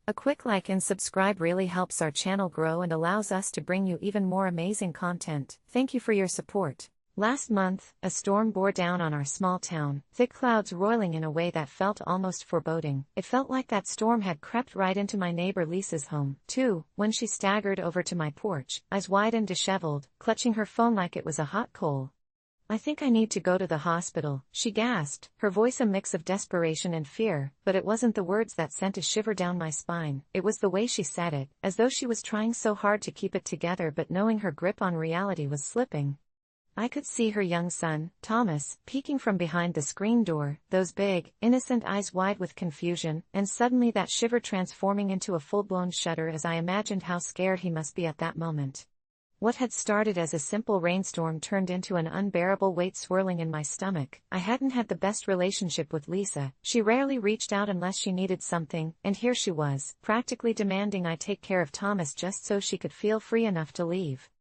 A quick like and subscribe really helps our channel grow and allows us to bring you even more amazing content. Thank you for your support. Last month, a storm bore down on our small town, thick clouds roiling in a way that felt almost foreboding. It felt like that storm had crept right into my neighbor Lisa's home, too, when she staggered over to my porch, eyes wide and disheveled, clutching her phone like it was a hot coal. "I think I need to go to the hospital," she gasped, her voice a mix of desperation and fear, but it wasn't the words that sent a shiver down my spine, it was the way she said it, as though she was trying so hard to keep it together but knowing her grip on reality was slipping. I could see her young son, Thomas, peeking from behind the screen door, those big, innocent eyes wide with confusion, and suddenly that shiver transforming into a full-blown shudder as I imagined how scared he must be at that moment. What had started as a simple rainstorm turned into an unbearable weight swirling in my stomach. I hadn't had the best relationship with Lisa, she rarely reached out unless she needed something, and here she was, practically demanding I take care of Thomas just so she could feel free enough to leave.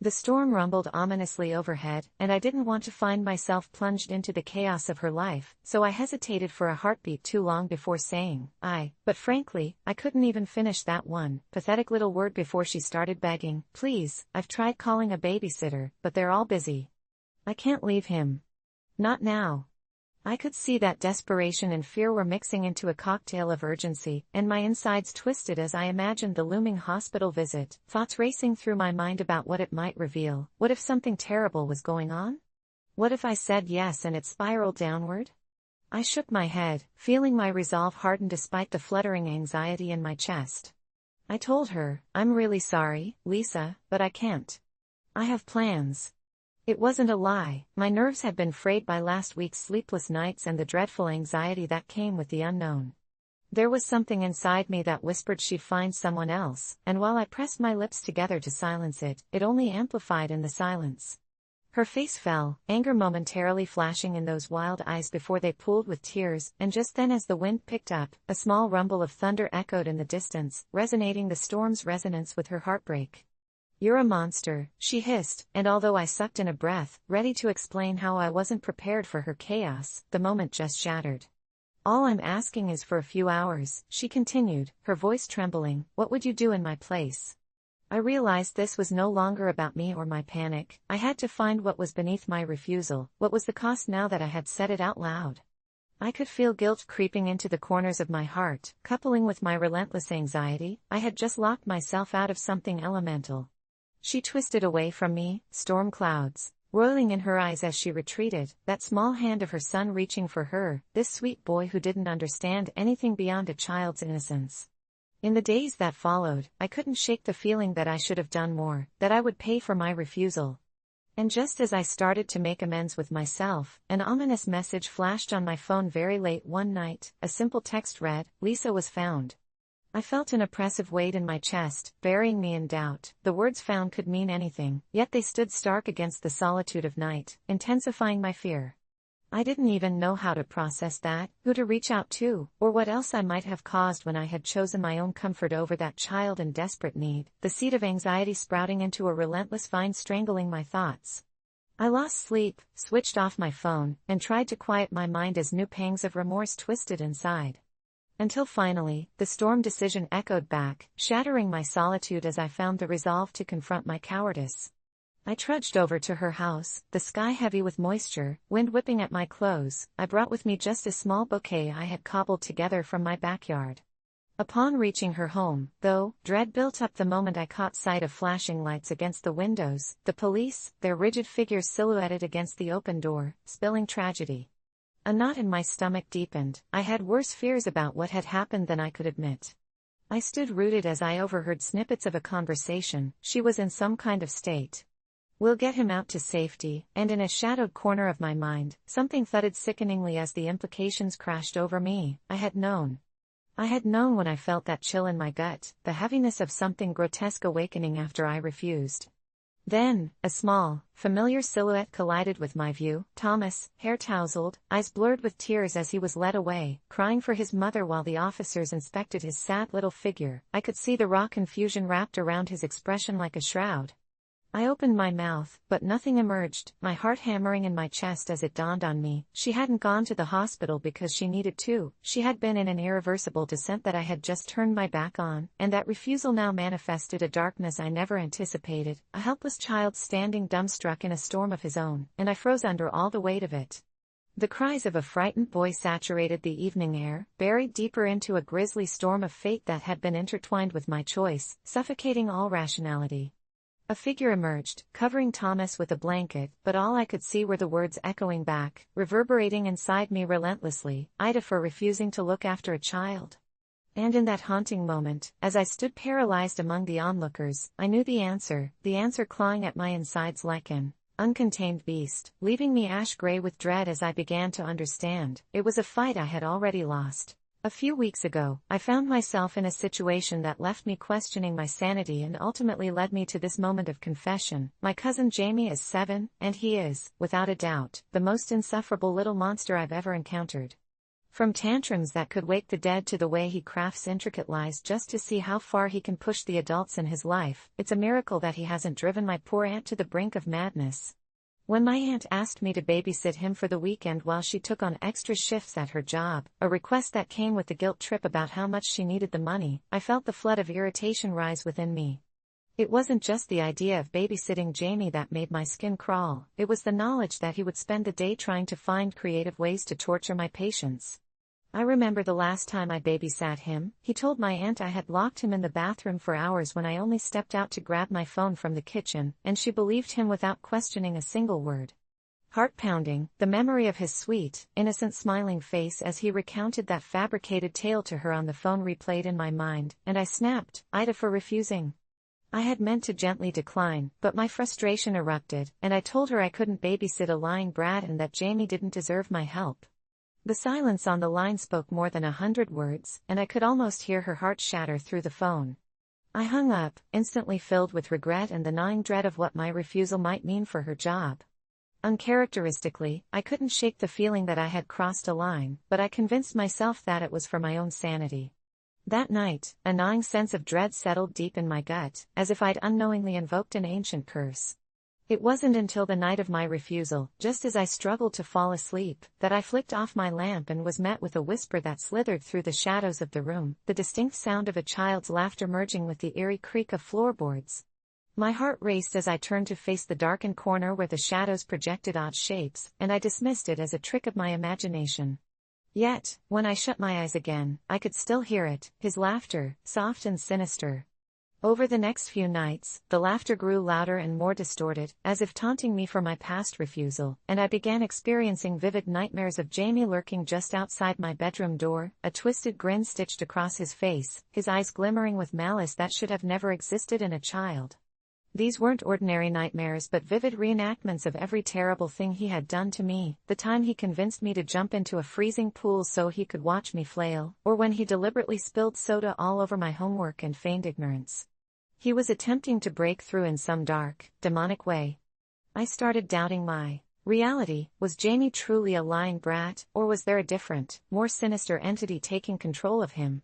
The storm rumbled ominously overhead, and I didn't want to find myself plunged into the chaos of her life, so I hesitated for a heartbeat too long before saying, but frankly, I couldn't even finish that one pathetic little word before she started begging, "Please, I've tried calling a babysitter, but they're all busy. I can't leave him. Not now." I could see that desperation and fear were mixing into a cocktail of urgency, and my insides twisted as I imagined the looming hospital visit, thoughts racing through my mind about what it might reveal. What if something terrible was going on? What if I said yes and it spiraled downward? I shook my head, feeling my resolve harden despite the fluttering anxiety in my chest. I told her, "I'm really sorry, Lisa, but I can't. I have plans." It wasn't a lie, my nerves had been frayed by last week's sleepless nights and the dreadful anxiety that came with the unknown. There was something inside me that whispered she'd find someone else, and while I pressed my lips together to silence it, it only amplified in the silence. Her face fell, anger momentarily flashing in those wild eyes before they pooled with tears, and just then as the wind picked up, a small rumble of thunder echoed in the distance, resonating the storm's resonance with her heartbreak. "You're a monster," she hissed, and although I sucked in a breath, ready to explain how I wasn't prepared for her chaos, the moment just shattered. "All I'm asking is for a few hours," she continued, her voice trembling. "What would you do in my place?" I realized this was no longer about me or my panic. I had to find what was beneath my refusal, what was the cost now that I had said it out loud. I could feel guilt creeping into the corners of my heart, coupling with my relentless anxiety. I had just locked myself out of something elemental. She twisted away from me, storm clouds roiling in her eyes as she retreated, that small hand of her son reaching for her, this sweet boy who didn't understand anything beyond a child's innocence. In the days that followed, I couldn't shake the feeling that I should have done more, that I would pay for my refusal. And just as I started to make amends with myself, an ominous message flashed on my phone very late one night. A simple text read, "Lisa was found." I felt an oppressive weight in my chest, burying me in doubt. The words "found" could mean anything, yet they stood stark against the solitude of night, intensifying my fear. I didn't even know how to process that, who to reach out to, or what else I might have caused when I had chosen my own comfort over that child in desperate need, the seed of anxiety sprouting into a relentless vine strangling my thoughts. I lost sleep, switched off my phone, and tried to quiet my mind as new pangs of remorse twisted inside. Until finally, the storm decision echoed back, shattering my solitude as I found the resolve to confront my cowardice. I trudged over to her house, the sky heavy with moisture, wind whipping at my clothes. I brought with me just a small bouquet I had cobbled together from my backyard. Upon reaching her home, though, dread built up the moment I caught sight of flashing lights against the windows, the police, their rigid figures silhouetted against the open door, spelling tragedy. A knot in my stomach deepened. I had worse fears about what had happened than I could admit. I stood rooted as I overheard snippets of a conversation. She was in some kind of state. "We'll get him out to safety," and in a shadowed corner of my mind, something thudded sickeningly as the implications crashed over me. I had known. I had known when I felt that chill in my gut, the heaviness of something grotesque awakening after I refused. Then, a small, familiar silhouette collided with my view. Thomas, hair tousled, eyes blurred with tears as he was led away, crying for his mother while the officers inspected his sad little figure. I could see the raw confusion wrapped around his expression like a shroud. I opened my mouth, but nothing emerged, my heart hammering in my chest as it dawned on me. She hadn't gone to the hospital because she needed to, she had been in an irreversible descent that I had just turned my back on, and that refusal now manifested a darkness I never anticipated, a helpless child standing dumbstruck in a storm of his own, and I froze under all the weight of it. The cries of a frightened boy saturated the evening air, buried deeper into a grisly storm of fate that had been intertwined with my choice, suffocating all rationality. A figure emerged, covering Thomas with a blanket, but all I could see were the words echoing back, reverberating inside me relentlessly, "AITA for refusing to look after a child." And in that haunting moment, as I stood paralyzed among the onlookers, I knew the answer clawing at my insides like an uncontained beast, leaving me ash-gray with dread as I began to understand. It was a fight I had already lost. A few weeks ago, I found myself in a situation that left me questioning my sanity and ultimately led me to this moment of confession. My cousin Jamie is 7, and he is, without a doubt, the most insufferable little monster I've ever encountered. From tantrums that could wake the dead to the way he crafts intricate lies just to see how far he can push the adults in his life, it's a miracle that he hasn't driven my poor aunt to the brink of madness. When my aunt asked me to babysit him for the weekend while she took on extra shifts at her job, a request that came with the guilt trip about how much she needed the money, I felt the flood of irritation rise within me. It wasn't just the idea of babysitting Jamie that made my skin crawl, it was the knowledge that he would spend the day trying to find creative ways to torture my patience. I remember the last time I babysat him, he told my aunt I had locked him in the bathroom for hours when I only stepped out to grab my phone from the kitchen, and she believed him without questioning a single word. Heart-pounding, the memory of his sweet, innocent smiling face as he recounted that fabricated tale to her on the phone replayed in my mind, and I snapped, "AITA for refusing." I had meant to gently decline, but my frustration erupted, and I told her I couldn't babysit a lying brat and that Jamie didn't deserve my help. The silence on the line spoke more than 100 words, and I could almost hear her heart shatter through the phone. I hung up, instantly filled with regret and the gnawing dread of what my refusal might mean for her job. Uncharacteristically, I couldn't shake the feeling that I had crossed a line, but I convinced myself that it was for my own sanity. That night, a gnawing sense of dread settled deep in my gut, as if I'd unknowingly invoked an ancient curse. It wasn't until the night of my refusal, just as I struggled to fall asleep, that I flicked off my lamp and was met with a whisper that slithered through the shadows of the room, the distinct sound of a child's laughter merging with the eerie creak of floorboards. My heart raced as I turned to face the darkened corner where the shadows projected odd shapes, and I dismissed it as a trick of my imagination. Yet, when I shut my eyes again, I could still hear it, his laughter, soft and sinister. Over the next few nights, the laughter grew louder and more distorted, as if taunting me for my past refusal, and I began experiencing vivid nightmares of Jamie lurking just outside my bedroom door, a twisted grin stitched across his face, his eyes glimmering with malice that should have never existed in a child. These weren't ordinary nightmares but vivid reenactments of every terrible thing he had done to me, the time he convinced me to jump into a freezing pool so he could watch me flail, or when he deliberately spilled soda all over my homework and feigned ignorance. He was attempting to break through in some dark, demonic way. I started doubting my reality. Was Jamie truly a lying brat, or was there a different, more sinister entity taking control of him?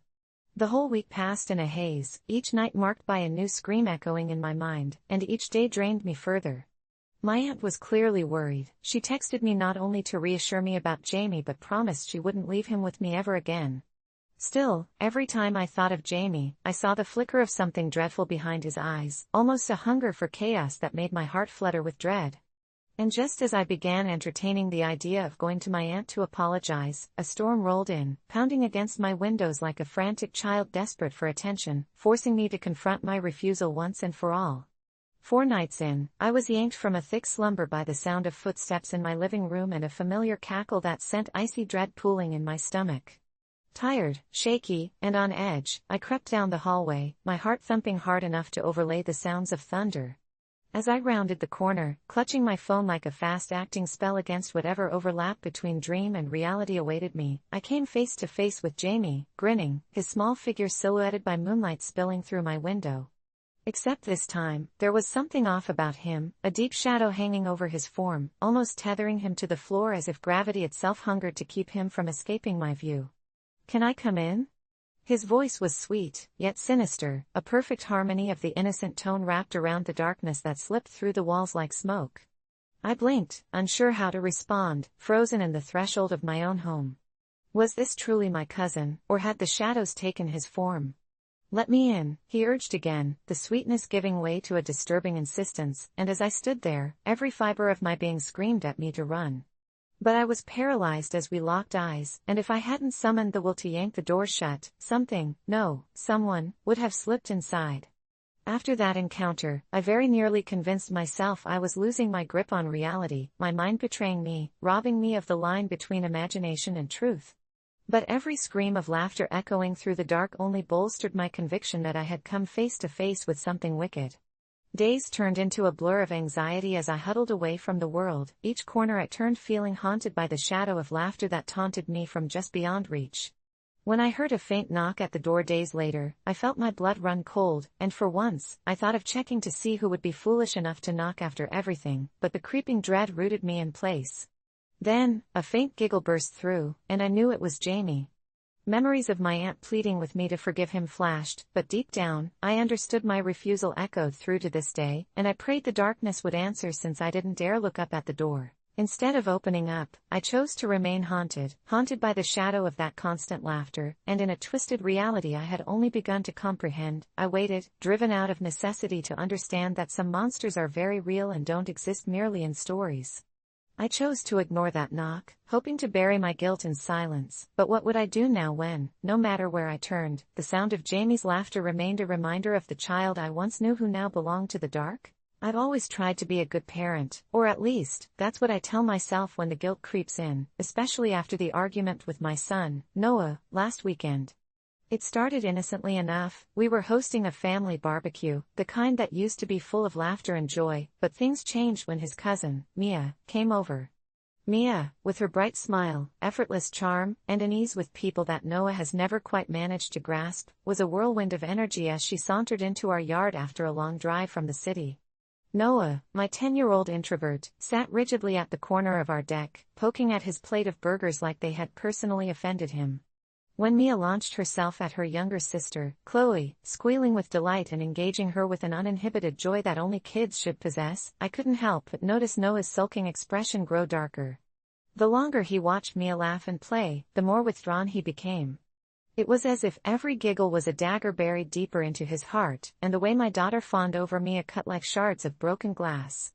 The whole week passed in a haze, each night marked by a new scream echoing in my mind, and each day drained me further. My aunt was clearly worried. She texted me not only to reassure me about Jamie but promised she wouldn't leave him with me ever again. Still, every time I thought of Jamie, I saw the flicker of something dreadful behind his eyes, almost a hunger for chaos that made my heart flutter with dread. And just as I began entertaining the idea of going to my aunt to apologize, a storm rolled in, pounding against my windows like a frantic child desperate for attention, forcing me to confront my refusal once and for all. 4 nights in, I was yanked from a thick slumber by the sound of footsteps in my living room and a familiar cackle that sent icy dread pooling in my stomach. Tired, shaky, and on edge, I crept down the hallway, my heart thumping hard enough to overlay the sounds of thunder. As I rounded the corner, clutching my phone like a fast-acting spell against whatever overlap between dream and reality awaited me, I came face to face with Jamie, grinning, his small figure silhouetted by moonlight spilling through my window. Except this time, there was something off about him, a deep shadow hanging over his form, almost tethering him to the floor as if gravity itself hungered to keep him from escaping my view. "Can I come in?" His voice was sweet, yet sinister, a perfect harmony of the innocent tone wrapped around the darkness that slipped through the walls like smoke. I blinked, unsure how to respond, frozen in the threshold of my own home. Was this truly my cousin, or had the shadows taken his form? "Let me in," he urged again, the sweetness giving way to a disturbing insistence, and as I stood there, every fiber of my being screamed at me to run. But I was paralyzed as we locked eyes, and if I hadn't summoned the will to yank the door shut, someone, would have slipped inside. After that encounter, I very nearly convinced myself I was losing my grip on reality, my mind betraying me, robbing me of the line between imagination and truth. But every scream of laughter echoing through the dark only bolstered my conviction that I had come face to face with something wicked. Days turned into a blur of anxiety as I huddled away from the world, each corner I turned feeling haunted by the shadow of laughter that taunted me from just beyond reach. When I heard a faint knock at the door days later, I felt my blood run cold, and for once, I thought of checking to see who would be foolish enough to knock after everything, but the creeping dread rooted me in place. Then, a faint giggle burst through, and I knew it was Jamie. Memories of my aunt pleading with me to forgive him flashed, but deep down, I understood my refusal echoed through to this day, and I prayed the darkness would answer since I didn't dare look up at the door. Instead of opening up, I chose to remain haunted by the shadow of that constant laughter, and in a twisted reality I had only begun to comprehend, I waited, driven out of necessity to understand that some monsters are very real and don't exist merely in stories. I chose to ignore that knock, hoping to bury my guilt in silence, but what would I do now when, no matter where I turned, the sound of Jamie's laughter remained a reminder of the child I once knew who now belonged to the dark? I've always tried to be a good parent, or at least, that's what I tell myself when the guilt creeps in, especially after the argument with my son, Noah, last weekend. It started innocently enough. We were hosting a family barbecue, the kind that used to be full of laughter and joy, but things changed when his cousin, Mia, came over. Mia, with her bright smile, effortless charm, and an ease with people that Noah has never quite managed to grasp, was a whirlwind of energy as she sauntered into our yard after a long drive from the city. Noah, my 10-year-old introvert, sat rigidly at the corner of our deck, poking at his plate of burgers like they had personally offended him. When Mia launched herself at her younger sister, Chloe, squealing with delight and engaging her with an uninhibited joy that only kids should possess, I couldn't help but notice Noah's sulking expression grow darker. The longer he watched Mia laugh and play, the more withdrawn he became. It was as if every giggle was a dagger buried deeper into his heart, and the way my daughter fawned over Mia cut like shards of broken glass.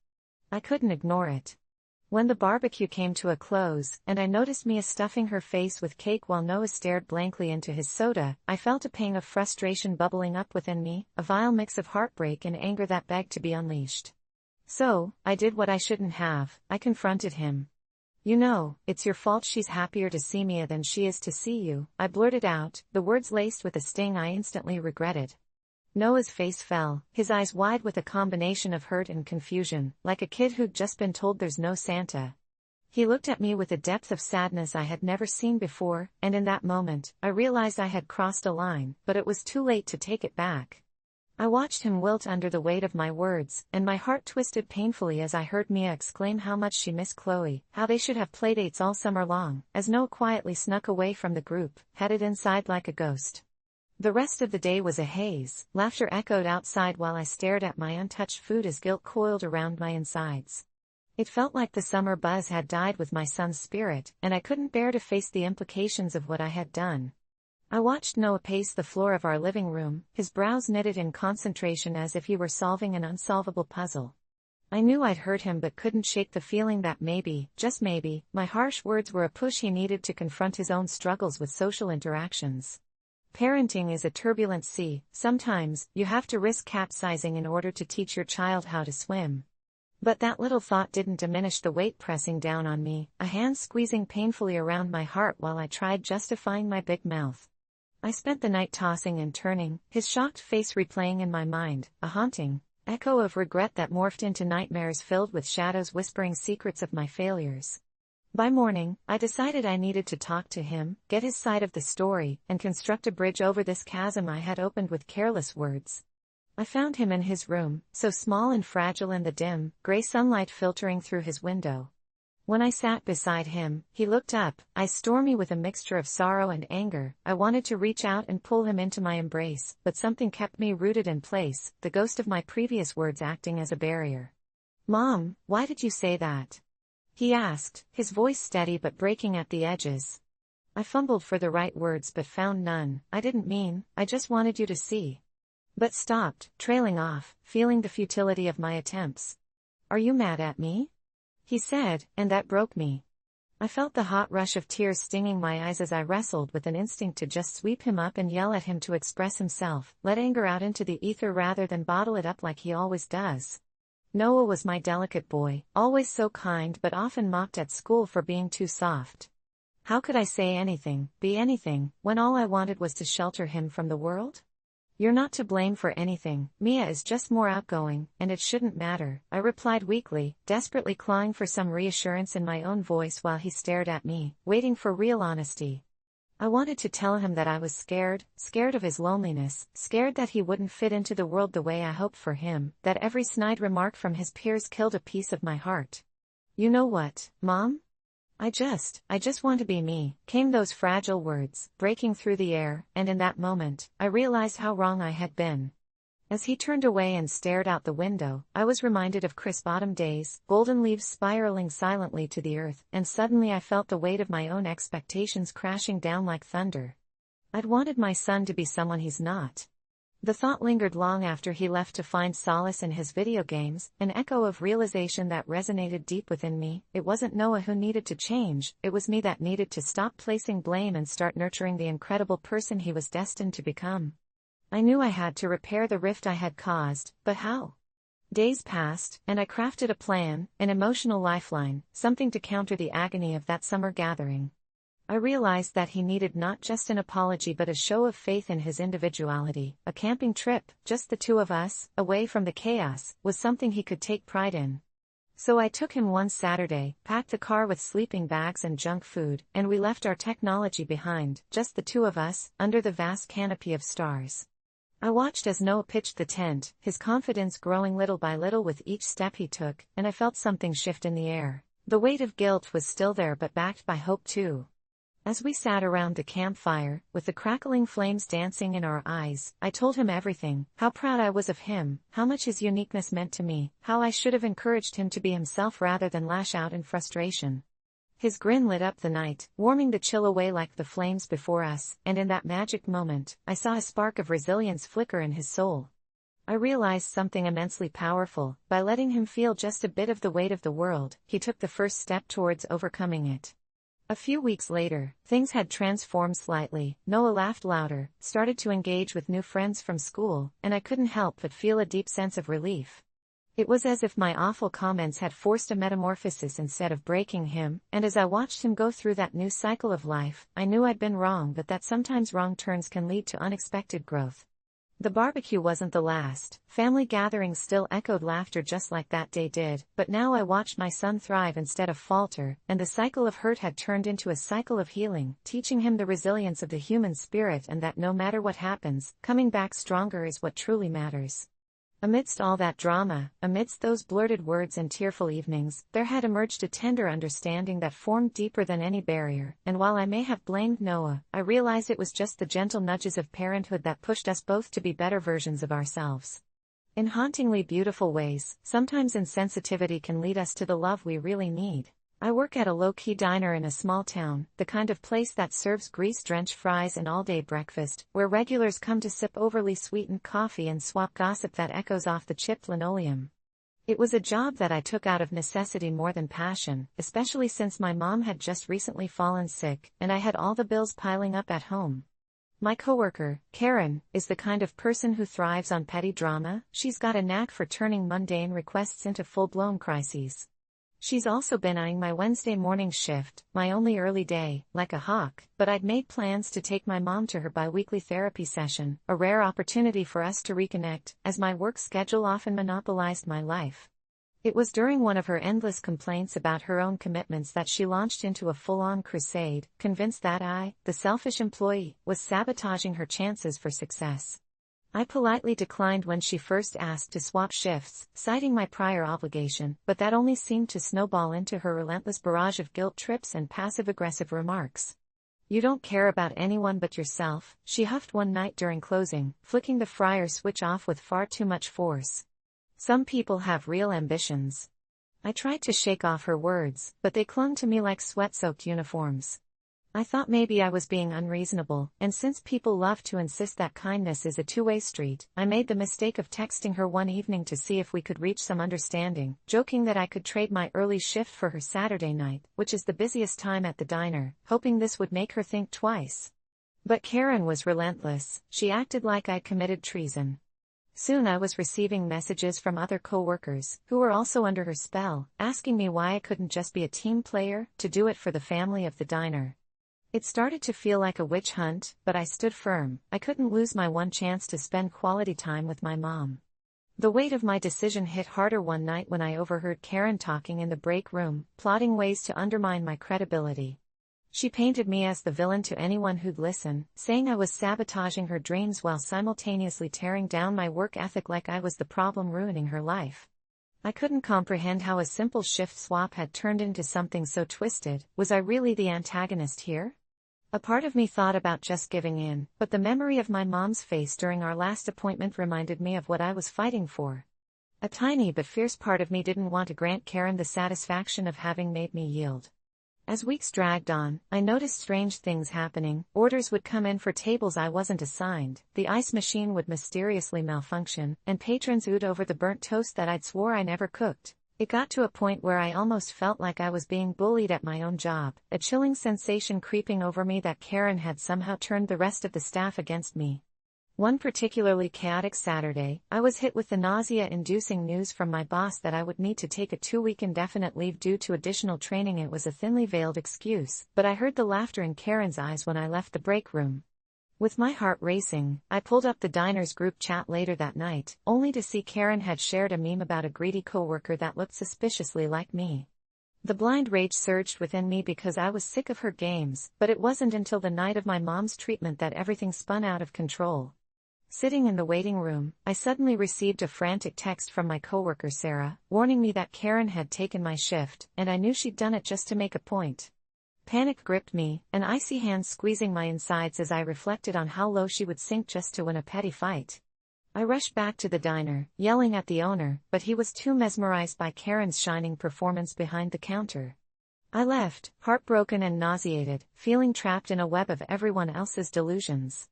I couldn't ignore it. When the barbecue came to a close, and I noticed Mia stuffing her face with cake while Noah stared blankly into his soda, I felt a pang of frustration bubbling up within me, a vile mix of heartbreak and anger that begged to be unleashed. So, I did what I shouldn't have. I confronted him. "You know, it's your fault she's happier to see Mia than she is to see you," I blurted out, the words laced with a sting I instantly regretted. Noah's face fell, his eyes wide with a combination of hurt and confusion, like a kid who'd just been told there's no Santa. He looked at me with a depth of sadness I had never seen before, and in that moment, I realized I had crossed a line, but it was too late to take it back. I watched him wilt under the weight of my words, and my heart twisted painfully as I heard Mia exclaim how much she missed Chloe, how they should have playdates all summer long, as Noah quietly snuck away from the group, headed inside like a ghost. The rest of the day was a haze. Laughter echoed outside while I stared at my untouched food as guilt coiled around my insides. It felt like the summer buzz had died with my son's spirit, and I couldn't bear to face the implications of what I had done. I watched Noah pace the floor of our living room, his brows knitted in concentration as if he were solving an unsolvable puzzle. I knew I'd hurt him but couldn't shake the feeling that maybe, just maybe, my harsh words were a push he needed to confront his own struggles with social interactions. Parenting is a turbulent sea. Sometimes, you have to risk capsizing in order to teach your child how to swim. But that little thought didn't diminish the weight pressing down on me, a hand squeezing painfully around my heart while I tried justifying my big mouth. I spent the night tossing and turning, his shocked face replaying in my mind, a haunting echo of regret that morphed into nightmares filled with shadows whispering secrets of my failures. By morning, I decided I needed to talk to him, get his side of the story, and construct a bridge over this chasm I had opened with careless words. I found him in his room, so small and fragile in the dim, gray sunlight filtering through his window. When I sat beside him, he looked up, eyes stormy with a mixture of sorrow and anger. I wanted to reach out and pull him into my embrace, but something kept me rooted in place, the ghost of my previous words acting as a barrier. "Mom, why did you say that?" he asked, his voice steady but breaking at the edges. I fumbled for the right words but found none. "I didn't mean, I just wanted you to see." But stopped, trailing off, feeling the futility of my attempts. "Are you mad at me?" he said, and that broke me. I felt the hot rush of tears stinging my eyes as I wrestled with an instinct to just sweep him up and yell at him to express himself, let anger out into the ether rather than bottle it up like he always does. Noah was my delicate boy, always so kind but often mocked at school for being too soft. How could I say anything, be anything, when all I wanted was to shelter him from the world? "You're not to blame for anything, Mia is just more outgoing, and it shouldn't matter," I replied weakly, desperately clawing for some reassurance in my own voice while he stared at me, waiting for real honesty. I wanted to tell him that I was scared of his loneliness, scared that he wouldn't fit into the world the way I hoped for him, that every snide remark from his peers killed a piece of my heart. "You know what, Mom? I just want to be me," came those fragile words, breaking through the air, and in that moment, I realized how wrong I had been. As he turned away and stared out the window, I was reminded of crisp autumn days, golden leaves spiraling silently to the earth, and suddenly I felt the weight of my own expectations crashing down like thunder. I'd wanted my son to be someone he's not. The thought lingered long after he left to find solace in his video games, an echo of realization that resonated deep within me. It wasn't Noah who needed to change, it was me that needed to stop placing blame and start nurturing the incredible person he was destined to become. I knew I had to repair the rift I had caused, but how? Days passed, and I crafted a plan, an emotional lifeline, something to counter the agony of that summer gathering. I realized that he needed not just an apology but a show of faith in his individuality. A camping trip, just the two of us, away from the chaos, was something he could take pride in. So I took him one Saturday, packed the car with sleeping bags and junk food, and we left our technology behind, just the two of us, under the vast canopy of stars. I watched as Noah pitched the tent, his confidence growing little by little with each step he took, and I felt something shift in the air. The weight of guilt was still there but backed by hope too. As we sat around the campfire, with the crackling flames dancing in our eyes, I told him everything, how proud I was of him, how much his uniqueness meant to me, how I should have encouraged him to be himself rather than lash out in frustration. His grin lit up the night, warming the chill away like the flames before us, and in that magic moment, I saw a spark of resilience flicker in his soul. I realized something immensely powerful. By letting him feel just a bit of the weight of the world, he took the first step towards overcoming it. A few weeks later, things had transformed slightly. Noah laughed louder, started to engage with new friends from school, and I couldn't help but feel a deep sense of relief. It was as if my awful comments had forced a metamorphosis instead of breaking him, and as I watched him go through that new cycle of life, I knew I'd been wrong but that sometimes wrong turns can lead to unexpected growth. The barbecue wasn't the last. Family gatherings still echoed laughter just like that day did, but now I watched my son thrive instead of falter, and the cycle of hurt had turned into a cycle of healing, teaching him the resilience of the human spirit and that no matter what happens, coming back stronger is what truly matters. Amidst all that drama, amidst those blurted words and tearful evenings, there had emerged a tender understanding that formed deeper than any barrier, and while I may have blamed Noah, I realized it was just the gentle nudges of parenthood that pushed us both to be better versions of ourselves. In hauntingly beautiful ways, sometimes insensitivity can lead us to the love we really need. I work at a low-key diner in a small town, the kind of place that serves grease-drenched fries and all-day breakfast, where regulars come to sip overly sweetened coffee and swap gossip that echoes off the chipped linoleum. It was a job that I took out of necessity more than passion, especially since my mom had just recently fallen sick, and I had all the bills piling up at home. My coworker, Karen, is the kind of person who thrives on petty drama. She's got a knack for turning mundane requests into full-blown crises. She's also been eyeing my Wednesday morning shift, my only early day, like a hawk, but I'd made plans to take my mom to her bi-weekly therapy session, a rare opportunity for us to reconnect, as my work schedule often monopolized my life. It was during one of her endless complaints about her own commitments that she launched into a full-on crusade, convinced that I, the selfish employee, was sabotaging her chances for success. I politely declined when she first asked to swap shifts, citing my prior obligation, but that only seemed to snowball into her relentless barrage of guilt trips and passive-aggressive remarks. "You don't care about anyone but yourself," she huffed one night during closing, flicking the fryer switch off with far too much force. "Some people have real ambitions." I tried to shake off her words, but they clung to me like sweat-soaked uniforms. I thought maybe I was being unreasonable, and since people love to insist that kindness is a two-way street, I made the mistake of texting her one evening to see if we could reach some understanding, joking that I could trade my early shift for her Saturday night, which is the busiest time at the diner, hoping this would make her think twice. But Karen was relentless. She acted like I'd committed treason. Soon I was receiving messages from other co-workers, who were also under her spell, asking me why I couldn't just be a team player, to do it for the family of the diner. It started to feel like a witch hunt, but I stood firm. I couldn't lose my one chance to spend quality time with my mom. The weight of my decision hit harder one night when I overheard Karen talking in the break room, plotting ways to undermine my credibility. She painted me as the villain to anyone who'd listen, saying I was sabotaging her dreams while simultaneously tearing down my work ethic like I was the problem ruining her life. I couldn't comprehend how a simple shift swap had turned into something so twisted. Was I really the antagonist here? A part of me thought about just giving in, but the memory of my mom's face during our last appointment reminded me of what I was fighting for. A tiny but fierce part of me didn't want to grant Karen the satisfaction of having made me yield. As weeks dragged on, I noticed strange things happening. Orders would come in for tables I wasn't assigned, the ice machine would mysteriously malfunction, and patrons oohed over the burnt toast that I'd swore I never cooked. It got to a point where I almost felt like I was being bullied at my own job, a chilling sensation creeping over me that Karen had somehow turned the rest of the staff against me. One particularly chaotic Saturday, I was hit with the nausea-inducing news from my boss that I would need to take a 2-week indefinite leave due to additional training. It was a thinly veiled excuse, but I heard the laughter in Karen's eyes when I left the break room. With my heart racing, I pulled up the diner's group chat later that night, only to see Karen had shared a meme about a greedy coworker that looked suspiciously like me. The blind rage surged within me because I was sick of her games, but it wasn't until the night of my mom's treatment that everything spun out of control. Sitting in the waiting room, I suddenly received a frantic text from my coworker Sarah, warning me that Karen had taken my shift, and I knew she'd done it just to make a point. Panic gripped me, an icy hand squeezing my insides as I reflected on how low she would sink just to win a petty fight. I rushed back to the diner, yelling at the owner, but he was too mesmerized by Karen's shining performance behind the counter. I left, heartbroken and nauseated, feeling trapped in a web of everyone else's delusions.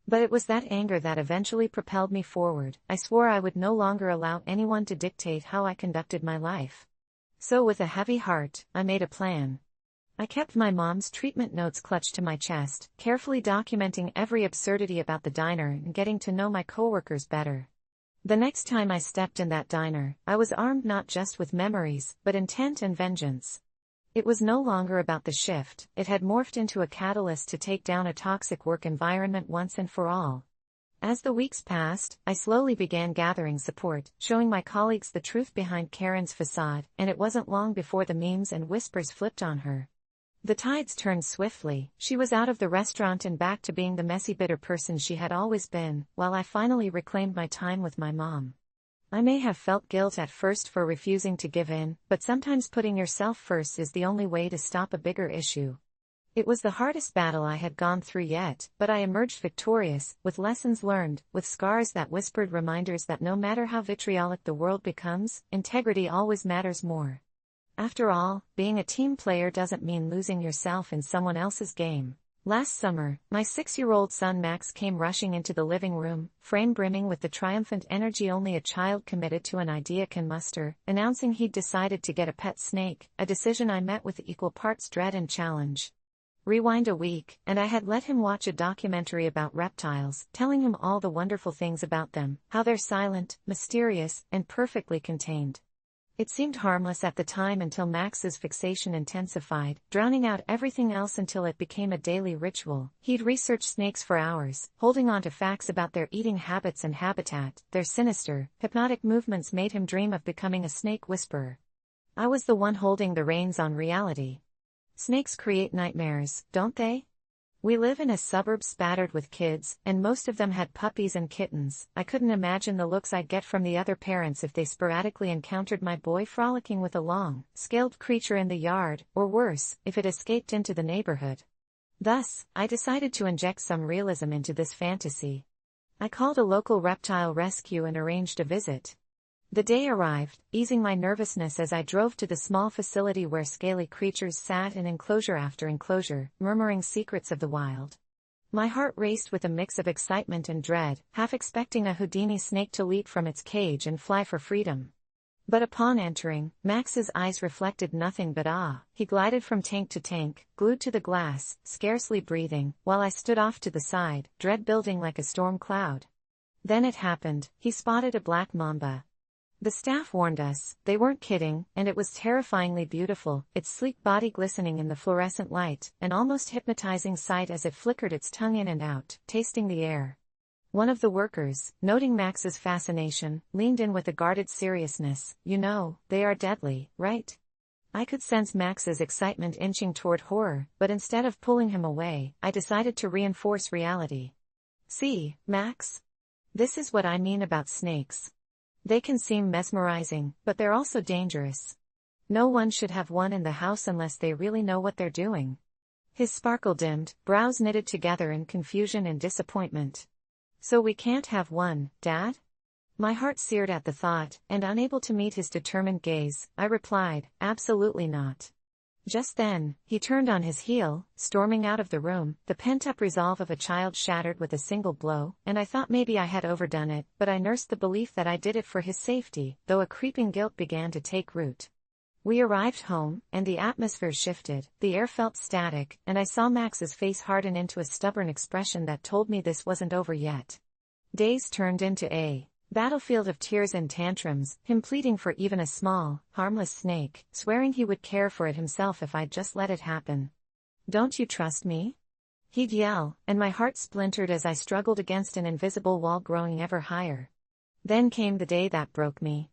But it was that anger that eventually propelled me forward. I swore I would no longer allow anyone to dictate how I conducted my life. So with a heavy heart, I made a plan. I kept my mom's treatment notes clutched to my chest, carefully documenting every absurdity about the diner and getting to know my coworkers better. The next time I stepped in that diner, I was armed not just with memories, but intent and vengeance. It was no longer about the shift, it had morphed into a catalyst to take down a toxic work environment once and for all. As the weeks passed, I slowly began gathering support, showing my colleagues the truth behind Karen's facade, and it wasn't long before the memes and whispers flipped on her. The tides turned swiftly. She was out of the restaurant and back to being the messy, bitter person she had always been, while I finally reclaimed my time with my mom. I may have felt guilt at first for refusing to give in, but sometimes putting yourself first is the only way to stop a bigger issue. It was the hardest battle I had gone through yet, but I emerged victorious, with lessons learned, with scars that whispered reminders that no matter how vitriolic the world becomes, integrity always matters more. After all, being a team player doesn't mean losing yourself in someone else's game. Last summer, my 6-year-old son Max came rushing into the living room, frame brimming with the triumphant energy only a child committed to an idea can muster, announcing he'd decided to get a pet snake, a decision I met with equal parts dread and challenge. Rewind a week, and I had let him watch a documentary about reptiles, telling him all the wonderful things about them, how they're silent, mysterious, and perfectly contained. It seemed harmless at the time until Max's fixation intensified, drowning out everything else until it became a daily ritual. He'd research snakes for hours, holding on to facts about their eating habits and habitat. Their sinister, hypnotic movements made him dream of becoming a snake whisperer. I was the one holding the reins on reality. Snakes create nightmares, don't they? We live in a suburb spattered with kids, and most of them had puppies and kittens. I couldn't imagine the looks I'd get from the other parents if they sporadically encountered my boy frolicking with a long, scaled creature in the yard, or worse, if it escaped into the neighborhood. Thus, I decided to inject some realism into this fantasy. I called a local reptile rescue and arranged a visit. The day arrived, easing my nervousness as I drove to the small facility where scaly creatures sat in enclosure after enclosure, murmuring secrets of the wild. My heart raced with a mix of excitement and dread, half expecting a Houdini snake to leap from its cage and fly for freedom. But upon entering, Max's eyes reflected nothing but awe. He glided from tank to tank, glued to the glass, scarcely breathing, while I stood off to the side, dread building like a storm cloud. Then it happened. He spotted a black mamba. The staff warned us, they weren't kidding, and it was terrifyingly beautiful, its sleek body glistening in the fluorescent light, an almost hypnotizing sight as it flickered its tongue in and out, tasting the air. One of the workers, noting Max's fascination, leaned in with a guarded seriousness. "You know, they are deadly, right?" I could sense Max's excitement inching toward horror, but instead of pulling him away, I decided to reinforce reality. "See, Max? This is what I mean about snakes. They can seem mesmerizing, but they're also dangerous. No one should have one in the house unless they really know what they're doing." His sparkle dimmed, brows knitted together in confusion and disappointment. "So we can't have one, Dad?" My heart seared at the thought, and unable to meet his determined gaze, I replied, "Absolutely not." Just then, he turned on his heel, storming out of the room, the pent-up resolve of a child shattered with a single blow, and I thought maybe I had overdone it, but I nursed the belief that I did it for his safety, though a creeping guilt began to take root. We arrived home, and the atmosphere shifted, the air felt static, and I saw Max's face harden into a stubborn expression that told me this wasn't over yet. Days turned into a battlefield of tears and tantrums, him pleading for even a small, harmless snake, swearing he would care for it himself if I'd just let it happen. "Don't you trust me?" he'd yell, and my heart splintered as I struggled against an invisible wall growing ever higher. Then came the day that broke me.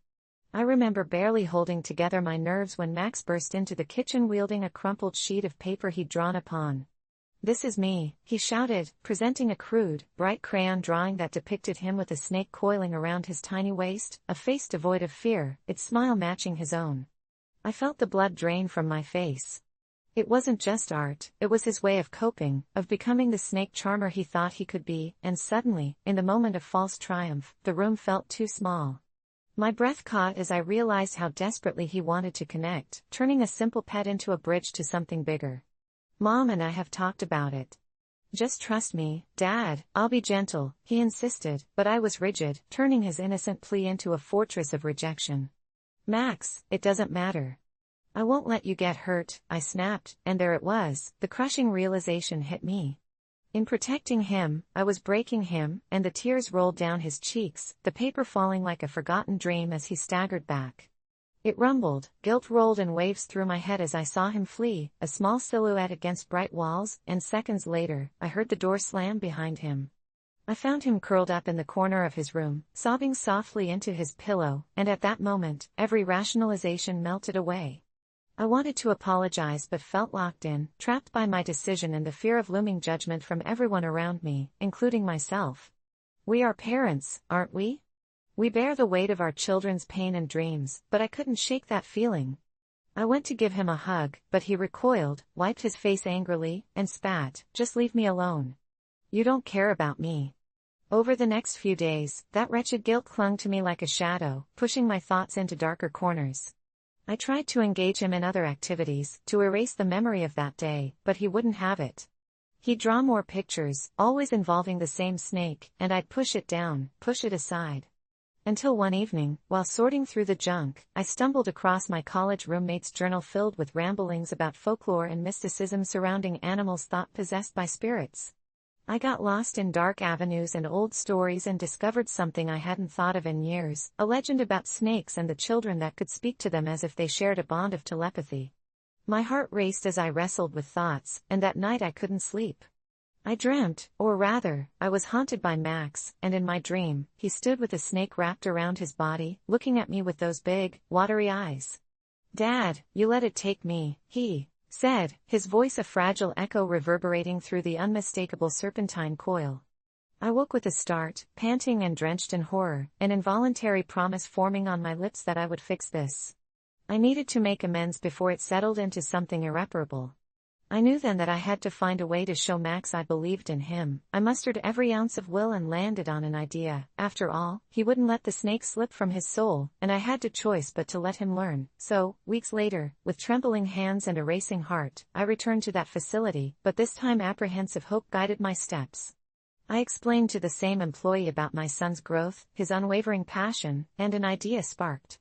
I remember barely holding together my nerves when Max burst into the kitchen wielding a crumpled sheet of paper he'd drawn upon. "This is me," he shouted, presenting a crude, bright crayon drawing that depicted him with a snake coiling around his tiny waist, a face devoid of fear, its smile matching his own. I felt the blood drain from my face. It wasn't just art, it was his way of coping, of becoming the snake charmer he thought he could be, and suddenly, in the moment of false triumph, the room felt too small. My breath caught as I realized how desperately he wanted to connect, turning a simple pet into a bridge to something bigger. "Mom and I have talked about it. Just trust me, Dad, I'll be gentle," he insisted, but I was rigid, turning his innocent plea into a fortress of rejection. "Max, it doesn't matter. I won't let you get hurt," I snapped, and there it was, the crushing realization hit me. In protecting him, I was breaking him, and the tears rolled down his cheeks, the paper falling like a forgotten dream as he staggered back. It rumbled, guilt rolled in waves through my head as I saw him flee, a small silhouette against bright walls, and seconds later, I heard the door slam behind him. I found him curled up in the corner of his room, sobbing softly into his pillow, and at that moment, every rationalization melted away. I wanted to apologize but felt locked in, trapped by my decision and the fear of looming judgment from everyone around me, including myself. We are parents, aren't we? We bear the weight of our children's pain and dreams, but I couldn't shake that feeling. I went to give him a hug, but he recoiled, wiped his face angrily, and spat, "Just leave me alone. You don't care about me." Over the next few days, that wretched guilt clung to me like a shadow, pushing my thoughts into darker corners. I tried to engage him in other activities, to erase the memory of that day, but he wouldn't have it. He'd draw more pictures, always involving the same snake, and I'd push it down, push it aside. Until one evening, while sorting through the junk, I stumbled across my college roommate's journal filled with ramblings about folklore and mysticism surrounding animals thought possessed by spirits. I got lost in dark avenues and old stories and discovered something I hadn't thought of in years, a legend about snakes and the children that could speak to them as if they shared a bond of telepathy. My heart raced as I wrestled with thoughts, and that night I couldn't sleep. I dreamt, or rather, I was haunted by Max, and in my dream, he stood with a snake wrapped around his body, looking at me with those big, watery eyes. "Dad, you let it take me," he said, his voice a fragile echo reverberating through the unmistakable serpentine coil. I woke with a start, panting and drenched in horror, an involuntary promise forming on my lips that I would fix this. I needed to make amends before it settled into something irreparable. I knew then that I had to find a way to show Max I believed in him. I mustered every ounce of will and landed on an idea. After all, he wouldn't let the snake slip from his soul, and I had no choice but to let him learn. So, weeks later, with trembling hands and a racing heart, I returned to that facility, but this time apprehensive hope guided my steps. I explained to the same employee about my son's growth, his unwavering passion, and an idea sparked.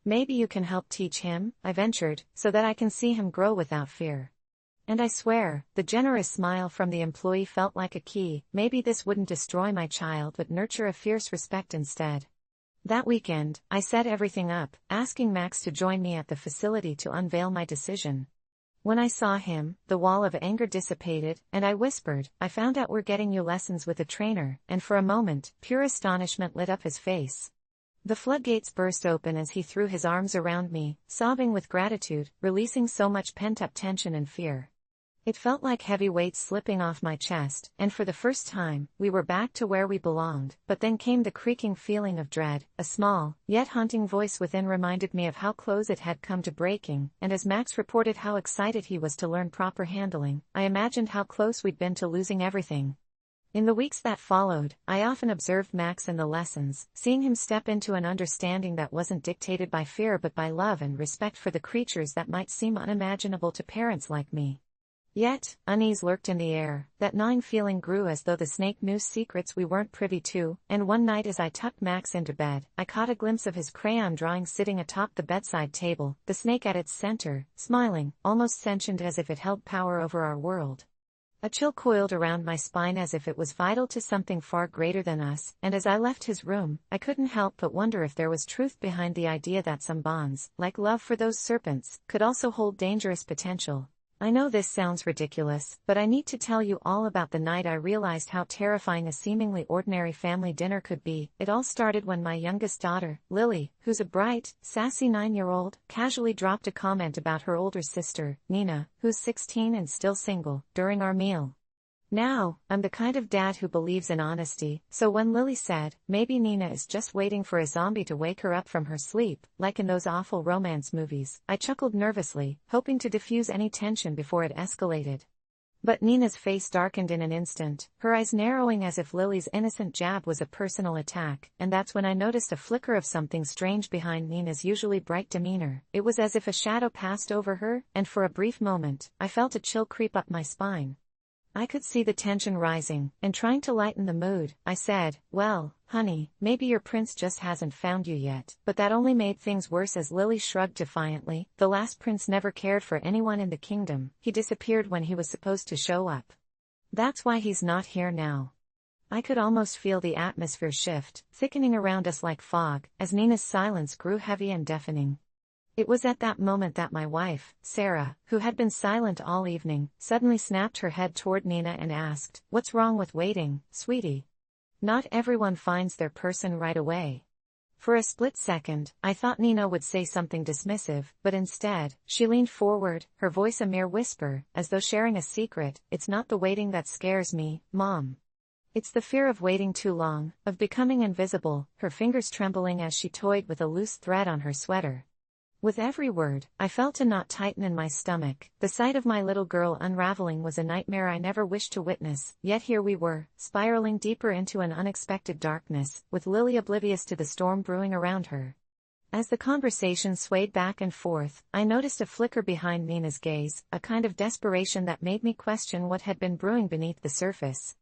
Maybe you can help teach him, I ventured, so that I can see him grow without fear. And I swear, the generous smile from the employee felt like a key. Maybe this wouldn't destroy my child but nurture a fierce respect instead. That weekend, I set everything up, asking Max to join me at the facility to unveil my decision. When I saw him, the wall of anger dissipated, and I whispered, "I found out we're getting you lessons with a trainer," and for a moment, pure astonishment lit up his face. The floodgates burst open as he threw his arms around me, sobbing with gratitude, releasing so much pent-up tension and fear. It felt like heavy weights slipping off my chest, and for the first time, we were back to where we belonged. But then came the creaking feeling of dread. A small, yet haunting voice within reminded me of how close it had come to breaking, and as Max reported how excited he was to learn proper handling, I imagined how close we'd been to losing everything. In the weeks that followed, I often observed Max in the lessons, seeing him step into an understanding that wasn't dictated by fear but by love and respect for the creatures that might seem unimaginable to parents like me. Yet, unease lurked in the air. That gnawing feeling grew as though the snake knew secrets we weren't privy to, and one night as I tucked Max into bed, I caught a glimpse of his crayon drawing sitting atop the bedside table, the snake at its center, smiling, almost sentient as if it held power over our world. A chill coiled around my spine as if it was vital to something far greater than us, and as I left his room, I couldn't help but wonder if there was truth behind the idea that some bonds, like love for those serpents, could also hold dangerous potential. I know this sounds ridiculous, but I need to tell you all about the night I realized how terrifying a seemingly ordinary family dinner could be. It all started when my youngest daughter, Lily, who's a bright, sassy 9-year-old, casually dropped a comment about her older sister, Nina, who's 16 and still single, during our meal. Now, I'm the kind of dad who believes in honesty, so when Lily said, maybe Nina is just waiting for a zombie to wake her up from her sleep, like in those awful romance movies, I chuckled nervously, hoping to diffuse any tension before it escalated. But Nina's face darkened in an instant, her eyes narrowing as if Lily's innocent jab was a personal attack, and that's when I noticed a flicker of something strange behind Nina's usually bright demeanor. It was as if a shadow passed over her, and for a brief moment, I felt a chill creep up my spine. I could see the tension rising, and trying to lighten the mood, I said, "Well, honey, maybe your prince just hasn't found you yet." But that only made things worse as Lily shrugged defiantly. "The last prince never cared for anyone in the kingdom, he disappeared when he was supposed to show up. That's why he's not here now." I could almost feel the atmosphere shift, thickening around us like fog, as Nina's silence grew heavy and deafening. It was at that moment that my wife, Sarah, who had been silent all evening, suddenly snapped her head toward Nina and asked, "What's wrong with waiting, sweetie? Not everyone finds their person right away." For a split second, I thought Nina would say something dismissive, but instead, she leaned forward, her voice a mere whisper, as though sharing a secret. "It's not the waiting that scares me, Mom. It's the fear of waiting too long, of becoming invisible," her fingers trembling as she toyed with a loose thread on her sweater. With every word, I felt a knot tighten in my stomach. The sight of my little girl unraveling was a nightmare I never wished to witness, yet here we were, spiraling deeper into an unexpected darkness, with Lily oblivious to the storm brewing around her. As the conversation swayed back and forth, I noticed a flicker behind Nina's gaze, a kind of desperation that made me question what had been brewing beneath the surface.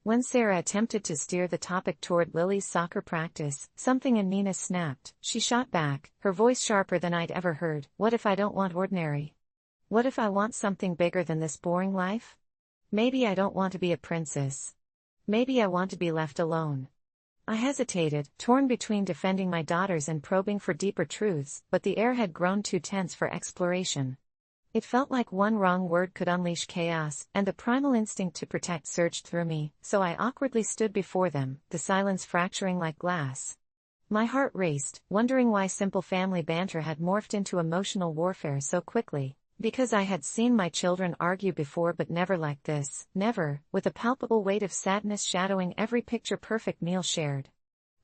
When Sarah attempted to steer the topic toward Lily's soccer practice, something in Nina snapped. She shot back, her voice sharper than I'd ever heard. "What if I don't want ordinary? What if I want something bigger than this boring life? Maybe I don't want to be a princess. Maybe I want to be left alone." I hesitated, torn between defending my daughters and probing for deeper truths, but the air had grown too tense for exploration. It felt like one wrong word could unleash chaos, and the primal instinct to protect surged through me, so I awkwardly stood before them, the silence fracturing like glass. My heart raced, wondering why simple family banter had morphed into emotional warfare so quickly. Because I had seen my children argue before, but never like this, never, with a palpable weight of sadness shadowing every picture-perfect meal shared.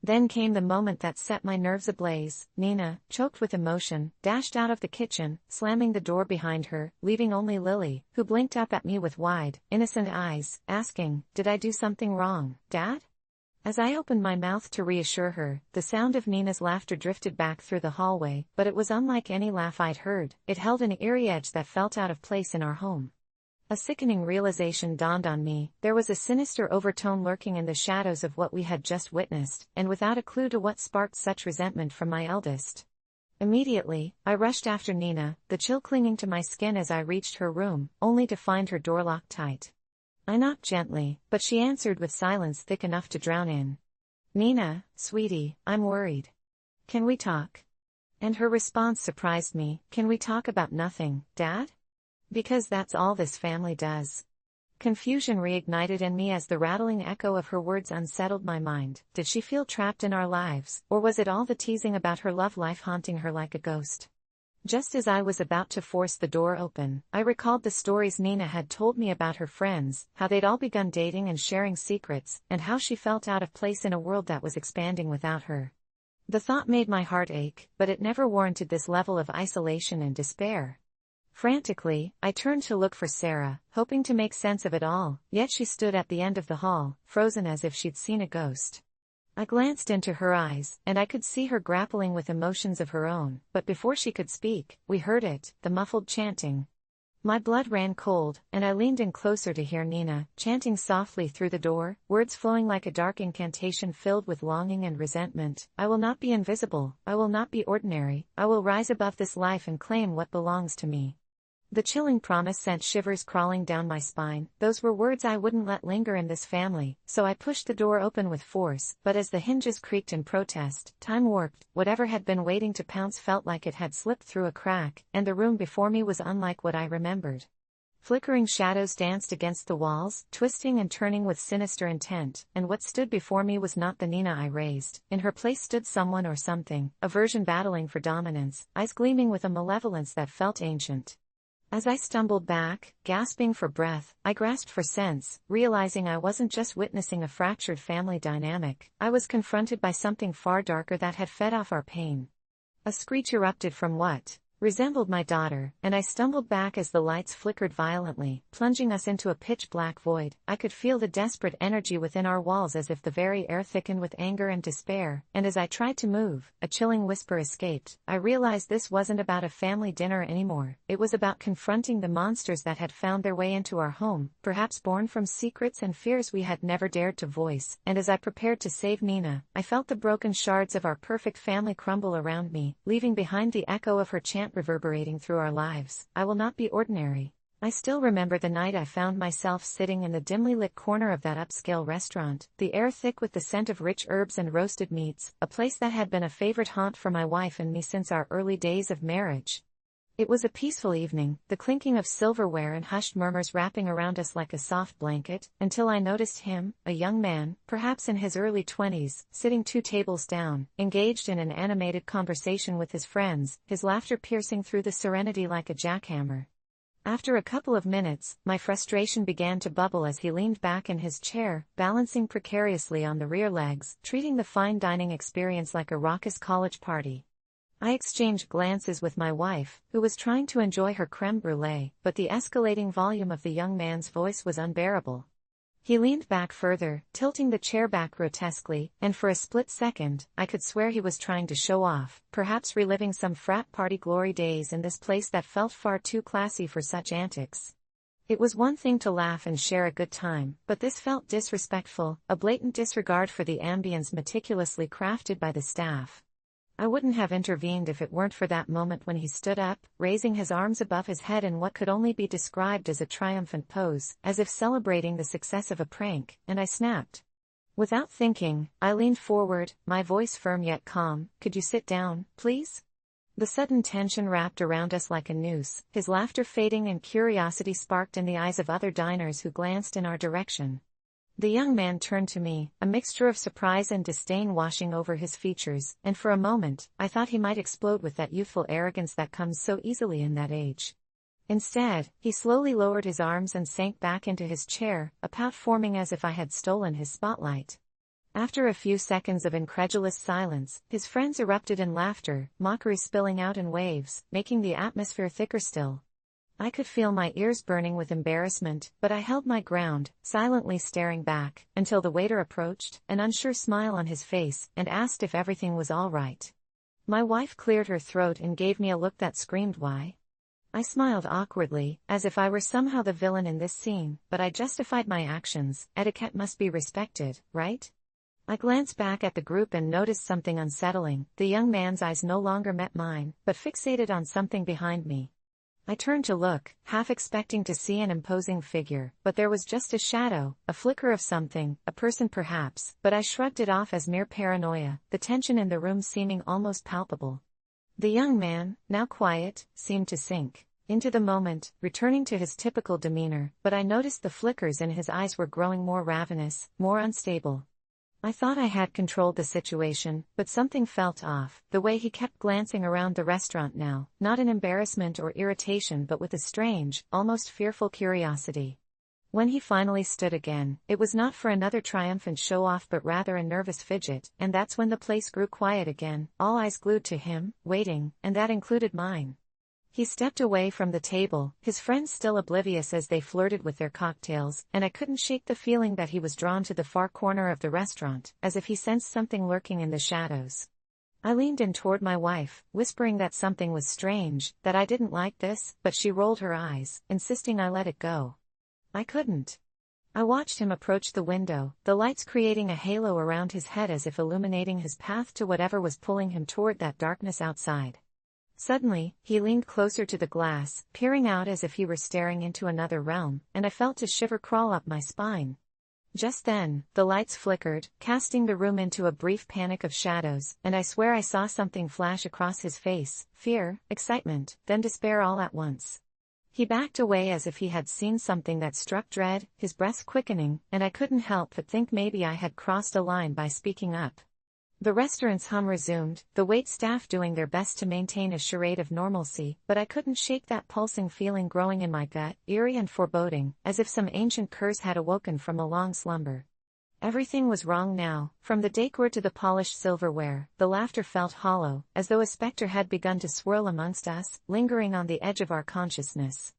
Then came the moment that set my nerves ablaze. Nina, choked with emotion, dashed out of the kitchen, slamming the door behind her, leaving only Lily, who blinked up at me with wide, innocent eyes, asking, "Did I do something wrong, Dad?" As I opened my mouth to reassure her, the sound of Nina's laughter drifted back through the hallway, but it was unlike any laugh I'd heard. It held an eerie edge that felt out of place in our home. A sickening realization dawned on me. There was a sinister overtone lurking in the shadows of what we had just witnessed, and without a clue to what sparked such resentment from my eldest. Immediately, I rushed after Nina, the chill clinging to my skin as I reached her room, only to find her door locked tight. I knocked gently, but she answered with silence thick enough to drown in. "Nina, sweetie, I'm worried. Can we talk?" And her response surprised me. "Can we talk about nothing, Dad? Because that's all this family does." Confusion reignited in me as the rattling echo of her words unsettled my mind. Did she feel trapped in our lives, or was it all the teasing about her love life haunting her like a ghost? Just as I was about to force the door open, I recalled the stories Nina had told me about her friends, how they'd all begun dating and sharing secrets, and how she felt out of place in a world that was expanding without her. The thought made my heart ache, but it never warranted this level of isolation and despair. Frantically, I turned to look for Sarah, hoping to make sense of it all, yet she stood at the end of the hall, frozen as if she'd seen a ghost. I glanced into her eyes, and I could see her grappling with emotions of her own, but before she could speak, we heard it, the muffled chanting. My blood ran cold, and I leaned in closer to hear Nina, chanting softly through the door, words flowing like a dark incantation filled with longing and resentment. "I will not be invisible, I will not be ordinary, I will rise above this life and claim what belongs to me." The chilling promise sent shivers crawling down my spine. Those were words I wouldn't let linger in this family, so I pushed the door open with force, but as the hinges creaked in protest, time warped. Whatever had been waiting to pounce felt like it had slipped through a crack, and the room before me was unlike what I remembered. Flickering shadows danced against the walls, twisting and turning with sinister intent, and what stood before me was not the Nina I raised. In her place stood someone or something, a version battling for dominance, eyes gleaming with a malevolence that felt ancient. As I stumbled back, gasping for breath, I grasped for sense, realizing I wasn't just witnessing a fractured family dynamic. I was confronted by something far darker that had fed off our pain. A screech erupted from what resembled my daughter, and I stumbled back as the lights flickered violently, plunging us into a pitch-black void. I could feel the desperate energy within our walls as if the very air thickened with anger and despair, and as I tried to move, a chilling whisper escaped. I realized this wasn't about a family dinner anymore. It was about confronting the monsters that had found their way into our home, perhaps born from secrets and fears we had never dared to voice. And as I prepared to save Nina, I felt the broken shards of our perfect family crumble around me, leaving behind the echo of her chant reverberating through our lives. "I will not be ordinary." I still remember the night I found myself sitting in the dimly lit corner of that upscale restaurant, the air thick with the scent of rich herbs and roasted meats, a place that had been a favorite haunt for my wife and me since our early days of marriage. It was a peaceful evening, the clinking of silverware and hushed murmurs wrapping around us like a soft blanket, until I noticed him, a young man, perhaps in his early 20s, sitting 2 tables down, engaged in an animated conversation with his friends, his laughter piercing through the serenity like a jackhammer. After a couple of minutes, my frustration began to bubble as he leaned back in his chair, balancing precariously on the rear legs, treating the fine dining experience like a raucous college party. I exchanged glances with my wife, who was trying to enjoy her crème brûlée, but the escalating volume of the young man's voice was unbearable. He leaned back further, tilting the chair back grotesquely, and for a split second, I could swear he was trying to show off, perhaps reliving some frat party glory days in this place that felt far too classy for such antics. It was one thing to laugh and share a good time, but this felt disrespectful, a blatant disregard for the ambience meticulously crafted by the staff. I wouldn't have intervened if it weren't for that moment when he stood up, raising his arms above his head in what could only be described as a triumphant pose, as if celebrating the success of a prank, and I snapped. Without thinking, I leaned forward, my voice firm yet calm. "Could you sit down, please?" The sudden tension wrapped around us like a noose, his laughter fading and curiosity sparked in the eyes of other diners who glanced in our direction. The young man turned to me, a mixture of surprise and disdain washing over his features, and for a moment, I thought he might explode with that youthful arrogance that comes so easily in that age. Instead, he slowly lowered his arms and sank back into his chair, a pout forming as if I had stolen his spotlight. After a few seconds of incredulous silence, his friends erupted in laughter, mockery spilling out in waves, making the atmosphere thicker still. I could feel my ears burning with embarrassment, but I held my ground, silently staring back, until the waiter approached, an unsure smile on his face, and asked if everything was all right. My wife cleared her throat and gave me a look that screamed why. I smiled awkwardly, as if I were somehow the villain in this scene, but I justified my actions. Etiquette must be respected, right? I glanced back at the group and noticed something unsettling. The young man's eyes no longer met mine, but fixated on something behind me. I turned to look, half expecting to see an imposing figure, but there was just a shadow, a flicker of something, a person perhaps, but I shrugged it off as mere paranoia, the tension in the room seeming almost palpable. The young man, now quiet, seemed to sink into the moment, returning to his typical demeanor, but I noticed the flickers in his eyes were growing more ravenous, more unstable. I thought I had controlled the situation, but something felt off, the way he kept glancing around the restaurant now, not in embarrassment or irritation but with a strange, almost fearful curiosity. When he finally stood again, it was not for another triumphant show-off but rather a nervous fidget, and that's when the place grew quiet again, all eyes glued to him, waiting, and that included mine. He stepped away from the table, his friends still oblivious as they flirted with their cocktails, and I couldn't shake the feeling that he was drawn to the far corner of the restaurant, as if he sensed something lurking in the shadows. I leaned in toward my wife, whispering that something was strange, that I didn't like this, but she rolled her eyes, insisting I let it go. I couldn't. I watched him approach the window, the lights creating a halo around his head as if illuminating his path to whatever was pulling him toward that darkness outside. Suddenly, he leaned closer to the glass, peering out as if he were staring into another realm, and I felt a shiver crawl up my spine. Just then, the lights flickered, casting the room into a brief panic of shadows, and I swear I saw something flash across his face, fear, excitement, then despair all at once. He backed away as if he had seen something that struck dread, his breath quickening, and I couldn't help but think maybe I had crossed a line by speaking up. The restaurant's hum resumed, the waitstaff doing their best to maintain a charade of normalcy, but I couldn't shake that pulsing feeling growing in my gut, eerie and foreboding, as if some ancient curse had awoken from a long slumber. Everything was wrong now, from the decor to the polished silverware. The laughter felt hollow, as though a specter had begun to swirl amongst us, lingering on the edge of our consciousness.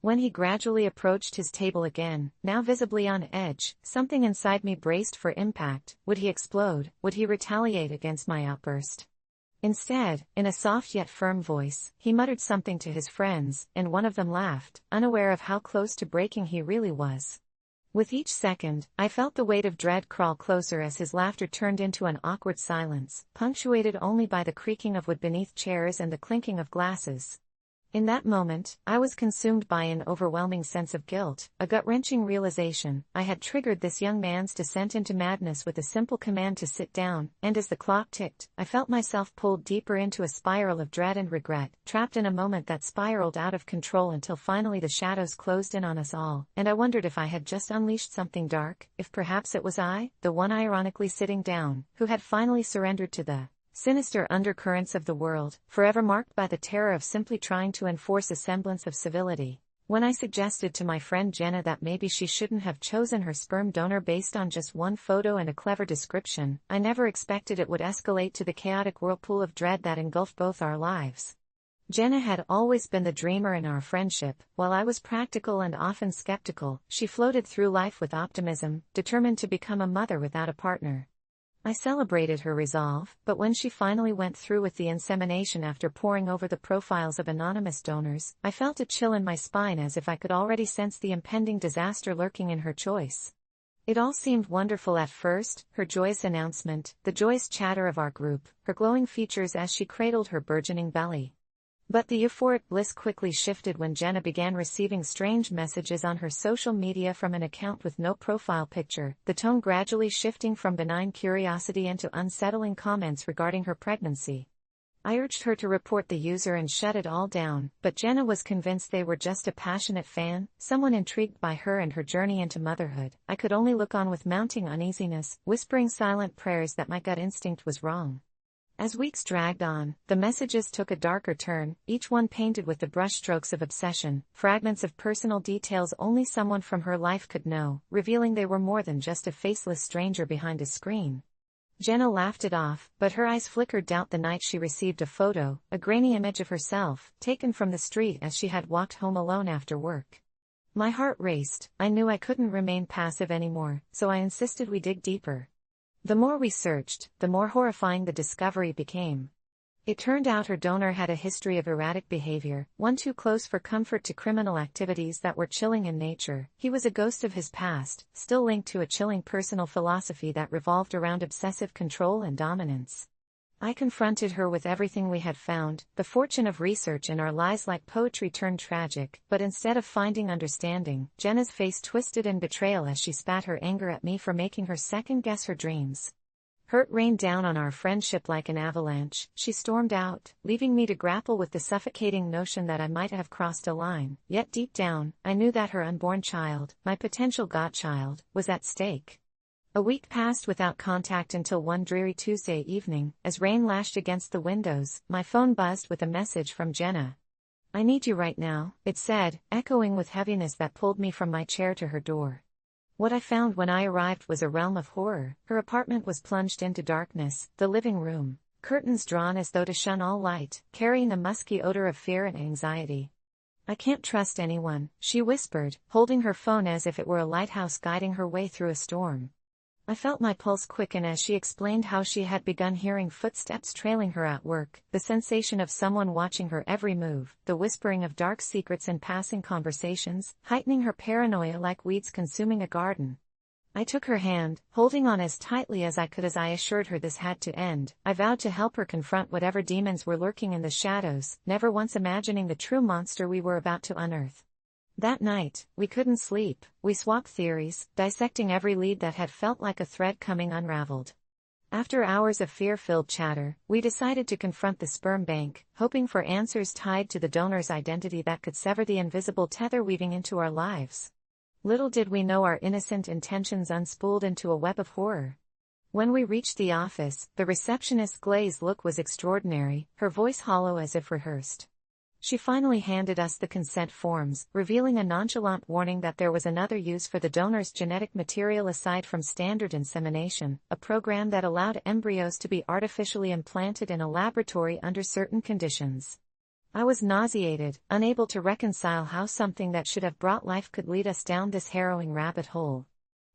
When he gradually approached his table again, now visibly on edge, something inside me braced for impact. Would he explode? Would he retaliate against my outburst? Instead, in a soft yet firm voice, he muttered something to his friends, and one of them laughed, unaware of how close to breaking he really was. With each second, I felt the weight of dread crawl closer as his laughter turned into an awkward silence, punctuated only by the creaking of wood beneath chairs and the clinking of glasses. In that moment, I was consumed by an overwhelming sense of guilt, a gut-wrenching realization. I had triggered this young man's descent into madness with a simple command to sit down, and as the clock ticked, I felt myself pulled deeper into a spiral of dread and regret, trapped in a moment that spiraled out of control until finally the shadows closed in on us all, and I wondered if I had just unleashed something dark, if perhaps it was I, the one ironically sitting down, who had finally surrendered to the sinister undercurrents of the world, forever marked by the terror of simply trying to enforce a semblance of civility. When I suggested to my friend Jenna that maybe she shouldn't have chosen her sperm donor based on just one photo and a clever description, I never expected it would escalate to the chaotic whirlpool of dread that engulfed both our lives. Jenna had always been the dreamer in our friendship, while I was practical and often skeptical. She floated through life with optimism, determined to become a mother without a partner. I celebrated her resolve, but when she finally went through with the insemination after poring over the profiles of anonymous donors, I felt a chill in my spine as if I could already sense the impending disaster lurking in her choice. It all seemed wonderful at first, her joyous announcement, the joyous chatter of our group, her glowing features as she cradled her burgeoning belly. But the euphoric bliss quickly shifted when Jenna began receiving strange messages on her social media from an account with no profile picture, the tone gradually shifting from benign curiosity into unsettling comments regarding her pregnancy. I urged her to report the user and shut it all down, but Jenna was convinced they were just a passionate fan, someone intrigued by her and her journey into motherhood. I could only look on with mounting uneasiness, whispering silent prayers that my gut instinct was wrong. As weeks dragged on, the messages took a darker turn, each one painted with the brushstrokes of obsession, fragments of personal details only someone from her life could know, revealing they were more than just a faceless stranger behind a screen. Jenna laughed it off, but her eyes flickered doubt the night she received a photo, a grainy image of herself, taken from the street as she had walked home alone after work. My heart raced. I knew I couldn't remain passive anymore, so I insisted we dig deeper. The more we searched, the more horrifying the discovery became. It turned out her donor had a history of erratic behavior, one too close for comfort to criminal activities that were chilling in nature. He was a ghost of his past, still linked to a chilling personal philosophy that revolved around obsessive control and dominance. I confronted her with everything we had found, the fortune of research and our lies like poetry turned tragic, but instead of finding understanding, Jenna's face twisted in betrayal as she spat her anger at me for making her second-guess her dreams. Hurt rained down on our friendship like an avalanche. She stormed out, leaving me to grapple with the suffocating notion that I might have crossed a line, yet deep down, I knew that her unborn child, my potential godchild, was at stake. A week passed without contact until one dreary Tuesday evening, as rain lashed against the windows, my phone buzzed with a message from Jenna. "I need you right now," it said, echoing with heaviness that pulled me from my chair to her door. What I found when I arrived was a realm of horror. Her apartment was plunged into darkness, the living room, curtains drawn as though to shun all light, carrying a musky odor of fear and anxiety. "I can't trust anyone," she whispered, holding her phone as if it were a lighthouse guiding her way through a storm. I felt my pulse quicken as she explained how she had begun hearing footsteps trailing her at work, the sensation of someone watching her every move, the whispering of dark secrets in passing conversations, heightening her paranoia like weeds consuming a garden. I took her hand, holding on as tightly as I could as I assured her this had to end. I vowed to help her confront whatever demons were lurking in the shadows, never once imagining the true monster we were about to unearth. That night, we couldn't sleep. We swapped theories, dissecting every lead that had felt like a thread coming unraveled. After hours of fear-filled chatter, we decided to confront the sperm bank, hoping for answers tied to the donor's identity that could sever the invisible tether weaving into our lives. Little did we know our innocent intentions unspooled into a web of horror. When we reached the office, the receptionist's glazed look was extraordinary, her voice hollow as if rehearsed. She finally handed us the consent forms, revealing a nonchalant warning that there was another use for the donor's genetic material aside from standard insemination, a program that allowed embryos to be artificially implanted in a laboratory under certain conditions. I was nauseated, unable to reconcile how something that should have brought life could lead us down this harrowing rabbit hole.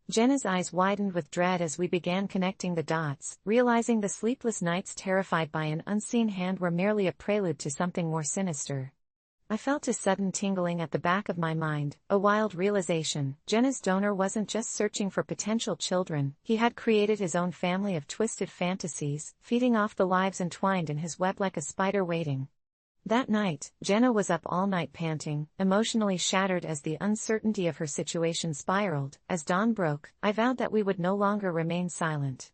Jenna's eyes widened with dread as we began connecting the dots, realizing the sleepless nights terrified by an unseen hand were merely a prelude to something more sinister. I felt a sudden tingling at the back of my mind, a wild realization. Jenna's donor wasn't just searching for potential children, he had created his own family of twisted fantasies, feeding off the lives entwined in his web like a spider waiting. That night, Jenna was up all night panting, emotionally shattered as the uncertainty of her situation spiraled. As dawn broke, I vowed that we would no longer remain silent.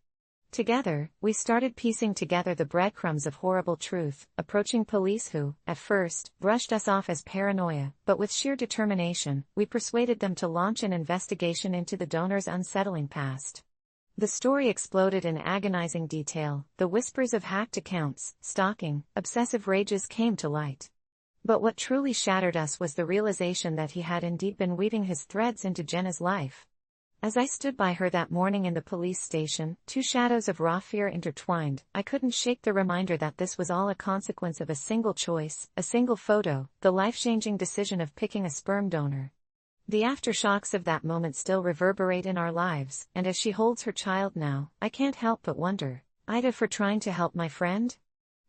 Together, we started piecing together the breadcrumbs of horrible truth, approaching police who, at first, brushed us off as paranoia, but with sheer determination, we persuaded them to launch an investigation into the donor's unsettling past. The story exploded in agonizing detail. The whispers of hacked accounts, stalking, obsessive rages came to light. But what truly shattered us was the realization that he had indeed been weaving his threads into Jenna's life. As I stood by her that morning in the police station, two shadows of raw fear intertwined, I couldn't shake the reminder that this was all a consequence of a single choice, a single photo, the life-changing decision of picking a sperm donor. The aftershocks of that moment still reverberate in our lives, and as she holds her child now, I can't help but wonder, AITA for trying to help my friend?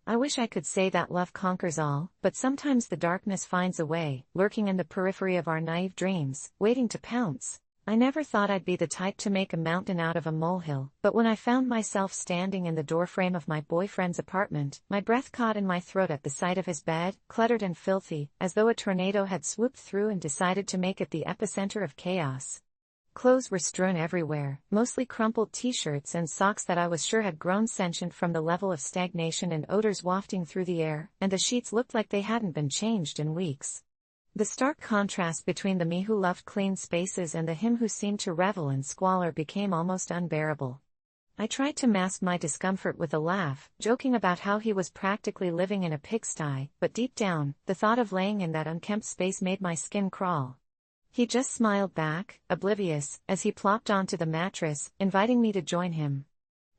I wish I could say that love conquers all, but sometimes the darkness finds a way, lurking in the periphery of our naive dreams, waiting to pounce. I never thought I'd be the type to make a mountain out of a molehill, but when I found myself standing in the doorframe of my boyfriend's apartment, my breath caught in my throat at the sight of his bed, cluttered and filthy, as though a tornado had swooped through and decided to make it the epicenter of chaos. Clothes were strewn everywhere, mostly crumpled t-shirts and socks that I was sure had grown sentient from the level of stagnation and odors wafting through the air, and the sheets looked like they hadn't been changed in weeks. The stark contrast between the me who loved clean spaces and the him who seemed to revel in squalor became almost unbearable. I tried to mask my discomfort with a laugh, joking about how he was practically living in a pigsty, but deep down, the thought of laying in that unkempt space made my skin crawl. He just smiled back, oblivious, as he plopped onto the mattress, inviting me to join him.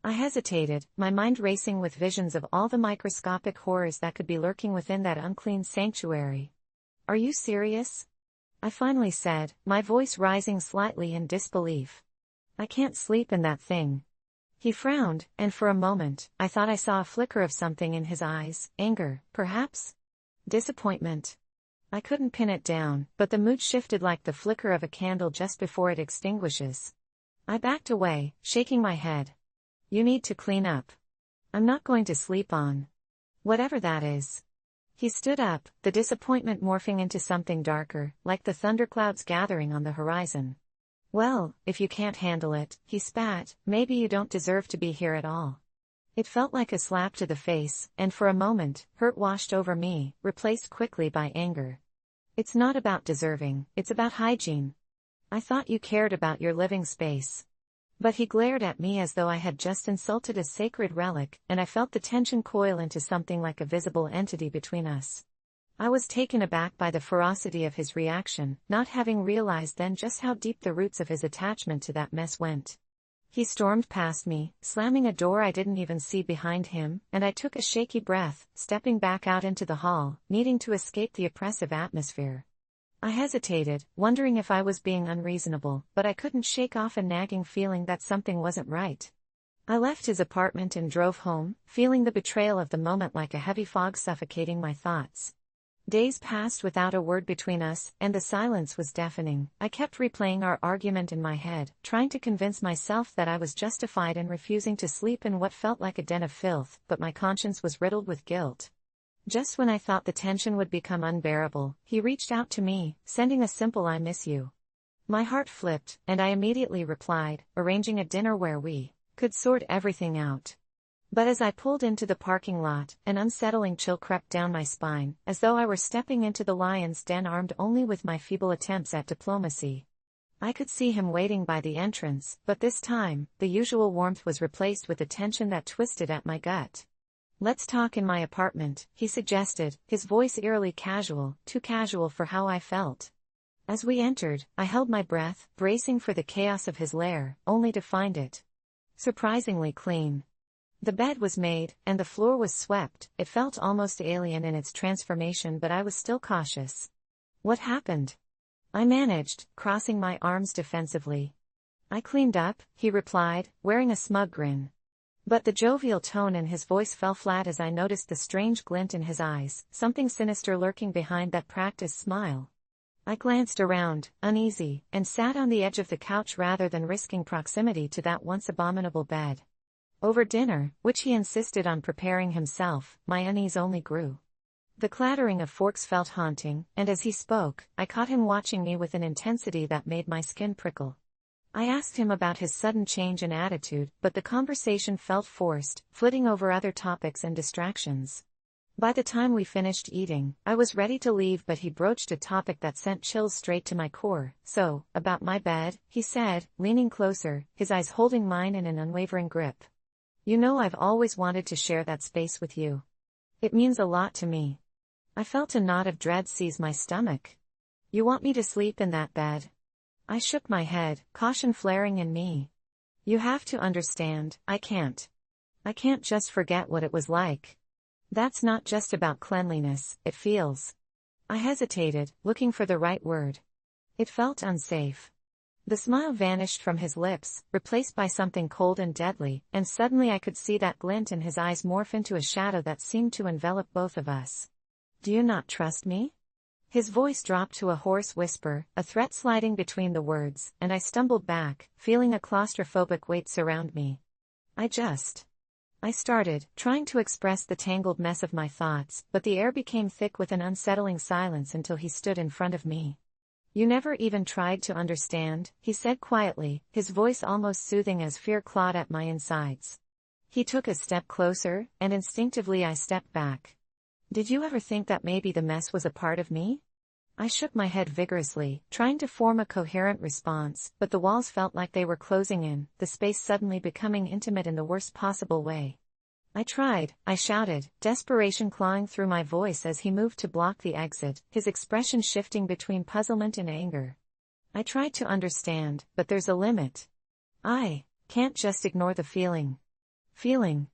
I hesitated, my mind racing with visions of all the microscopic horrors that could be lurking within that unclean sanctuary. "Are you serious?" I finally said, my voice rising slightly in disbelief. "I can't sleep in that thing." He frowned, and for a moment, I thought I saw a flicker of something in his eyes, anger, perhaps? Disappointment. I couldn't pin it down, but the mood shifted like the flicker of a candle just before it extinguishes. I backed away, shaking my head. "You need to clean up. I'm not going to sleep on whatever that is." He stood up, the disappointment morphing into something darker, like the thunderclouds gathering on the horizon. "Well, if you can't handle it," he spat, "maybe you don't deserve to be here at all." It felt like a slap to the face, and for a moment, hurt washed over me, replaced quickly by anger. "It's not about deserving, it's about hygiene. I thought you cared about your living space." But he glared at me as though I had just insulted a sacred relic, and I felt the tension coil into something like a visible entity between us. I was taken aback by the ferocity of his reaction, not having realized then just how deep the roots of his attachment to that mess went. He stormed past me, slamming a door I didn't even see behind him, and I took a shaky breath, stepping back out into the hall, needing to escape the oppressive atmosphere. I hesitated, wondering if I was being unreasonable, but I couldn't shake off a nagging feeling that something wasn't right. I left his apartment and drove home, feeling the betrayal of the moment like a heavy fog suffocating my thoughts. Days passed without a word between us, and the silence was deafening. I kept replaying our argument in my head, trying to convince myself that I was justified in refusing to sleep in what felt like a den of filth, but my conscience was riddled with guilt. Just when I thought the tension would become unbearable, he reached out to me, sending a simple "I miss you." My heart flipped, and I immediately replied, arranging a dinner where we could sort everything out. But as I pulled into the parking lot, an unsettling chill crept down my spine, as though I were stepping into the lion's den armed only with my feeble attempts at diplomacy. I could see him waiting by the entrance, but this time, the usual warmth was replaced with a tension that twisted at my gut. "Let's talk in my apartment," he suggested, his voice eerily casual, too casual for how I felt. As we entered, I held my breath, bracing for the chaos of his lair, only to find it surprisingly clean. The bed was made, and the floor was swept. It felt almost alien in its transformation, but I was still cautious. "What happened?" I managed, crossing my arms defensively. "I cleaned up," he replied, wearing a smug grin. But the jovial tone in his voice fell flat as I noticed the strange glint in his eyes, something sinister lurking behind that practiced smile. I glanced around, uneasy, and sat on the edge of the couch rather than risking proximity to that once abominable bed. Over dinner, which he insisted on preparing himself, my unease only grew. The clattering of forks felt haunting, and as he spoke, I caught him watching me with an intensity that made my skin prickle. I asked him about his sudden change in attitude, but the conversation felt forced, flitting over other topics and distractions. By the time we finished eating, I was ready to leave, but he broached a topic that sent chills straight to my core. "So, about my bed," he said, leaning closer, his eyes holding mine in an unwavering grip. "You know I've always wanted to share that space with you. It means a lot to me." I felt a knot of dread seize my stomach. "You want me to sleep in that bed?" I shook my head, caution flaring in me. "You have to understand, I can't. I can't just forget what it was like. That's not just about cleanliness, it feels." I hesitated, looking for the right word. It felt unsafe. The smile vanished from his lips, replaced by something cold and deadly, and suddenly I could see that glint in his eyes morph into a shadow that seemed to envelop both of us. "Do you not trust me?" His voice dropped to a hoarse whisper, a threat sliding between the words, and I stumbled back, feeling a claustrophobic weight surround me. I started, trying to express the tangled mess of my thoughts, but the air became thick with an unsettling silence until he stood in front of me. "You never even tried to understand," he said quietly, his voice almost soothing as fear clawed at my insides. He took a step closer, and instinctively I stepped back. "Did you ever think that maybe the mess was a part of me? I shook my head vigorously, trying to form a coherent response, but the walls felt like they were closing in, the space suddenly becoming intimate in the worst possible way. I tried, I shouted, desperation clawing through my voice as he moved to block the exit, his expression shifting between puzzlement and anger. I tried to understand, but there's a limit. I can't just ignore the feeling. Feeling?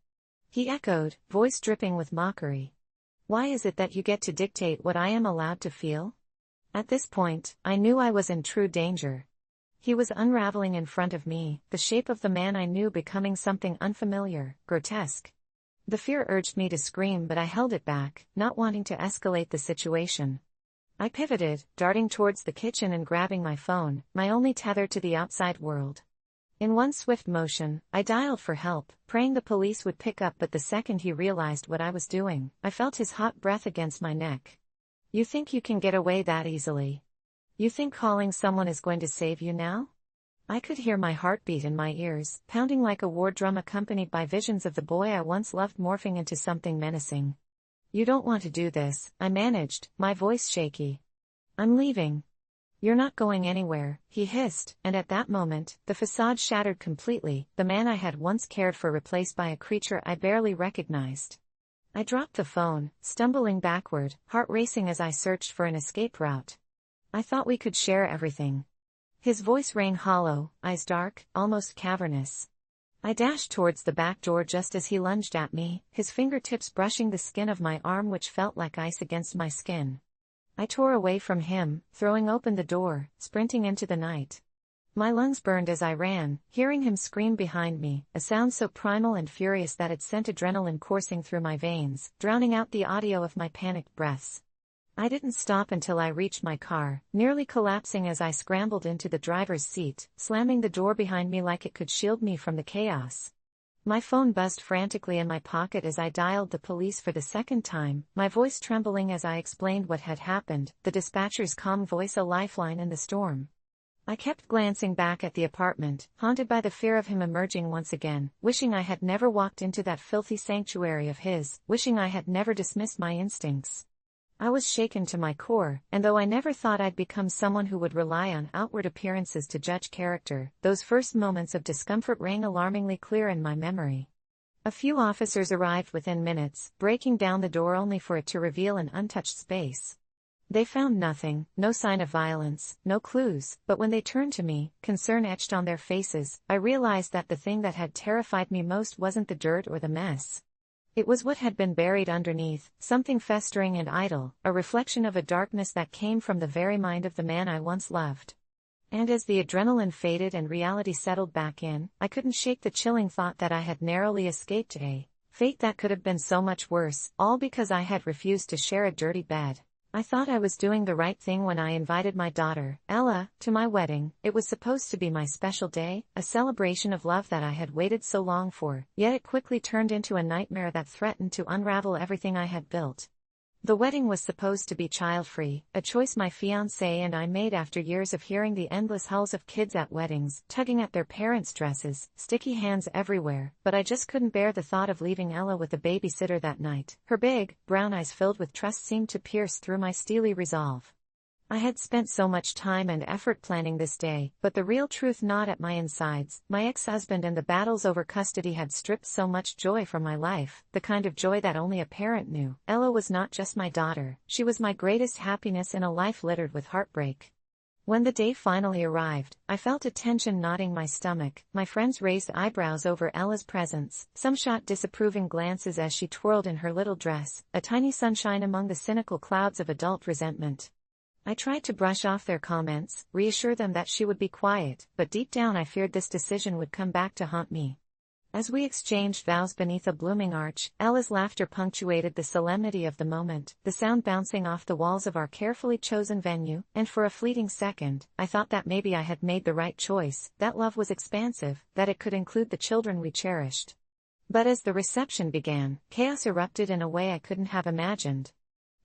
He echoed, voice dripping with mockery. Why is it that you get to dictate what I am allowed to feel? At this point, I knew I was in true danger. He was unraveling in front of me, the shape of the man I knew becoming something unfamiliar, grotesque. The fear urged me to scream, but I held it back, not wanting to escalate the situation. I pivoted, darting towards the kitchen and grabbing my phone, my only tether to the outside world. In one swift motion, I dialed for help, praying the police would pick up, but the second he realized what I was doing, I felt his hot breath against my neck. You think you can get away that easily? You think calling someone is going to save you now? I could hear my heartbeat in my ears, pounding like a war drum accompanied by visions of the boy I once loved morphing into something menacing. You don't want to do this, I managed, my voice shaky. I'm leaving. You're not going anywhere, he hissed, and at that moment, the facade shattered completely, the man I had once cared for replaced by a creature I barely recognized. I dropped the phone, stumbling backward, heart racing as I searched for an escape route. I thought we could share everything. His voice rang hollow, eyes dark, almost cavernous. I dashed towards the back door just as he lunged at me, his fingertips brushing the skin of my arm which felt like ice against my skin. I tore away from him, throwing open the door, sprinting into the night. My lungs burned as I ran, hearing him scream behind me, a sound so primal and furious that it sent adrenaline coursing through my veins, drowning out the audio of my panicked breaths. I didn't stop until I reached my car, nearly collapsing as I scrambled into the driver's seat, slamming the door behind me like it could shield me from the chaos. My phone buzzed frantically in my pocket as I dialed the police for the second time, my voice trembling as I explained what had happened, the dispatcher's calm voice a lifeline in the storm. I kept glancing back at the apartment, haunted by the fear of him emerging once again, wishing I had never walked into that filthy sanctuary of his, wishing I had never dismissed my instincts. I was shaken to my core, and though I never thought I'd become someone who would rely on outward appearances to judge character, those first moments of discomfort rang alarmingly clear in my memory. A few officers arrived within minutes, breaking down the door only for it to reveal an untouched space. They found nothing, no sign of violence, no clues, but when they turned to me, concern etched on their faces, I realized that the thing that had terrified me most wasn't the dirt or the mess. It was what had been buried underneath, something festering and idle, a reflection of a darkness that came from the very mind of the man I once loved. And as the adrenaline faded and reality settled back in, I couldn't shake the chilling thought that I had narrowly escaped a fate that could have been so much worse, all because I had refused to share a dirty bed. I thought I was doing the right thing when I invited my daughter, Ella, to my wedding. It was supposed to be my special day, a celebration of love that I had waited so long for, yet it quickly turned into a nightmare that threatened to unravel everything I had built. The wedding was supposed to be child-free, a choice my fiancé and I made after years of hearing the endless howls of kids at weddings, tugging at their parents' dresses, sticky hands everywhere, but I just couldn't bear the thought of leaving Ella with a babysitter that night. Her big, brown eyes filled with trust seemed to pierce through my steely resolve. I had spent so much time and effort planning this day, but the real truth gnawed at my insides. My ex-husband and the battles over custody had stripped so much joy from my life, the kind of joy that only a parent knew. Ella was not just my daughter, she was my greatest happiness in a life littered with heartbreak. When the day finally arrived, I felt a tension knotting my stomach, my friends raised eyebrows over Ella's presence, some shot disapproving glances as she twirled in her little dress, a tiny sunshine among the cynical clouds of adult resentment. I tried to brush off their comments, reassure them that she would be quiet, but deep down I feared this decision would come back to haunt me. As we exchanged vows beneath a blooming arch, Ella's laughter punctuated the solemnity of the moment, the sound bouncing off the walls of our carefully chosen venue, and for a fleeting second, I thought that maybe I had made the right choice, that love was expansive, that it could include the children we cherished. But as the reception began, chaos erupted in a way I couldn't have imagined.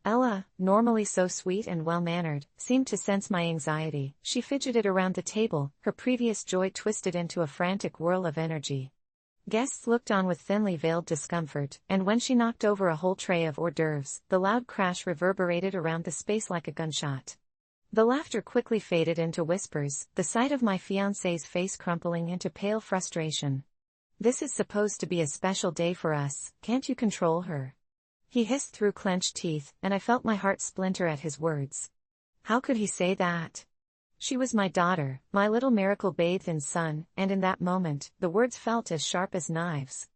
Ella, normally so sweet and well-mannered, seemed to sense my anxiety. She fidgeted around the table, her previous joy twisted into a frantic whirl of energy. Guests looked on with thinly veiled discomfort, and when she knocked over a whole tray of hors d'oeuvres, the loud crash reverberated around the space like a gunshot. The laughter quickly faded into whispers, the sight of my fiancé's face crumpling into pale frustration. "This is supposed to be a special day for us, can't you control her?" He hissed through clenched teeth, and I felt my heart splinter at his words. How could he say that? She was my daughter, my little miracle bathed in sun, and in that moment, the words felt as sharp as knives.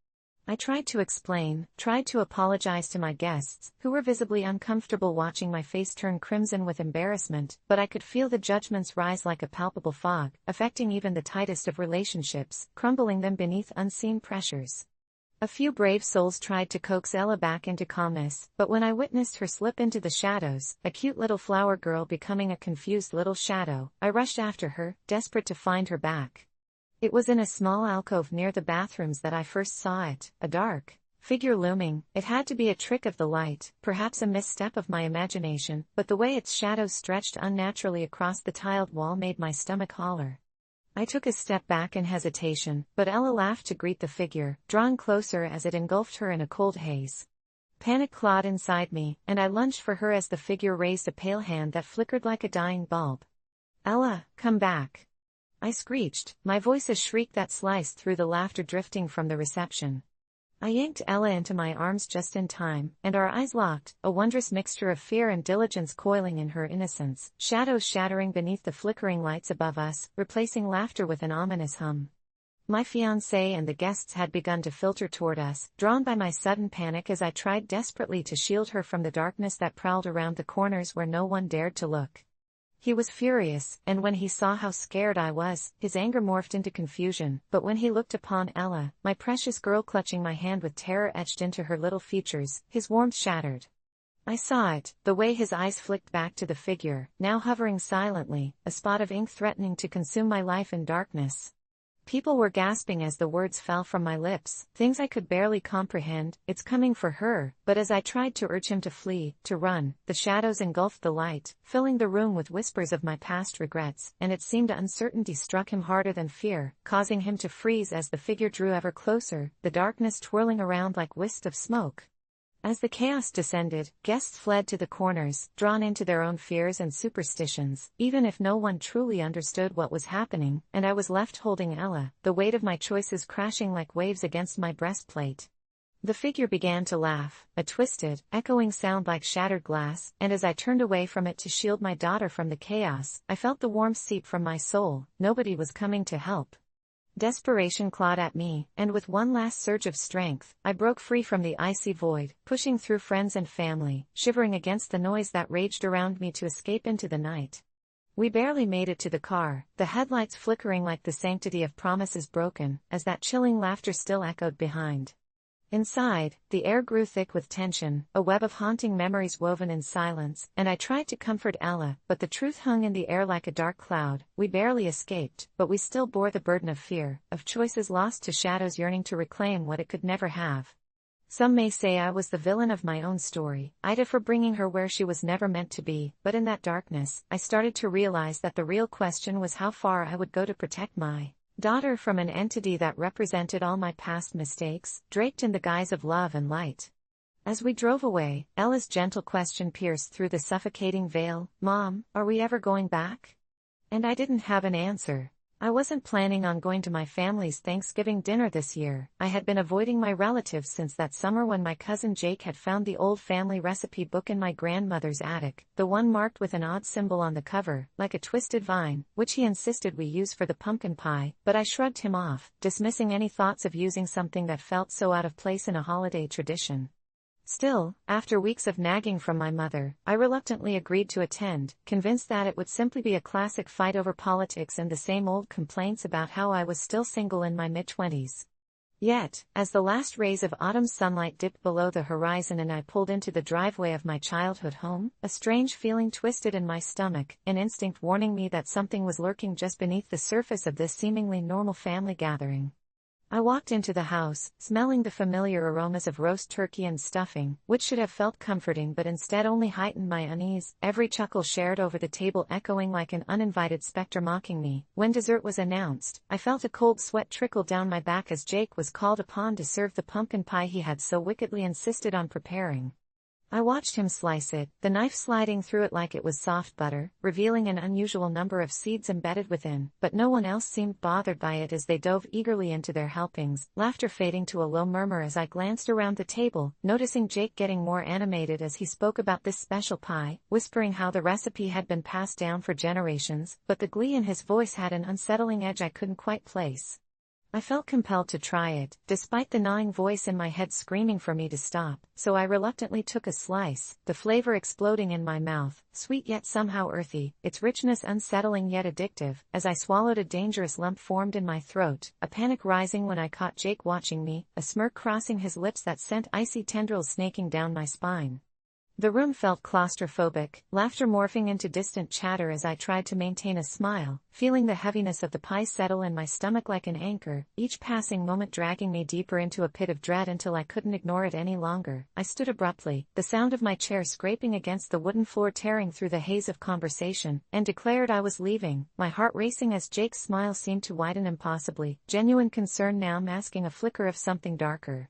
I tried to explain, tried to apologize to my guests, who were visibly uncomfortable watching my face turn crimson with embarrassment, but I could feel the judgments rise like a palpable fog, affecting even the tightest of relationships, crumbling them beneath unseen pressures. A few brave souls tried to coax Ella back into calmness, but when I witnessed her slip into the shadows, a cute little flower girl becoming a confused little shadow, I rushed after her, desperate to find her back. It was in a small alcove near the bathrooms that I first saw it, a dark figure looming. It had to be a trick of the light, perhaps a misstep of my imagination, but the way its shadows stretched unnaturally across the tiled wall made my stomach holler. I took a step back in hesitation, but Ella laughed to greet the figure, drawing closer as it engulfed her in a cold haze. Panic clawed inside me, and I lunged for her as the figure raised a pale hand that flickered like a dying bulb. "Ella, come back!" I screeched, my voice a shriek that sliced through the laughter drifting from the reception. I yanked Ella into my arms just in time, and our eyes locked, a wondrous mixture of fear and diligence coiling in her innocence, shadows shattering beneath the flickering lights above us, replacing laughter with an ominous hum. My fiancé and the guests had begun to filter toward us, drawn by my sudden panic as I tried desperately to shield her from the darkness that prowled around the corners where no one dared to look. He was furious, and when he saw how scared I was, his anger morphed into confusion, but when he looked upon Ella, my precious girl clutching my hand with terror etched into her little features, his warmth shattered. I saw it, the way his eyes flicked back to the figure, now hovering silently, a spot of ink threatening to consume my life in darkness. People were gasping as the words fell from my lips, things I could barely comprehend. "It's coming for her," but as I tried to urge him to flee, to run, the shadows engulfed the light, filling the room with whispers of my past regrets, and it seemed uncertainty struck him harder than fear, causing him to freeze as the figure drew ever closer, the darkness twirling around like wisps of smoke. As the chaos descended, guests fled to the corners, drawn into their own fears and superstitions, even if no one truly understood what was happening, and I was left holding Ella, the weight of my choices crashing like waves against my breastplate. The figure began to laugh, a twisted, echoing sound like shattered glass, and as I turned away from it to shield my daughter from the chaos, I felt the warmth seep from my soul. Nobody was coming to help. Desperation clawed at me, and with one last surge of strength, I broke free from the icy void, pushing through friends and family, shivering against the noise that raged around me to escape into the night. We barely made it to the car, the headlights flickering like the sanctity of promises broken, as that chilling laughter still echoed behind. Inside, the air grew thick with tension, a web of haunting memories woven in silence, and I tried to comfort Ella, but the truth hung in the air like a dark cloud. We barely escaped, but we still bore the burden of fear, of choices lost to shadows yearning to reclaim what it could never have. Some may say I was the villain of my own story, AITA for bringing her where she was never meant to be, but in that darkness, I started to realize that the real question was how far I would go to protect my daughter from an entity that represented all my past mistakes, draped in the guise of love and light. As we drove away, Ella's gentle question pierced through the suffocating veil, "Mom, are we ever going back?" And I didn't have an answer. I wasn't planning on going to my family's Thanksgiving dinner this year. I had been avoiding my relatives since that summer when my cousin Jake had found the old family recipe book in my grandmother's attic, the one marked with an odd symbol on the cover, like a twisted vine, which he insisted we use for the pumpkin pie, but I shrugged him off, dismissing any thoughts of using something that felt so out of place in a holiday tradition. Still, after weeks of nagging from my mother, I reluctantly agreed to attend, convinced that it would simply be a classic fight over politics and the same old complaints about how I was still single in my mid-20s. Yet, as the last rays of autumn sunlight dipped below the horizon and I pulled into the driveway of my childhood home, a strange feeling twisted in my stomach, an instinct warning me that something was lurking just beneath the surface of this seemingly normal family gathering. I walked into the house, smelling the familiar aromas of roast turkey and stuffing, which should have felt comforting but instead only heightened my unease, every chuckle shared over the table echoing like an uninvited specter mocking me. When dessert was announced, I felt a cold sweat trickle down my back as Jake was called upon to serve the pumpkin pie he had so wickedly insisted on preparing. I watched him slice it, the knife sliding through it like it was soft butter, revealing an unusual number of seeds embedded within, but no one else seemed bothered by it as they dove eagerly into their helpings, laughter fading to a low murmur as I glanced around the table, noticing Jake getting more animated as he spoke about this special pie, whispering how the recipe had been passed down for generations, but the glee in his voice had an unsettling edge I couldn't quite place. I felt compelled to try it, despite the gnawing voice in my head screaming for me to stop, so I reluctantly took a slice, the flavor exploding in my mouth, sweet yet somehow earthy, its richness unsettling yet addictive. As I swallowed, a dangerous lump formed in my throat, a panic rising when I caught Jake watching me, a smirk crossing his lips that sent icy tendrils snaking down my spine. The room felt claustrophobic, laughter morphing into distant chatter as I tried to maintain a smile, feeling the heaviness of the pie settle in my stomach like an anchor, each passing moment dragging me deeper into a pit of dread until I couldn't ignore it any longer. I stood abruptly, the sound of my chair scraping against the wooden floor tearing through the haze of conversation, and declared I was leaving, my heart racing as Jake's smile seemed to widen impossibly, genuine concern now masking a flicker of something darker.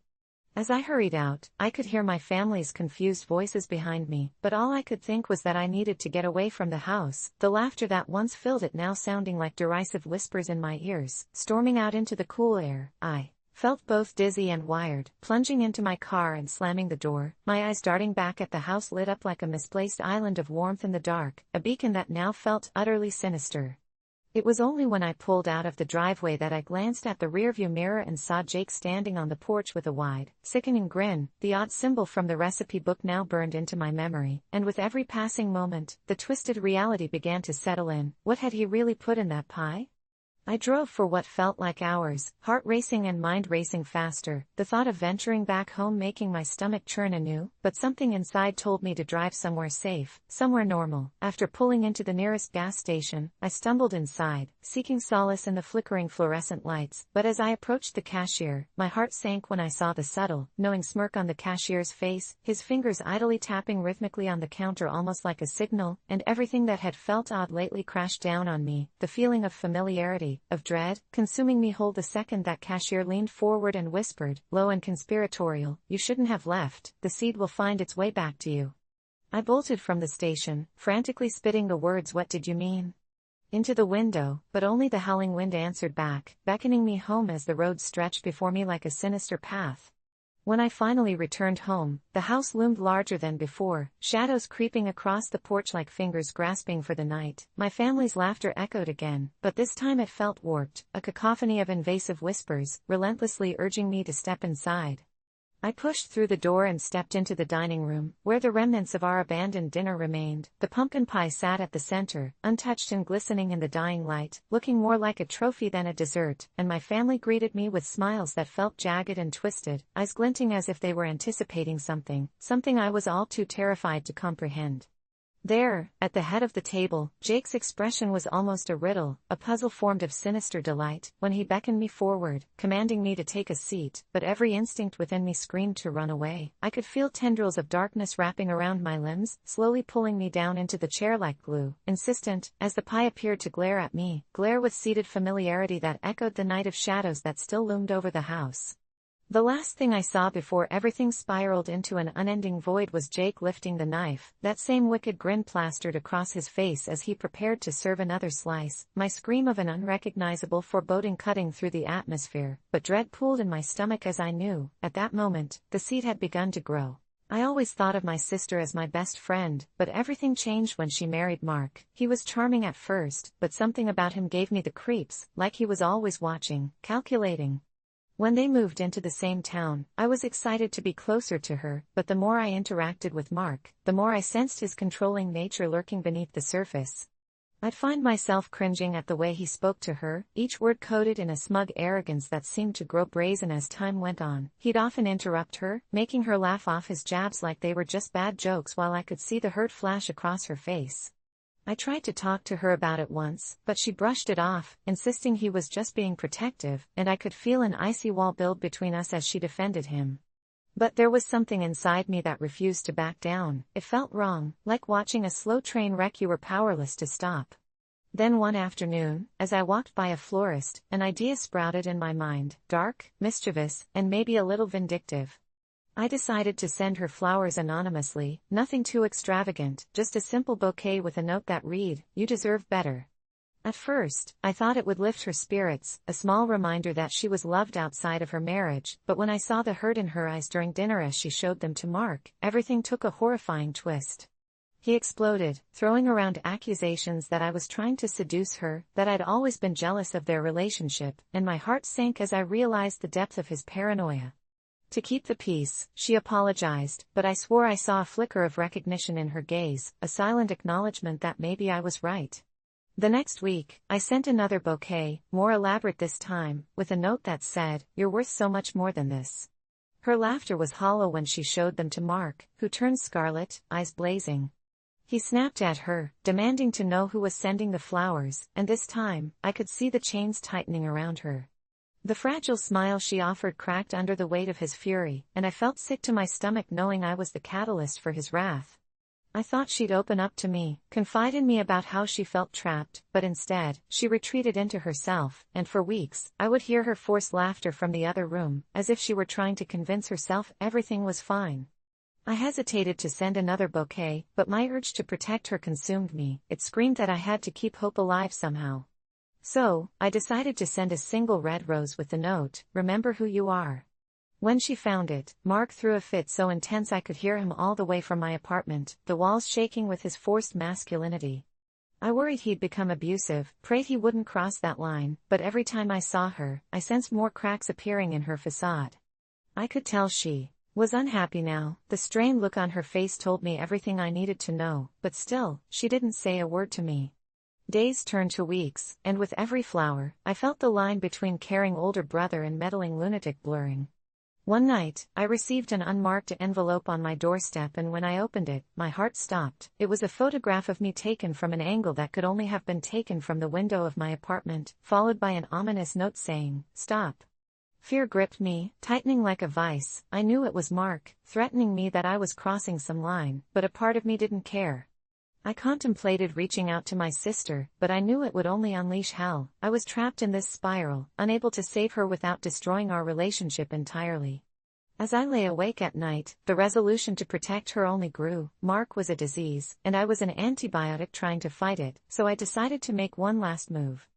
As I hurried out, I could hear my family's confused voices behind me, but all I could think was that I needed to get away from the house, the laughter that once filled it now sounding like derisive whispers in my ears. Storming out into the cool air, I felt both dizzy and wired, plunging into my car and slamming the door, my eyes darting back at the house lit up like a misplaced island of warmth in the dark, a beacon that now felt utterly sinister. It was only when I pulled out of the driveway that I glanced at the rearview mirror and saw Jake standing on the porch with a wide, sickening grin, the odd symbol from the recipe book now burned into my memory, and with every passing moment, the twisted reality began to settle in. What had he really put in that pie? I drove for what felt like hours, heart racing and mind racing faster, the thought of venturing back home making my stomach churn anew, but something inside told me to drive somewhere safe, somewhere normal. After pulling into the nearest gas station, I stumbled inside, seeking solace in the flickering fluorescent lights, but as I approached the cashier, my heart sank when I saw the subtle, knowing smirk on the cashier's face, his fingers idly tapping rhythmically on the counter almost like a signal, and everything that had felt odd lately crashed down on me, the feeling of familiarity, of dread, consuming me whole the second that cashier leaned forward and whispered, low and conspiratorial, "You shouldn't have left, the seed will find its way back to you." I bolted from the station, frantically spitting the words, "What did you mean?" into the window, but only the howling wind answered back, beckoning me home as the road stretched before me like a sinister path. When I finally returned home, the house loomed larger than before, shadows creeping across the porch like fingers grasping for the night. My family's laughter echoed again, but this time it felt warped, a cacophony of invasive whispers, relentlessly urging me to step inside. I pushed through the door and stepped into the dining room, where the remnants of our abandoned dinner remained. The pumpkin pie sat at the center, untouched and glistening in the dying light, looking more like a trophy than a dessert, and my family greeted me with smiles that felt jagged and twisted, eyes glinting as if they were anticipating something I was all too terrified to comprehend. There, at the head of the table, Jake's expression was almost a riddle, a puzzle formed of sinister delight, when he beckoned me forward, commanding me to take a seat, but every instinct within me screamed to run away. I could feel tendrils of darkness wrapping around my limbs, slowly pulling me down into the chair like glue, insistent, as the pie appeared to glare at me, glare with seated familiarity that echoed the night of shadows that still loomed over the house. The last thing I saw before everything spiraled into an unending void was Jake lifting the knife, that same wicked grin plastered across his face as he prepared to serve another slice, my scream of an unrecognizable foreboding cutting through the atmosphere, but dread pooled in my stomach as I knew, at that moment, the seed had begun to grow. I always thought of my sister as my best friend, but everything changed when she married Mark. He was charming at first, but something about him gave me the creeps, like he was always watching, calculating. When they moved into the same town, I was excited to be closer to her, but the more I interacted with Mark, the more I sensed his controlling nature lurking beneath the surface. I'd find myself cringing at the way he spoke to her, each word coated in a smug arrogance that seemed to grow brazen as time went on. He'd often interrupt her, making her laugh off his jabs like they were just bad jokes while I could see the hurt flash across her face. I tried to talk to her about it once, but she brushed it off, insisting he was just being protective, and I could feel an icy wall build between us as she defended him. But there was something inside me that refused to back down. It felt wrong, like watching a slow train wreck you were powerless to stop. Then one afternoon, as I walked by a florist, an idea sprouted in my mind, dark, mischievous, and maybe a little vindictive. I decided to send her flowers anonymously, nothing too extravagant, just a simple bouquet with a note that read, "You deserve better." At first, I thought it would lift her spirits, a small reminder that she was loved outside of her marriage, but when I saw the hurt in her eyes during dinner as she showed them to Mark, everything took a horrifying twist. He exploded, throwing around accusations that I was trying to seduce her, that I'd always been jealous of their relationship, and my heart sank as I realized the depth of his paranoia. To keep the peace, she apologized, but I swore I saw a flicker of recognition in her gaze, a silent acknowledgement that maybe I was right. The next week, I sent another bouquet, more elaborate this time, with a note that said, "You're worth so much more than this." Her laughter was hollow when she showed them to Mark, who turned scarlet, eyes blazing. He snapped at her, demanding to know who was sending the flowers, and this time, I could see the chains tightening around her. The fragile smile she offered cracked under the weight of his fury, and I felt sick to my stomach knowing I was the catalyst for his wrath. I thought she'd open up to me, confide in me about how she felt trapped, but instead, she retreated into herself, and for weeks, I would hear her forced laughter from the other room, as if she were trying to convince herself everything was fine. I hesitated to send another bouquet, but my urge to protect her consumed me. It screamed that I had to keep hope alive somehow. So, I decided to send a single red rose with the note, "Remember who you are." When she found it, Mark threw a fit so intense I could hear him all the way from my apartment, the walls shaking with his forced masculinity. I worried he'd become abusive, prayed he wouldn't cross that line, but every time I saw her, I sensed more cracks appearing in her facade. I could tell she was unhappy now. The strained look on her face told me everything I needed to know, but still, she didn't say a word to me. Days turned to weeks, and with every flower, I felt the line between caring older brother and meddling lunatic blurring. One night, I received an unmarked envelope on my doorstep, and when I opened it, my heart stopped. It was a photograph of me taken from an angle that could only have been taken from the window of my apartment, followed by an ominous note saying, "Stop." Fear gripped me, tightening like a vice. I knew it was Mark, threatening me that I was crossing some line, but a part of me didn't care. I contemplated reaching out to my sister, but I knew it would only unleash hell. I was trapped in this spiral, unable to save her without destroying our relationship entirely. As I lay awake at night, the resolution to protect her only grew. Mark was a disease, and I was an antibiotic trying to fight it, so I decided to make one last move.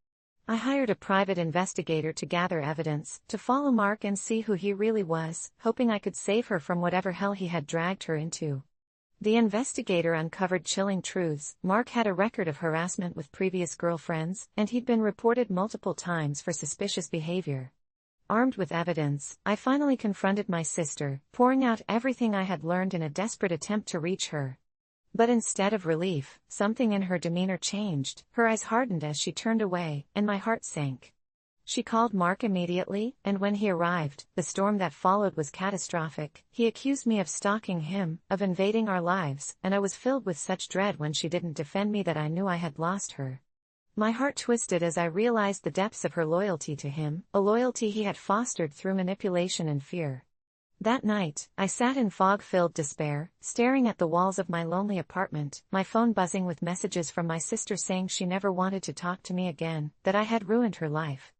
I hired a private investigator to gather evidence, to follow Mark and see who he really was, hoping I could save her from whatever hell he had dragged her into. The investigator uncovered chilling truths. Mark had a record of harassment with previous girlfriends, and he'd been reported multiple times for suspicious behavior. Armed with evidence, I finally confronted my sister, pouring out everything I had learned in a desperate attempt to reach her. But instead of relief, something in her demeanor changed. Her eyes hardened as she turned away, and my heart sank. She called Mark immediately, and when he arrived, the storm that followed was catastrophic. He accused me of stalking him, of invading our lives, and I was filled with such dread when she didn't defend me that I knew I had lost her. My heart twisted as I realized the depths of her loyalty to him, a loyalty he had fostered through manipulation and fear. That night, I sat in fog-filled despair, staring at the walls of my lonely apartment, my phone buzzing with messages from my sister saying she never wanted to talk to me again, that I had ruined her life.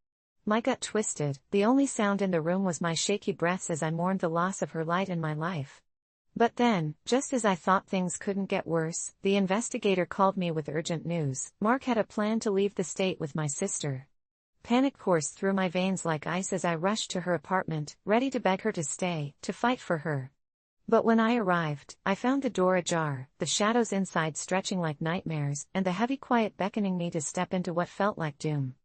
My gut twisted. The only sound in the room was my shaky breaths as I mourned the loss of her light in my life. But then, just as I thought things couldn't get worse, the investigator called me with urgent news. Mark had a plan to leave the state with my sister. Panic coursed through my veins like ice as I rushed to her apartment, ready to beg her to stay, to fight for her. But when I arrived, I found the door ajar, the shadows inside stretching like nightmares, and the heavy quiet beckoning me to step into what felt like doom.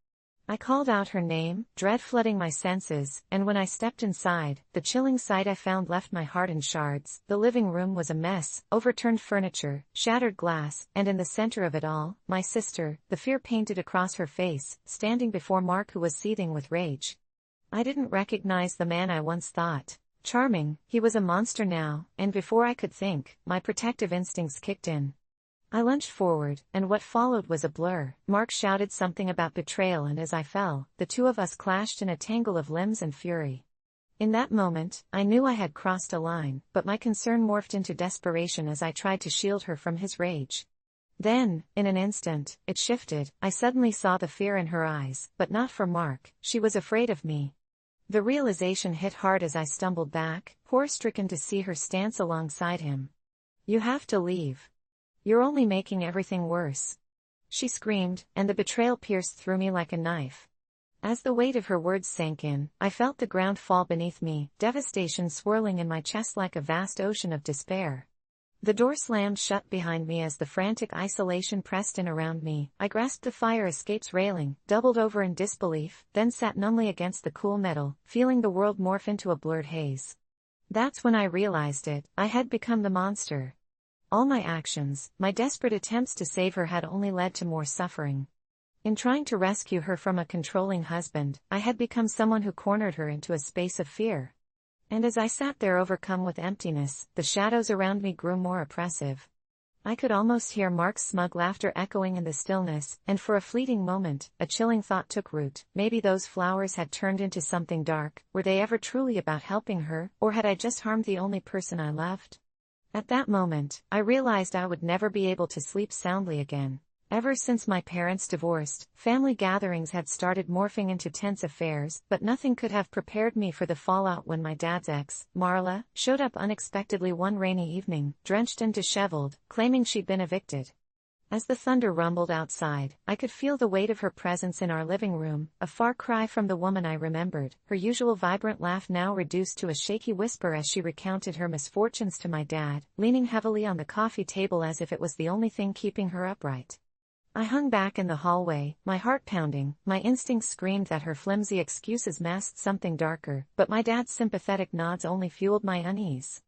I called out her name, dread flooding my senses, and when I stepped inside, the chilling sight I found left my heart in shards. The living room was a mess, overturned furniture, shattered glass, and in the center of it all, my sister, the fear painted across her face, standing before Mark who was seething with rage. I didn't recognize the man I once thought charming. He was a monster now, and before I could think, my protective instincts kicked in. I lunged forward, and what followed was a blur. Mark shouted something about betrayal, and as I fell, the two of us clashed in a tangle of limbs and fury. In that moment, I knew I had crossed a line, but my concern morphed into desperation as I tried to shield her from his rage. Then, in an instant, it shifted. I suddenly saw the fear in her eyes, but not for Mark. She was afraid of me. The realization hit hard as I stumbled back, horror-stricken to see her stance alongside him. "You have to leave. You're only making everything worse," she screamed, and the betrayal pierced through me like a knife. As the weight of her words sank in, I felt the ground fall beneath me, devastation swirling in my chest like a vast ocean of despair. The door slammed shut behind me as the frantic isolation pressed in around me. I grasped the fire escape's railing, doubled over in disbelief, then sat numbly against the cool metal, feeling the world morph into a blurred haze. That's when I realized it. I had become the monster. All my actions, my desperate attempts to save her had only led to more suffering. In trying to rescue her from a controlling husband, I had become someone who cornered her into a space of fear. And as I sat there overcome with emptiness, the shadows around me grew more oppressive. I could almost hear Mark's smug laughter echoing in the stillness, and for a fleeting moment, a chilling thought took root. Maybe those flowers had turned into something dark. Were they ever truly about helping her, or had I just harmed the only person I loved? At that moment, I realized I would never be able to sleep soundly again. Ever since my parents divorced, family gatherings had started morphing into tense affairs, but nothing could have prepared me for the fallout when my dad's ex, Marla, showed up unexpectedly one rainy evening, drenched and disheveled, claiming she'd been evicted. As the thunder rumbled outside, I could feel the weight of her presence in our living room, a far cry from the woman I remembered, her usual vibrant laugh now reduced to a shaky whisper as she recounted her misfortunes to my dad, leaning heavily on the coffee table as if it was the only thing keeping her upright. I hung back in the hallway, my heart pounding. My instincts screamed that her flimsy excuses masked something darker, but my dad's sympathetic nods only fueled my unease.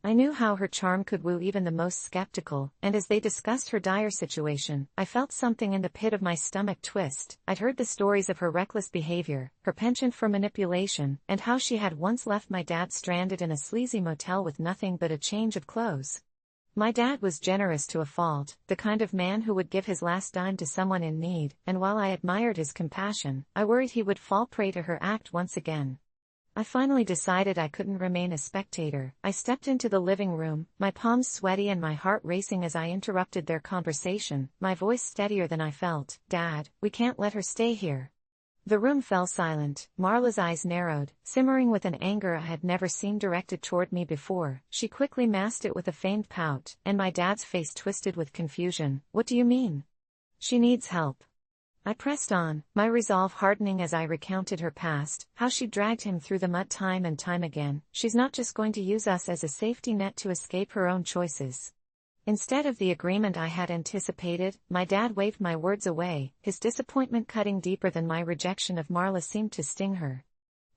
I knew how her charm could woo even the most skeptical, and as they discussed her dire situation, I felt something in the pit of my stomach twist. I'd heard the stories of her reckless behavior, her penchant for manipulation, and how she had once left my dad stranded in a sleazy motel with nothing but a change of clothes. My dad was generous to a fault, the kind of man who would give his last dime to someone in need, and while I admired his compassion, I worried he would fall prey to her act once again. I finally decided I couldn't remain a spectator. I stepped into the living room, my palms sweaty and my heart racing as I interrupted their conversation, my voice steadier than I felt. "Dad, we can't let her stay here." The room fell silent. Marla's eyes narrowed, simmering with an anger I had never seen directed toward me before. She quickly masked it with a feigned pout, and my dad's face twisted with confusion. "What do you mean?" "She needs help." I pressed on, my resolve hardening as I recounted her past, how she dragged him through the mud time and time again. "She's not just going to use us as a safety net to escape her own choices." Instead of the agreement I had anticipated, my dad waved my words away, his disappointment cutting deeper than my rejection of Marla seemed to sting her.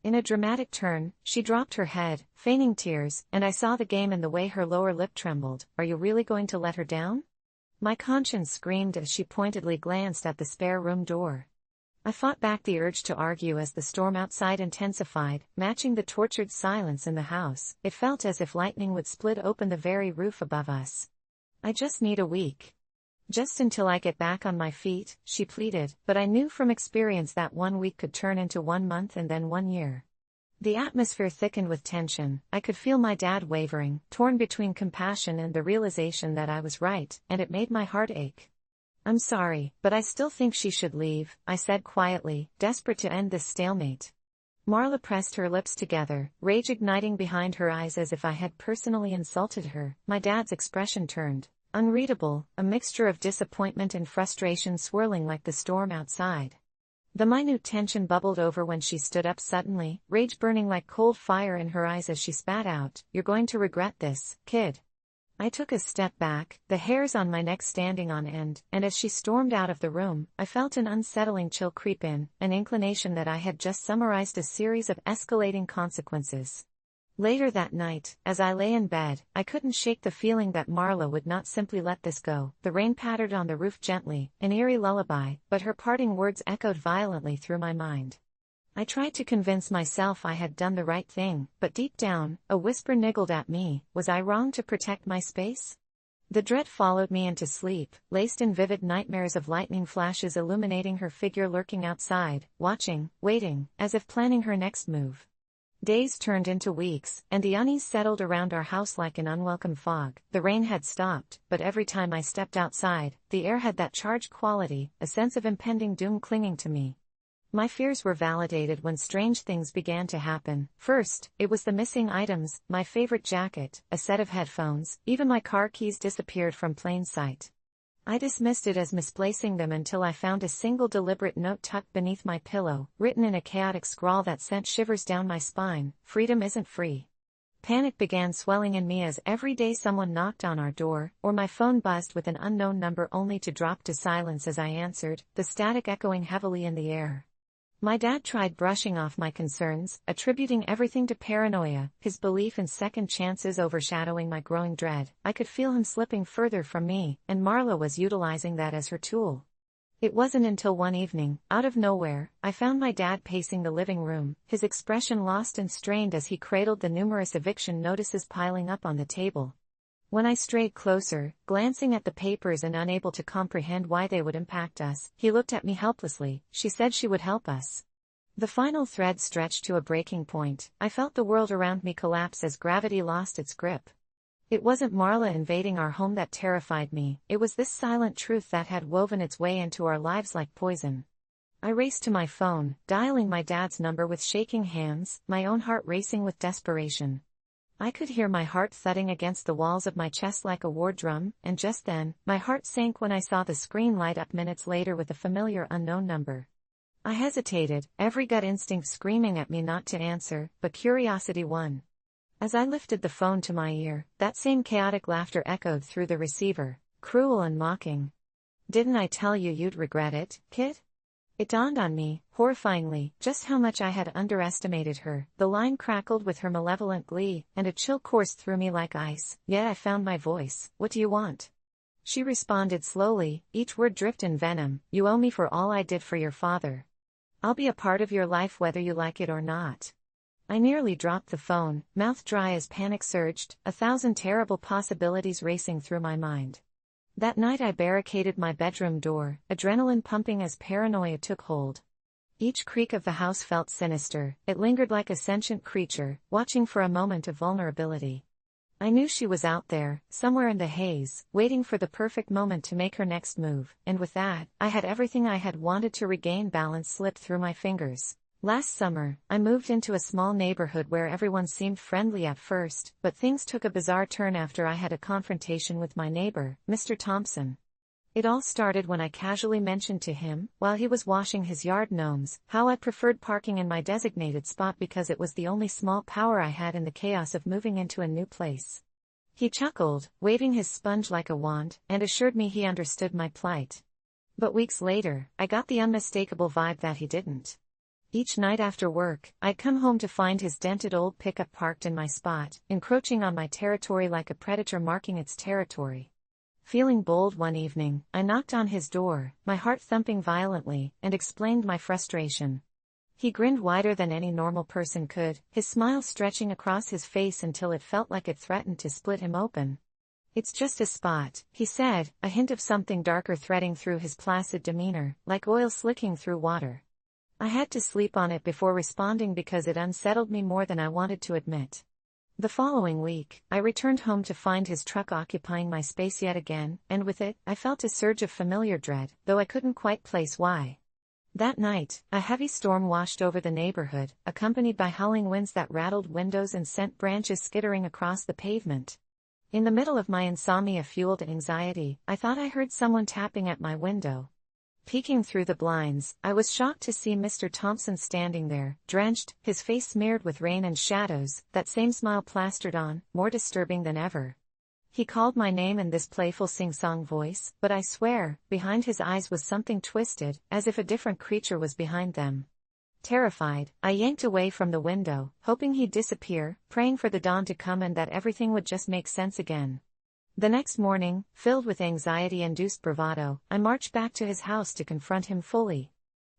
In a dramatic turn, she dropped her head, feigning tears, and I saw the game in the way her lower lip trembled. "Are you really going to let her down?" My conscience screamed as she pointedly glanced at the spare room door. I fought back the urge to argue as the storm outside intensified, matching the tortured silence in the house. It felt as if lightning would split open the very roof above us. "I just need a week. Just until I get back on my feet," she pleaded, but I knew from experience that 1 week could turn into 1 month and then 1 year. The atmosphere thickened with tension. I could feel my dad wavering, torn between compassion and the realization that I was right, and it made my heart ache. "I'm sorry, but I still think she should leave," I said quietly, desperate to end this stalemate. Marla pressed her lips together, rage igniting behind her eyes as if I had personally insulted her. My dad's expression turned unreadable, a mixture of disappointment and frustration swirling like the storm outside. The minute tension bubbled over when she stood up suddenly, rage burning like cold fire in her eyes as she spat out, "You're going to regret this, kid." I took a step back, the hairs on my neck standing on end, and as she stormed out of the room, I felt an unsettling chill creep in, an inclination that I had just summarized a series of escalating consequences. Later that night, as I lay in bed, I couldn't shake the feeling that Marla would not simply let this go. The rain pattered on the roof gently, an eerie lullaby, but her parting words echoed violently through my mind. I tried to convince myself I had done the right thing, but deep down, a whisper niggled at me. Was I wrong to protect my space? The dread followed me into sleep, laced in vivid nightmares of lightning flashes illuminating her figure lurking outside, watching, waiting, as if planning her next move. Days turned into weeks, and the unease settled around our house like an unwelcome fog. The rain had stopped, but every time I stepped outside, the air had that charged quality, a sense of impending doom clinging to me. My fears were validated when strange things began to happen. First, it was the missing items, my favorite jacket, a set of headphones, even my car keys disappeared from plain sight. I dismissed it as misplacing them until I found a single deliberate note tucked beneath my pillow, written in a chaotic scrawl that sent shivers down my spine: "Freedom isn't free." Panic began swelling in me as every day someone knocked on our door, or my phone buzzed with an unknown number only to drop to silence as I answered, the static echoing heavily in the air. My dad tried brushing off my concerns, attributing everything to paranoia, his belief in second chances overshadowing my growing dread. I could feel him slipping further from me, and Marla was utilizing that as her tool. It wasn't until one evening, out of nowhere, I found my dad pacing the living room, his expression lost and strained as he cradled the numerous eviction notices piling up on the table. When I strayed closer, glancing at the papers and unable to comprehend why they would impact us, he looked at me helplessly. "She said she would help us." The final thread stretched to a breaking point. I felt the world around me collapse as gravity lost its grip. It wasn't Marla invading our home that terrified me, it was this silent truth that had woven its way into our lives like poison. I raced to my phone, dialing my dad's number with shaking hands, my own heart racing with desperation. I could hear my heart thudding against the walls of my chest like a war drum, and just then, my heart sank when I saw the screen light up minutes later with a familiar unknown number. I hesitated, every gut instinct screaming at me not to answer, but curiosity won. As I lifted the phone to my ear, that same chaotic laughter echoed through the receiver, cruel and mocking. "Didn't I tell you you'd regret it, kid?" It dawned on me, horrifyingly, just how much I had underestimated her. The line crackled with her malevolent glee, and a chill coursed through me like ice. Yet I found my voice. "What do you want?" She responded slowly, each word dripped in venom. "You owe me for all I did for your father. I'll be a part of your life whether you like it or not." I nearly dropped the phone, mouth dry as panic surged, 1,000 terrible possibilities racing through my mind. That night I barricaded my bedroom door, adrenaline pumping as paranoia took hold. Each creak of the house felt sinister, it lingered like a sentient creature, watching for a moment of vulnerability. I knew she was out there, somewhere in the haze, waiting for the perfect moment to make her next move, and with that, I had everything I had wanted to regain balance slip through my fingers. Last summer, I moved into a small neighborhood where everyone seemed friendly at first, but things took a bizarre turn after I had a confrontation with my neighbor, Mr. Thompson. It all started when I casually mentioned to him, while he was washing his yard gnomes, how I preferred parking in my designated spot because it was the only small power I had in the chaos of moving into a new place. He chuckled, waving his sponge like a wand, and assured me he understood my plight. But weeks later, I got the unmistakable vibe that he didn't. Each night after work, I'd come home to find his dented old pickup parked in my spot, encroaching on my territory like a predator marking its territory. Feeling bold one evening, I knocked on his door, my heart thumping violently, and explained my frustration. He grinned wider than any normal person could, his smile stretching across his face until it felt like it threatened to split him open. "It's just a spot," he said, a hint of something darker threading through his placid demeanor, like oil slicking through water. I had to sleep on it before responding because it unsettled me more than I wanted to admit. The following week, I returned home to find his truck occupying my space yet again, and with it, I felt a surge of familiar dread, though I couldn't quite place why. That night, a heavy storm washed over the neighborhood, accompanied by howling winds that rattled windows and sent branches skittering across the pavement. In the middle of my insomnia-fueled anxiety, I thought I heard someone tapping at my window. Peeking through the blinds, I was shocked to see Mr. Thompson standing there, drenched, his face smeared with rain and shadows, that same smile plastered on, more disturbing than ever. He called my name in this playful sing-song voice, but I swear, behind his eyes was something twisted, as if a different creature was behind them. Terrified, I yanked away from the window, hoping he'd disappear, praying for the dawn to come and that everything would just make sense again. The next morning, filled with anxiety-induced bravado, I marched back to his house to confront him fully.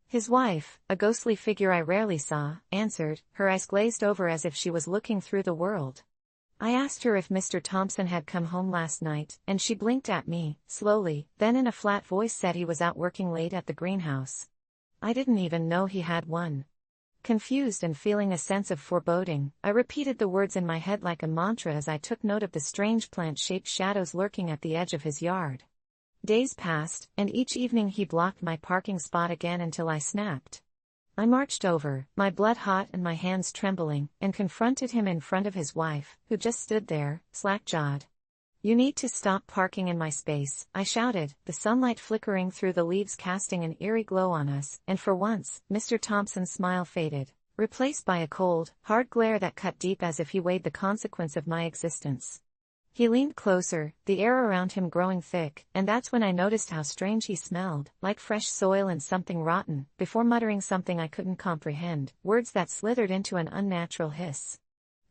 His wife, a ghostly figure I rarely saw, answered, her eyes glazed over as if she was looking through the world. I asked her if Mr. Thompson had come home last night, and she blinked at me, slowly, then in a flat voice said he was out working late at the greenhouse. I didn't even know he had one. Confused and feeling a sense of foreboding, I repeated the words in my head like a mantra as I took note of the strange plant-shaped shadows lurking at the edge of his yard. Days passed, and each evening he blocked my parking spot again until I snapped. I marched over, my blood hot and my hands trembling, and confronted him in front of his wife, who just stood there, slack-jawed. "You need to stop parking in my space," I shouted, the sunlight flickering through the leaves casting an eerie glow on us, and for once, Mr. Thompson's smile faded, replaced by a cold, hard glare that cut deep as if he weighed the consequence of my existence. He leaned closer, the air around him growing thick, and that's when I noticed how strange he smelled, like fresh soil and something rotten, before muttering something I couldn't comprehend, words that slithered into an unnatural hiss.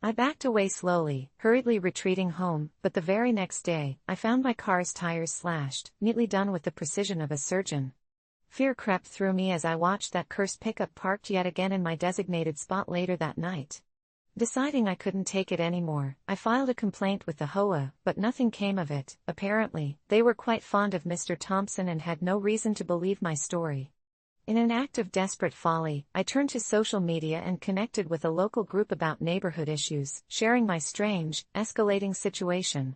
I backed away slowly, hurriedly retreating home, but the very next day, I found my car's tires slashed, neatly done with the precision of a surgeon. Fear crept through me as I watched that cursed pickup parked yet again in my designated spot later that night. Deciding I couldn't take it anymore, I filed a complaint with the HOA, but nothing came of it. Apparently, they were quite fond of Mr. Thompson and had no reason to believe my story. In an act of desperate folly, I turned to social media and connected with a local group about neighborhood issues, sharing my strange, escalating situation.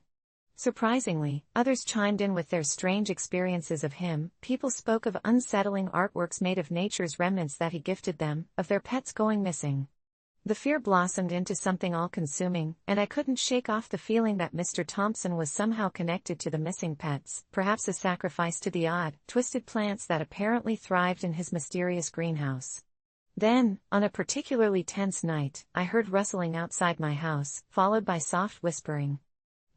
Surprisingly, others chimed in with their strange experiences of him. People spoke of unsettling artworks made of nature's remnants that he gifted them, of their pets going missing. The fear blossomed into something all-consuming, and I couldn't shake off the feeling that Mr. Thompson was somehow connected to the missing pets, perhaps a sacrifice to the odd, twisted plants that apparently thrived in his mysterious greenhouse. Then, on a particularly tense night, I heard rustling outside my house, followed by soft whispering.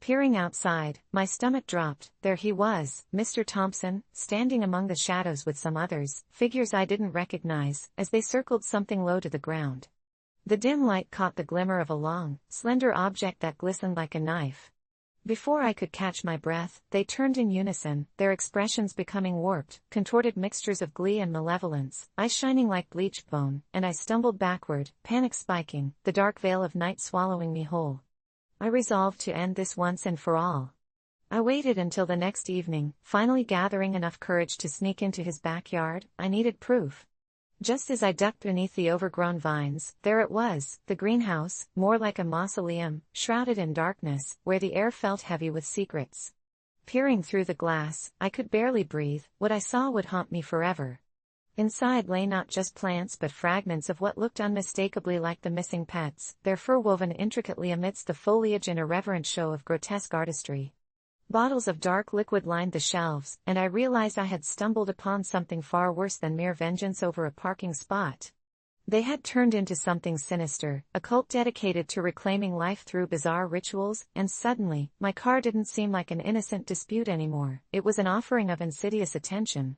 Peering outside, my stomach dropped. There he was, Mr. Thompson, standing among the shadows with some others, figures I didn't recognize, as they circled something low to the ground. The dim light caught the glimmer of a long, slender object that glistened like a knife. Before I could catch my breath, they turned in unison, their expressions becoming warped, contorted mixtures of glee and malevolence, eyes shining like bleached bone, and I stumbled backward, panic spiking, the dark veil of night swallowing me whole. I resolved to end this once and for all. I waited until the next evening, finally gathering enough courage to sneak into his backyard. I needed proof. Just as I ducked beneath the overgrown vines, there it was, the greenhouse, more like a mausoleum, shrouded in darkness, where the air felt heavy with secrets. Peering through the glass, I could barely breathe. What I saw would haunt me forever. Inside lay not just plants but fragments of what looked unmistakably like the missing pets, their fur woven intricately amidst the foliage in a reverent show of grotesque artistry. Bottles of dark liquid lined the shelves, and I realized I had stumbled upon something far worse than mere vengeance over a parking spot. They had turned into something sinister, a cult dedicated to reclaiming life through bizarre rituals, and suddenly, my car didn't seem like an innocent dispute anymore. It was an offering of insidious attention.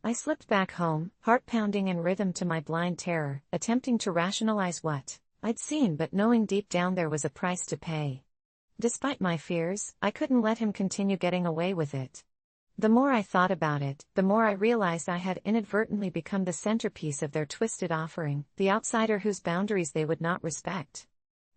I slipped back home, heart pounding in rhythm to my blind terror, attempting to rationalize what I'd seen but knowing deep down there was a price to pay. Despite my fears, I couldn't let him continue getting away with it. The more I thought about it, the more I realized I had inadvertently become the centerpiece of their twisted offering, the outsider whose boundaries they would not respect.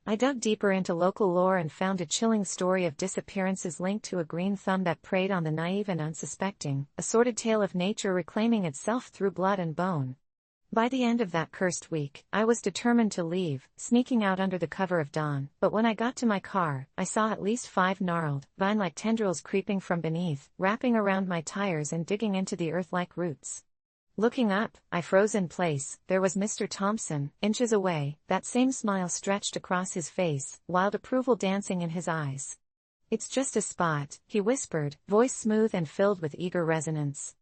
I dug deeper into local lore and found a chilling story of disappearances linked to a green thumb that preyed on the naive and unsuspecting, a sordid tale of nature reclaiming itself through blood and bone. By the end of that cursed week, I was determined to leave, sneaking out under the cover of dawn, but when I got to my car, I saw at least 5 gnarled, vine-like tendrils creeping from beneath, wrapping around my tires and digging into the earth like roots. Looking up, I froze in place. There was Mr. Thompson, inches away, that same smile stretched across his face, wild approval dancing in his eyes. "It's just a spot," he whispered, voice smooth and filled with eager resonance.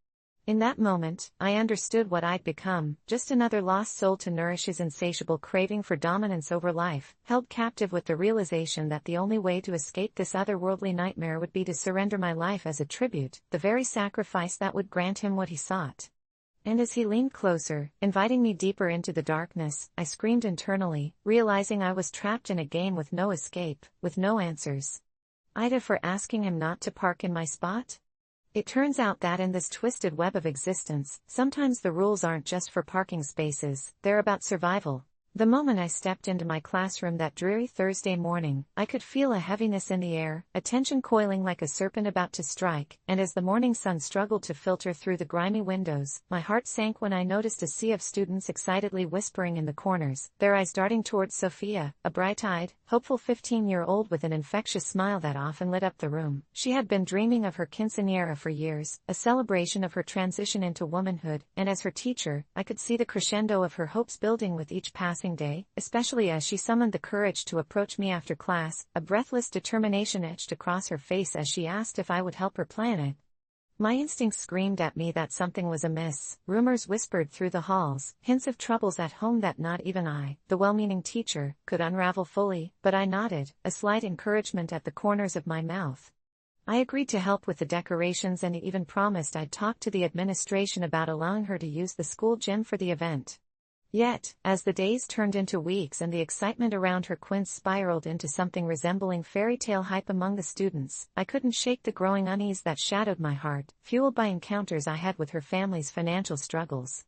In that moment, I understood what I'd become, just another lost soul to nourish his insatiable craving for dominance over life, held captive with the realization that the only way to escape this otherworldly nightmare would be to surrender my life as a tribute, the very sacrifice that would grant him what he sought. And as he leaned closer, inviting me deeper into the darkness, I screamed internally, realizing I was trapped in a game with no escape, with no answers. AITA for asking him not to park in my spot? It turns out that in this twisted web of existence, sometimes the rules aren't just for parking spaces, they're about survival. The moment I stepped into my classroom that dreary Thursday morning, I could feel a heaviness in the air, a tension coiling like a serpent about to strike, and as the morning sun struggled to filter through the grimy windows, my heart sank when I noticed a sea of students excitedly whispering in the corners, their eyes darting towards Sophia, a bright-eyed, hopeful 15-year-old with an infectious smile that often lit up the room. She had been dreaming of her quinceañera for years, a celebration of her transition into womanhood, and as her teacher, I could see the crescendo of her hopes building with each passing day, especially as she summoned the courage to approach me after class, a breathless determination etched across her face as she asked if I would help her plan it. My instincts screamed at me that something was amiss. Rumors whispered through the halls, hints of troubles at home that not even I, the well-meaning teacher, could unravel fully, but I nodded, a slight encouragement at the corners of my mouth. I agreed to help with the decorations and even promised I'd talk to the administration about allowing her to use the school gym for the event. Yet, as the days turned into weeks and the excitement around her quince spiraled into something resembling fairy tale hype among the students, I couldn't shake the growing unease that shadowed my heart, fueled by encounters I had with her family's financial struggles.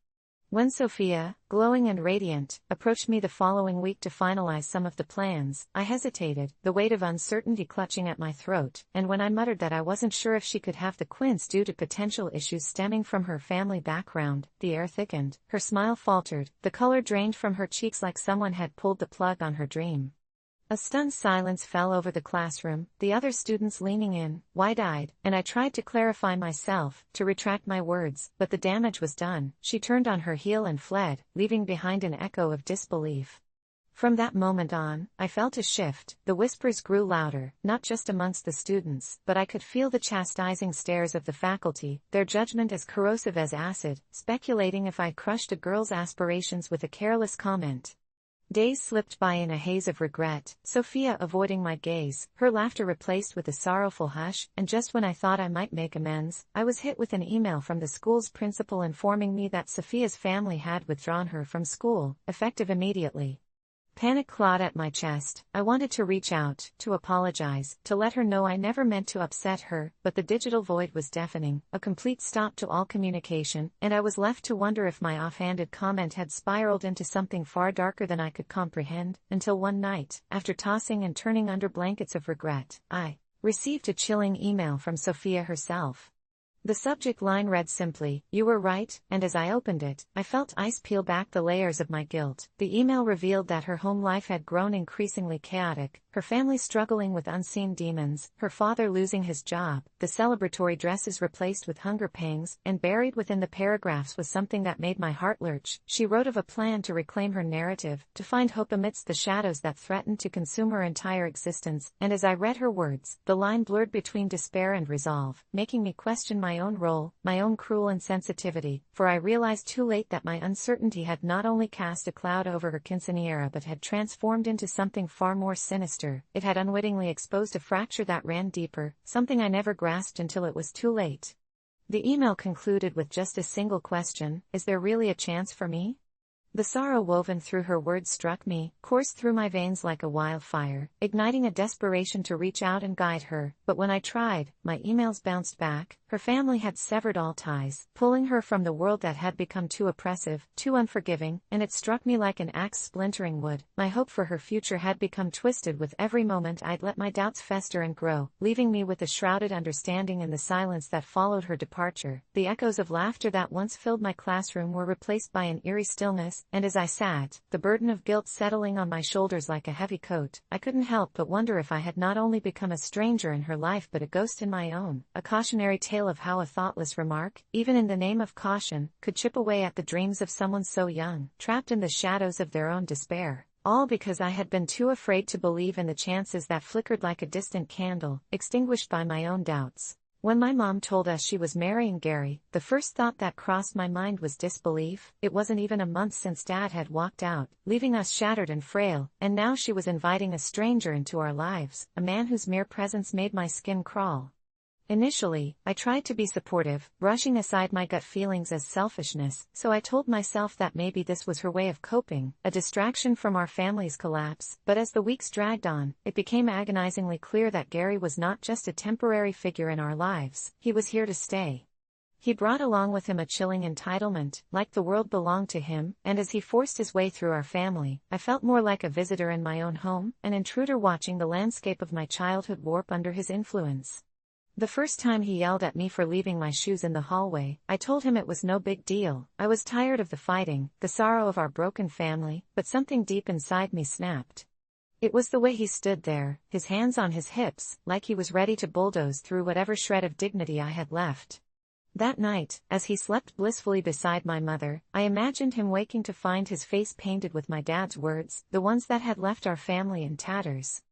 When Sophia, glowing and radiant, approached me the following week to finalize some of the plans, I hesitated, the weight of uncertainty clutching at my throat, and when I muttered that I wasn't sure if she could have the quince due to potential issues stemming from her family background, the air thickened, her smile faltered, the color drained from her cheeks like someone had pulled the plug on her dream. A stunned silence fell over the classroom, the other students leaning in, wide-eyed, and I tried to clarify myself, to retract my words, but the damage was done. She turned on her heel and fled, leaving behind an echo of disbelief. From that moment on, I felt a shift. The whispers grew louder, not just amongst the students, but I could feel the chastising stares of the faculty, their judgment as corrosive as acid, speculating if I crushed a girl's aspirations with a careless comment. Days slipped by in a haze of regret, Sophia avoiding my gaze, her laughter replaced with a sorrowful hush, and just when I thought I might make amends, I was hit with an email from the school's principal informing me that Sophia's family had withdrawn her from school, effective immediately. Panic clawed at my chest. I wanted to reach out, to apologize, to let her know I never meant to upset her, but the digital void was deafening, a complete stop to all communication, and I was left to wonder if my offhanded comment had spiraled into something far darker than I could comprehend, until one night, after tossing and turning under blankets of regret, I received a chilling email from Sophia herself. The subject line read simply, "You were right," and as I opened it, I felt ice peel back the layers of my guilt. The email revealed that her home life had grown increasingly chaotic, her family struggling with unseen demons, her father losing his job, the celebratory dresses replaced with hunger pangs, and buried within the paragraphs was something that made my heart lurch. She wrote of a plan to reclaim her narrative, to find hope amidst the shadows that threatened to consume her entire existence, and as I read her words, the line blurred between despair and resolve, making me question my own role, my own cruel insensitivity, for I realized too late that my uncertainty had not only cast a cloud over her quinceañera but had transformed into something far more sinister. It had unwittingly exposed a fracture that ran deeper, something I never grasped until it was too late. The email concluded with just a single question: is there really a chance for me? The sorrow woven through her words struck me, coursed through my veins like a wildfire, igniting a desperation to reach out and guide her, but when I tried, my emails bounced back. Her family had severed all ties, pulling her from the world that had become too oppressive, too unforgiving, and it struck me like an axe splintering wood. My hope for her future had become twisted with every moment I'd let my doubts fester and grow, leaving me with a shrouded understanding in the silence that followed her departure. The echoes of laughter that once filled my classroom were replaced by an eerie stillness, and as I sat, the burden of guilt settling on my shoulders like a heavy coat, I couldn't help but wonder if I had not only become a stranger in her life but a ghost in my own, a cautionary tale of how a thoughtless remark, even in the name of caution, could chip away at the dreams of someone so young, trapped in the shadows of their own despair. All because I had been too afraid to believe in the chances that flickered like a distant candle, extinguished by my own doubts. When my mom told us she was marrying Gary, the first thought that crossed my mind was disbelief. It wasn't even a month since Dad had walked out, leaving us shattered and frail, and now she was inviting a stranger into our lives, a man whose mere presence made my skin crawl. Initially, I tried to be supportive, brushing aside my gut feelings as selfishness, so I told myself that maybe this was her way of coping, a distraction from our family's collapse. But as the weeks dragged on, it became agonizingly clear that Gary was not just a temporary figure in our lives, he was here to stay. He brought along with him a chilling entitlement, like the world belonged to him, and as he forced his way through our family, I felt more like a visitor in my own home, an intruder watching the landscape of my childhood warp under his influence. The first time he yelled at me for leaving my shoes in the hallway, I told him it was no big deal. I was tired of the fighting, the sorrow of our broken family, but something deep inside me snapped. It was the way he stood there, his hands on his hips, like he was ready to bulldoze through whatever shred of dignity I had left. That night, as he slept blissfully beside my mother, I imagined him waking to find his face painted with my dad's words, the ones that had left our family in tatters.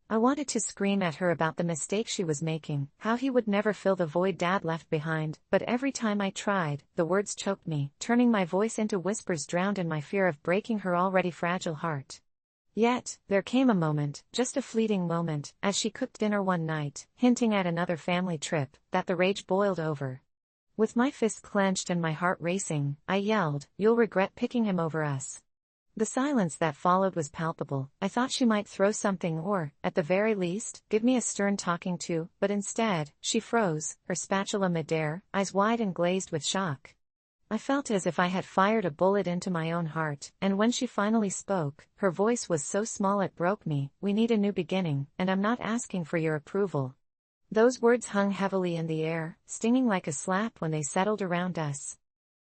I wanted to scream at her about the mistake she was making, how he would never fill the void Dad left behind, but every time I tried, the words choked me, turning my voice into whispers drowned in my fear of breaking her already fragile heart. Yet, there came a moment, just a fleeting moment, as she cooked dinner one night, hinting at another family trip, that the rage boiled over. With my fist clenched and my heart racing, I yelled, "You'll regret picking him over us." The silence that followed was palpable. I thought she might throw something or, at the very least, give me a stern talking to, but instead, she froze, her spatula midair, eyes wide and glazed with shock. I felt as if I had fired a bullet into my own heart, and when she finally spoke, her voice was so small it broke me. "We need a new beginning, and I'm not asking for your approval." Those words hung heavily in the air, stinging like a slap when they settled around us.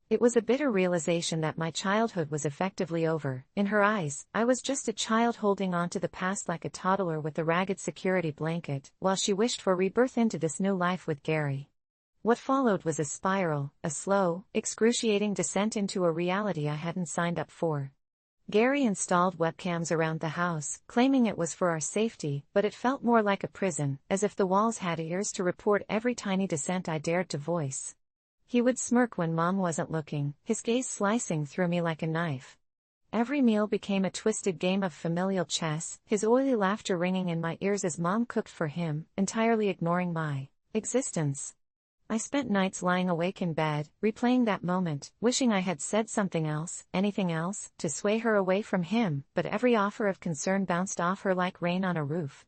It was a bitter realization that my childhood was effectively over. In her eyes, I was just a child holding on to the past like a toddler with a ragged security blanket, while she wished for rebirth into this new life with Gary. What followed was a spiral, a slow, excruciating descent into a reality I hadn't signed up for. Gary installed webcams around the house, claiming it was for our safety, but it felt more like a prison, as if the walls had ears to report every tiny dissent I dared to voice. He would smirk when Mom wasn't looking, his gaze slicing through me like a knife. Every meal became a twisted game of familial chess, his oily laughter ringing in my ears as Mom cooked for him, entirely ignoring my existence. I spent nights lying awake in bed, replaying that moment, wishing I had said something else, anything else, to sway her away from him, but every offer of concern bounced off her like rain on a roof.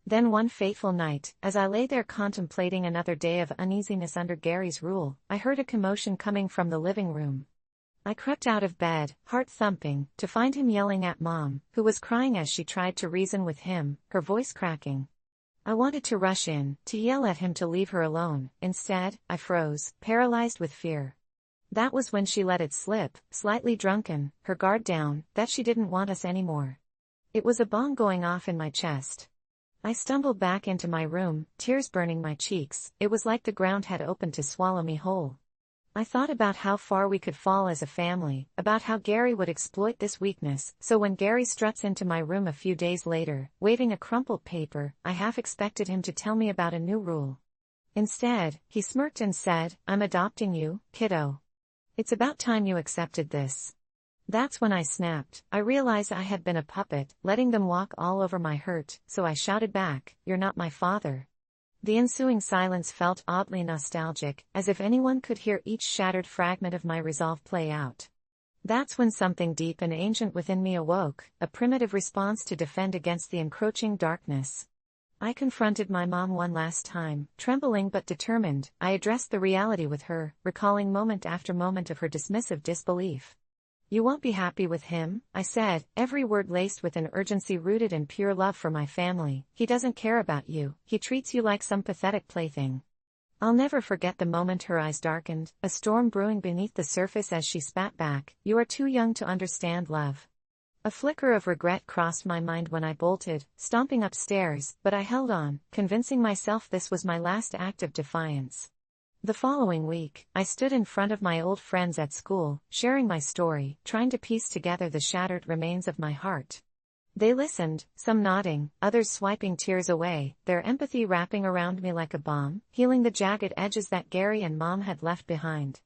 Then one fateful night, as I lay there contemplating another day of uneasiness under Gary's rule, I heard a commotion coming from the living room. I crept out of bed, heart thumping, to find him yelling at Mom, who was crying as she tried to reason with him, her voice cracking. I wanted to rush in, to yell at him to leave her alone. Instead, I froze, paralyzed with fear. That was when she let it slip, slightly drunken, her guard down, that she didn't want us anymore. It was a bomb going off in my chest. I stumbled back into my room, tears burning my cheeks. It was like the ground had opened to swallow me whole. I thought about how far we could fall as a family, about how Gary would exploit this weakness, so when Gary struts into my room a few days later, waving a crumpled paper, I half expected him to tell me about a new rule. Instead, he smirked and said, "I'm adopting you, kiddo. It's about time you accepted this." That's when I snapped. I realized I had been a puppet, letting them walk all over my hurt, so I shouted back, "You're not my father." The ensuing silence felt oddly nostalgic, as if anyone could hear each shattered fragment of my resolve play out. That's when something deep and ancient within me awoke, a primitive response to defend against the encroaching darkness. I confronted my mom one last time, trembling but determined. I addressed the reality with her, recalling moment after moment of her dismissive disbelief. "You won't be happy with him," I said, every word laced with an urgency rooted in pure love for my family. "He doesn't care about you, he treats you like some pathetic plaything." I'll never forget the moment her eyes darkened, a storm brewing beneath the surface as she spat back, "You are too young to understand love." A flicker of regret crossed my mind when I bolted, stomping upstairs, but I held on, convincing myself this was my last act of defiance. The following week, I stood in front of my old friends at school, sharing my story, trying to piece together the shattered remains of my heart. They listened, some nodding, others swiping tears away, their empathy wrapping around me like a balm, healing the jagged edges that Gary and Mom had left behind.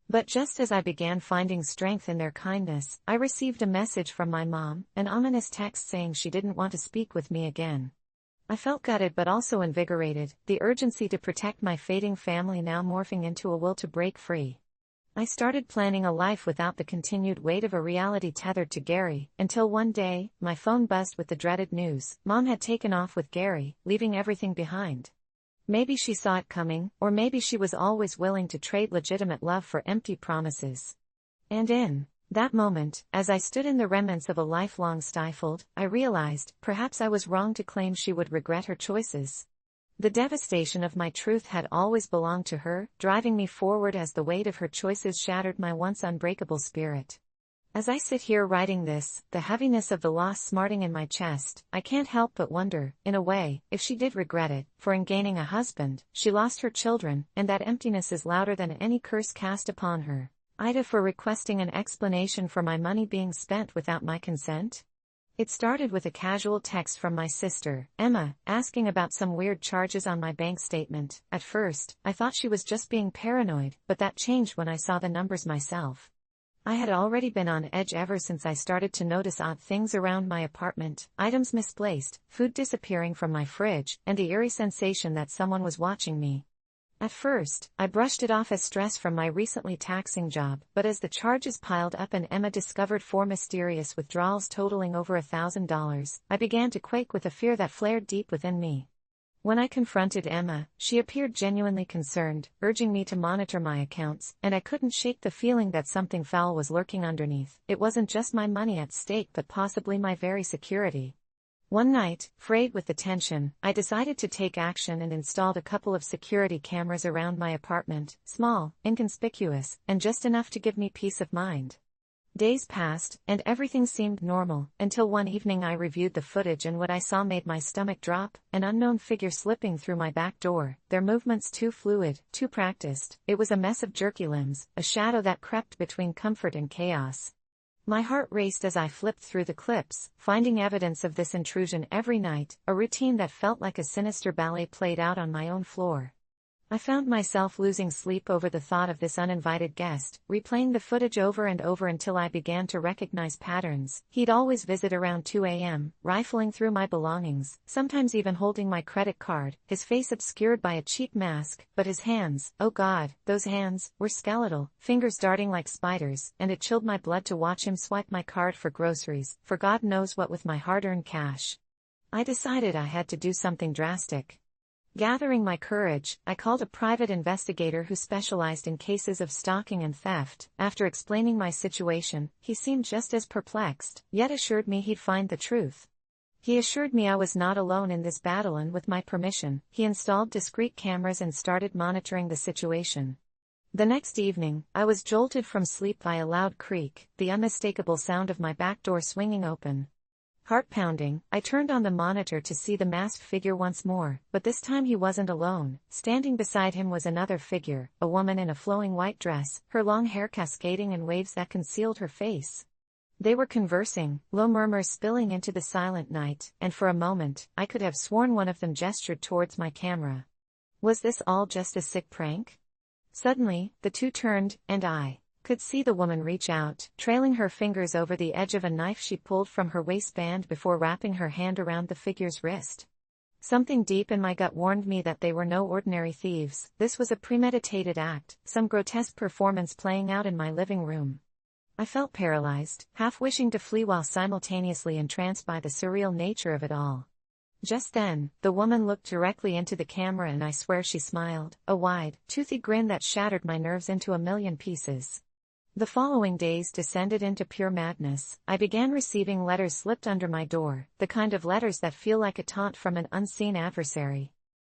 But just as I began finding strength in their kindness, I received a message from my mom, an ominous text saying she didn't want to speak with me again. I felt gutted but also invigorated, the urgency to protect my fading family now morphing into a will to break free. I started planning a life without the continued weight of a reality tethered to Gary, until one day, my phone buzzed with the dreaded news: Mom had taken off with Gary, leaving everything behind. Maybe she saw it coming, or maybe she was always willing to trade legitimate love for empty promises. And in that moment, as I stood in the remnants of a lifelong stifled, I realized, perhaps I was wrong to claim she would regret her choices. The devastation of my truth had always belonged to her, driving me forward as the weight of her choices shattered my once unbreakable spirit. As I sit here writing this, the heaviness of the loss smarting in my chest, I can't help but wonder, in a way, if she did regret it, for in gaining a husband, she lost her children, and that emptiness is louder than any curse cast upon her. AITA for requesting an explanation for my money being spent without my consent? It started with a casual text from my sister, Emma, asking about some weird charges on my bank statement. At first, I thought she was just being paranoid, but that changed when I saw the numbers myself. I had already been on edge ever since I started to notice odd things around my apartment, items misplaced, food disappearing from my fridge, and the eerie sensation that someone was watching me. At first, I brushed it off as stress from my recently taxing job, but as the charges piled up and Emma discovered 4 mysterious withdrawals totaling over $1,000, I began to quake with a fear that flared deep within me. When I confronted Emma, she appeared genuinely concerned, urging me to monitor my accounts, and I couldn't shake the feeling that something foul was lurking underneath. It wasn't just my money at stake but possibly my very security. One night, frayed with the tension, I decided to take action and installed a couple of security cameras around my apartment, small, inconspicuous, and just enough to give me peace of mind. Days passed, and everything seemed normal, until one evening I reviewed the footage and what I saw made my stomach drop, an unknown figure slipping through my back door, their movements too fluid, too practiced. It was a mess of jerky limbs, a shadow that crept between comfort and chaos. My heart raced as I flipped through the clips, finding evidence of this intrusion every night, a routine that felt like a sinister ballet played out on my own floor. I found myself losing sleep over the thought of this uninvited guest, replaying the footage over and over until I began to recognize patterns. He'd always visit around 2 a.m., rifling through my belongings, sometimes even holding my credit card, his face obscured by a cheap mask, but his hands, oh God, those hands, were skeletal, fingers darting like spiders, and it chilled my blood to watch him swipe my card for groceries, for God knows what with my hard-earned cash. I decided I had to do something drastic. Gathering my courage, I called a private investigator who specialized in cases of stalking and theft. After explaining my situation, he seemed just as perplexed, yet assured me he'd find the truth. He assured me I was not alone in this battle, and with my permission, he installed discreet cameras and started monitoring the situation. The next evening, I was jolted from sleep by a loud creak, the unmistakable sound of my back door swinging open. Heart pounding, I turned on the monitor to see the masked figure once more, but this time he wasn't alone. Standing beside him was another figure, a woman in a flowing white dress, her long hair cascading in waves that concealed her face. They were conversing, low murmurs spilling into the silent night, and for a moment, I could have sworn one of them gestured towards my camera. Was this all just a sick prank? Suddenly, the two turned, and I could see the woman reach out, trailing her fingers over the edge of a knife she pulled from her waistband before wrapping her hand around the figure's wrist. Something deep in my gut warned me that they were no ordinary thieves. This was a premeditated act, some grotesque performance playing out in my living room. I felt paralyzed, half wishing to flee while simultaneously entranced by the surreal nature of it all. Just then, the woman looked directly into the camera and I swear she smiled, a wide, toothy grin that shattered my nerves into a million pieces. The following days descended into pure madness. I began receiving letters slipped under my door, the kind of letters that feel like a taunt from an unseen adversary.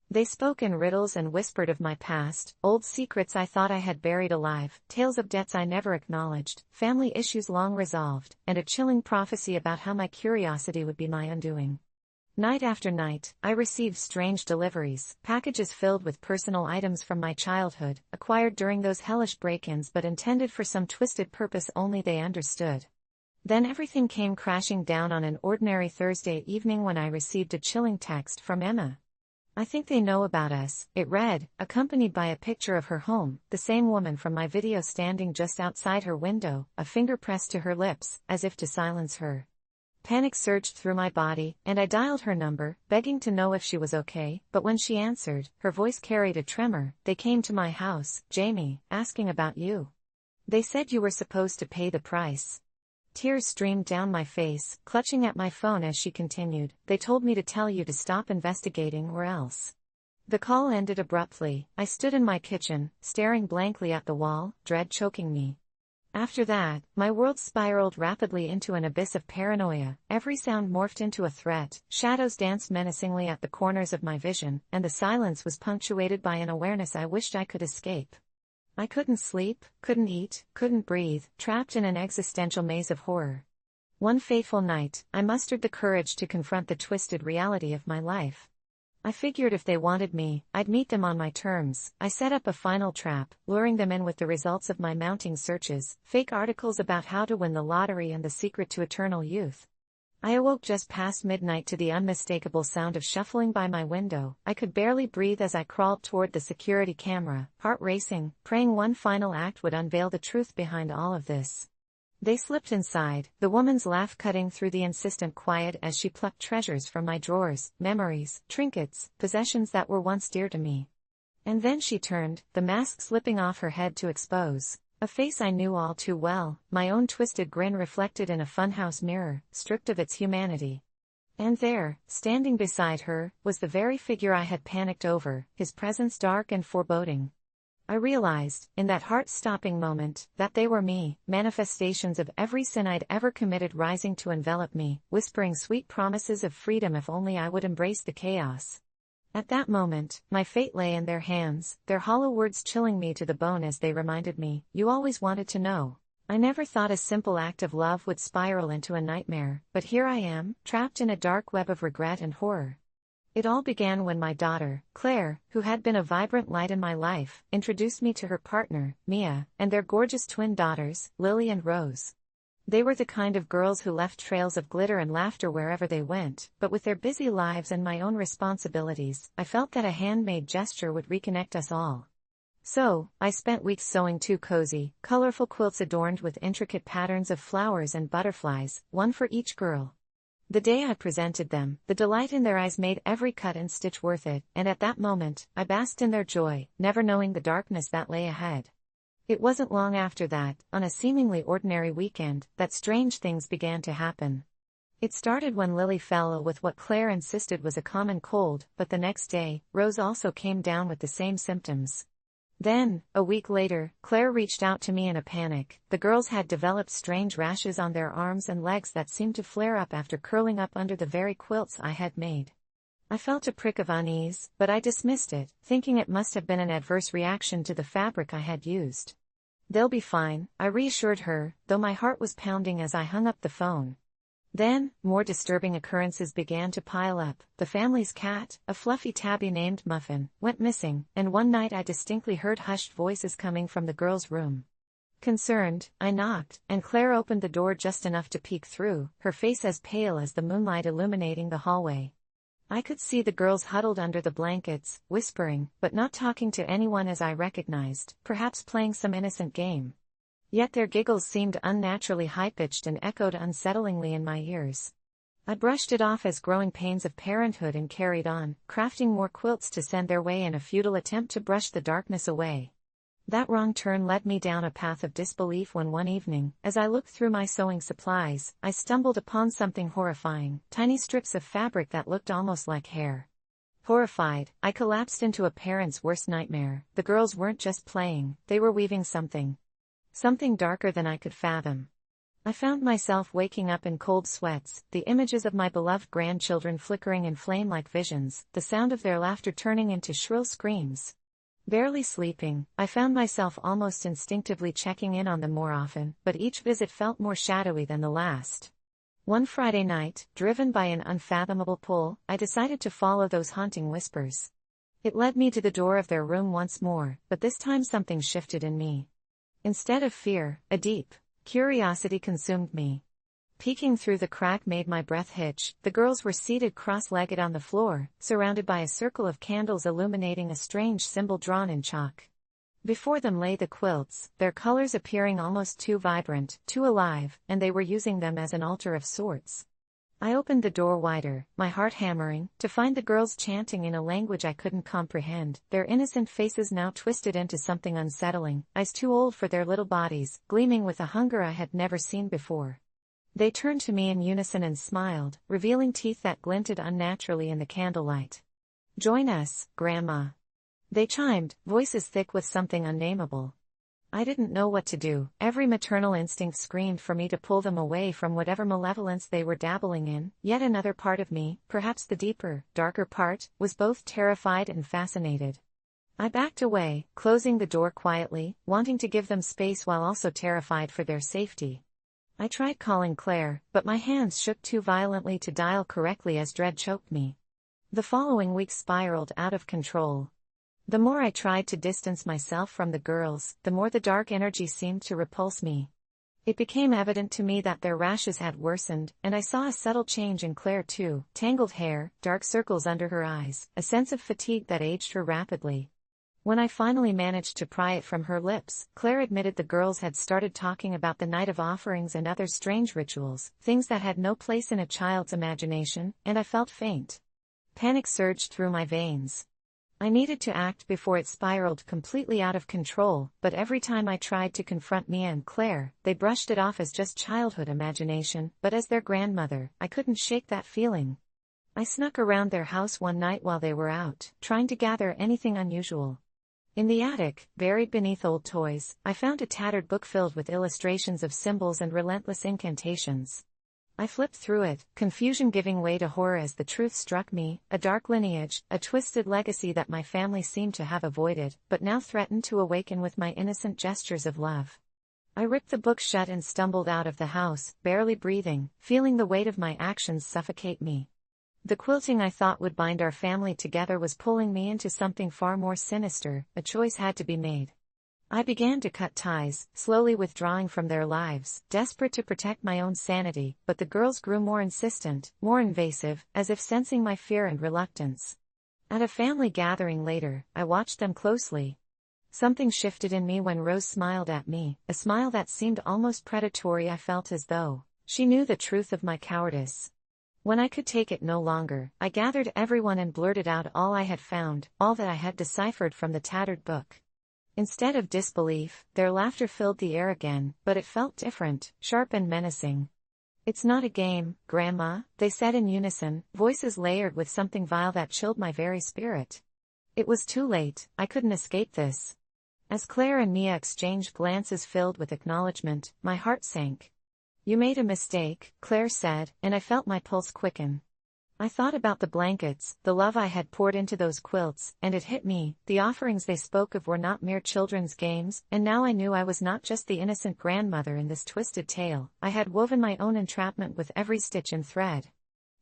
They spoke in riddles and whispered of my past, old secrets I thought I had buried alive, tales of debts I never acknowledged, family issues long resolved, and a chilling prophecy about how my curiosity would be my undoing. Night after night, I received strange deliveries, packages filled with personal items from my childhood, acquired during those hellish break-ins but intended for some twisted purpose only they understood. Then everything came crashing down on an ordinary Thursday evening when I received a chilling text from Emma. "I think they know about us," it read, accompanied by a picture of her home, the same woman from my video standing just outside her window, a finger pressed to her lips, as if to silence her. Panic surged through my body, and I dialed her number, begging to know if she was okay, but when she answered, her voice carried a tremor. "They came to my house, Jamie, asking about you. They said you were supposed to pay the price." Tears streamed down my face, clutching at my phone as she continued, "They told me to tell you to stop investigating or else." The call ended abruptly. I stood in my kitchen, staring blankly at the wall, dread choking me. After that, my world spiraled rapidly into an abyss of paranoia. Every sound morphed into a threat, shadows danced menacingly at the corners of my vision, and the silence was punctuated by an awareness I wished I could escape. I couldn't sleep, couldn't eat, couldn't breathe, trapped in an existential maze of horror. One fateful night, I mustered the courage to confront the twisted reality of my life. I figured if they wanted me, I'd meet them on my terms. I set up a final trap, luring them in with the results of my mounting searches, fake articles about how to win the lottery and the secret to eternal youth. I awoke just past midnight to the unmistakable sound of shuffling by my window. I could barely breathe as I crawled toward the security camera, heart racing, praying one final act would unveil the truth behind all of this. They slipped inside, the woman's laugh cutting through the insistent quiet as she plucked treasures from my drawers, memories, trinkets, possessions that were once dear to me. And then she turned, the mask slipping off her head to expose a face I knew all too well, my own twisted grin reflected in a funhouse mirror, stripped of its humanity. And there, standing beside her, was the very figure I had panicked over, his presence dark and foreboding. I realized, in that heart-stopping moment, that they were me, manifestations of every sin I'd ever committed rising to envelop me, whispering sweet promises of freedom if only I would embrace the chaos. At that moment, my fate lay in their hands, their hollow words chilling me to the bone as they reminded me, "You always wanted to know." I never thought a simple act of love would spiral into a nightmare, but here I am, trapped in a dark web of regret and horror. It all began when my daughter, Claire, who had been a vibrant light in my life, introduced me to her partner, Mia, and their gorgeous twin daughters, Lily and Rose. They were the kind of girls who left trails of glitter and laughter wherever they went, but with their busy lives and my own responsibilities, I felt that a handmade gesture would reconnect us all. So, I spent weeks sewing two cozy, colorful quilts adorned with intricate patterns of flowers and butterflies, one for each girl. The day I presented them, the delight in their eyes made every cut and stitch worth it, and at that moment, I basked in their joy, never knowing the darkness that lay ahead. It wasn't long after that, on a seemingly ordinary weekend, that strange things began to happen. It started when Lily fell ill with what Claire insisted was a common cold, but the next day, Rose also came down with the same symptoms. Then, a week later, Claire reached out to me in a panic. The girls had developed strange rashes on their arms and legs that seemed to flare up after curling up under the very quilts I had made. I felt a prick of unease, but I dismissed it, thinking it must have been an adverse reaction to the fabric I had used. "They'll be fine," I reassured her, though my heart was pounding as I hung up the phone. Then, more disturbing occurrences began to pile up. The family's cat, a fluffy tabby named Muffin, went missing, and one night I distinctly heard hushed voices coming from the girls' room. Concerned, I knocked, and Claire opened the door just enough to peek through, her face as pale as the moonlight illuminating the hallway. I could see the girls huddled under the blankets, whispering, but not talking to anyone as I recognized, perhaps playing some innocent game. Yet their giggles seemed unnaturally high-pitched and echoed unsettlingly in my ears. I brushed it off as growing pains of parenthood and carried on, crafting more quilts to send their way in a futile attempt to brush the darkness away. That wrong turn led me down a path of disbelief when one evening, as I looked through my sewing supplies, I stumbled upon something horrifying, tiny strips of fabric that looked almost like hair. Horrified, I collapsed into a parent's worst nightmare. The girls weren't just playing, they were weaving something darker than I could fathom. I found myself waking up in cold sweats, the images of my beloved grandchildren flickering in flame-like visions, the sound of their laughter turning into shrill screams. Barely sleeping, I found myself almost instinctively checking in on them more often, but each visit felt more shadowy than the last. One Friday night, driven by an unfathomable pull, I decided to follow those haunting whispers. It led me to the door of their room once more, but this time something shifted in me. Instead of fear, a deep curiosity consumed me. Peeking through the crack made my breath hitch. The girls were seated cross-legged on the floor, surrounded by a circle of candles illuminating a strange symbol drawn in chalk. Before them lay the quilts, their colors appearing almost too vibrant, too alive, and they were using them as an altar of sorts. I opened the door wider, my heart hammering, to find the girls chanting in a language I couldn't comprehend, their innocent faces now twisted into something unsettling, eyes too old for their little bodies, gleaming with a hunger I had never seen before. They turned to me in unison and smiled, revealing teeth that glinted unnaturally in the candlelight. Join us, Grandma. They chimed, voices thick with something unnameable. I didn't know what to do. Every maternal instinct screamed for me to pull them away from whatever malevolence they were dabbling in. Yet another part of me, perhaps the deeper, darker part, was both terrified and fascinated. I backed away, closing the door quietly, wanting to give them space while also terrified for their safety. I tried calling Claire, but my hands shook too violently to dial correctly as dread choked me. The following week spiraled out of control. The more I tried to distance myself from the girls, the more the dark energy seemed to repulse me. It became evident to me that their rashes had worsened, and I saw a subtle change in Claire too: tangled hair, dark circles under her eyes, a sense of fatigue that aged her rapidly. When I finally managed to pry it from her lips, Claire admitted the girls had started talking about the night of offerings and other strange rituals, things that had no place in a child's imagination, and I felt faint. Panic surged through my veins. I needed to act before it spiraled completely out of control, but every time I tried to confront Mia and Claire, they brushed it off as just childhood imagination. But as their grandmother, I couldn't shake that feeling. I snuck around their house one night while they were out, trying to gather anything unusual. In the attic, buried beneath old toys, I found a tattered book filled with illustrations of symbols and relentless incantations. I flipped through it, confusion giving way to horror as the truth struck me: a dark lineage, a twisted legacy that my family seemed to have avoided, but now threatened to awaken with my innocent gestures of love. I ripped the book shut and stumbled out of the house, barely breathing, feeling the weight of my actions suffocate me. The quilting I thought would bind our family together was pulling me into something far more sinister. A choice had to be made. I began to cut ties, slowly withdrawing from their lives, desperate to protect my own sanity, but the girls grew more insistent, more invasive, as if sensing my fear and reluctance. At a family gathering later, I watched them closely. Something shifted in me when Rose smiled at me, a smile that seemed almost predatory. I felt as though she knew the truth of my cowardice. When I could take it no longer, I gathered everyone and blurted out all I had found, all that I had deciphered from the tattered book. Instead of disbelief, their laughter filled the air again, but it felt different, sharp and menacing. "It's not a game, Grandma," they said in unison, voices layered with something vile that chilled my very spirit. It was too late. I couldn't escape this. As Claire and Mia exchanged glances filled with acknowledgement, my heart sank. "You made a mistake," Claire said, and I felt my pulse quicken. I thought about the blankets, the love I had poured into those quilts, and it hit me: the offerings they spoke of were not mere children's games, and now I knew I was not just the innocent grandmother in this twisted tale. I had woven my own entrapment with every stitch and thread.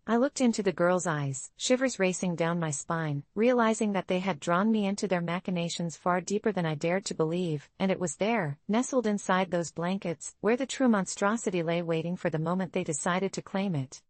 I looked into the girls' eyes, shivers racing down my spine, realizing that they had drawn me into their machinations far deeper than I dared to believe, and it was there, nestled inside those blankets, where the true monstrosity lay waiting for the moment they decided to claim it.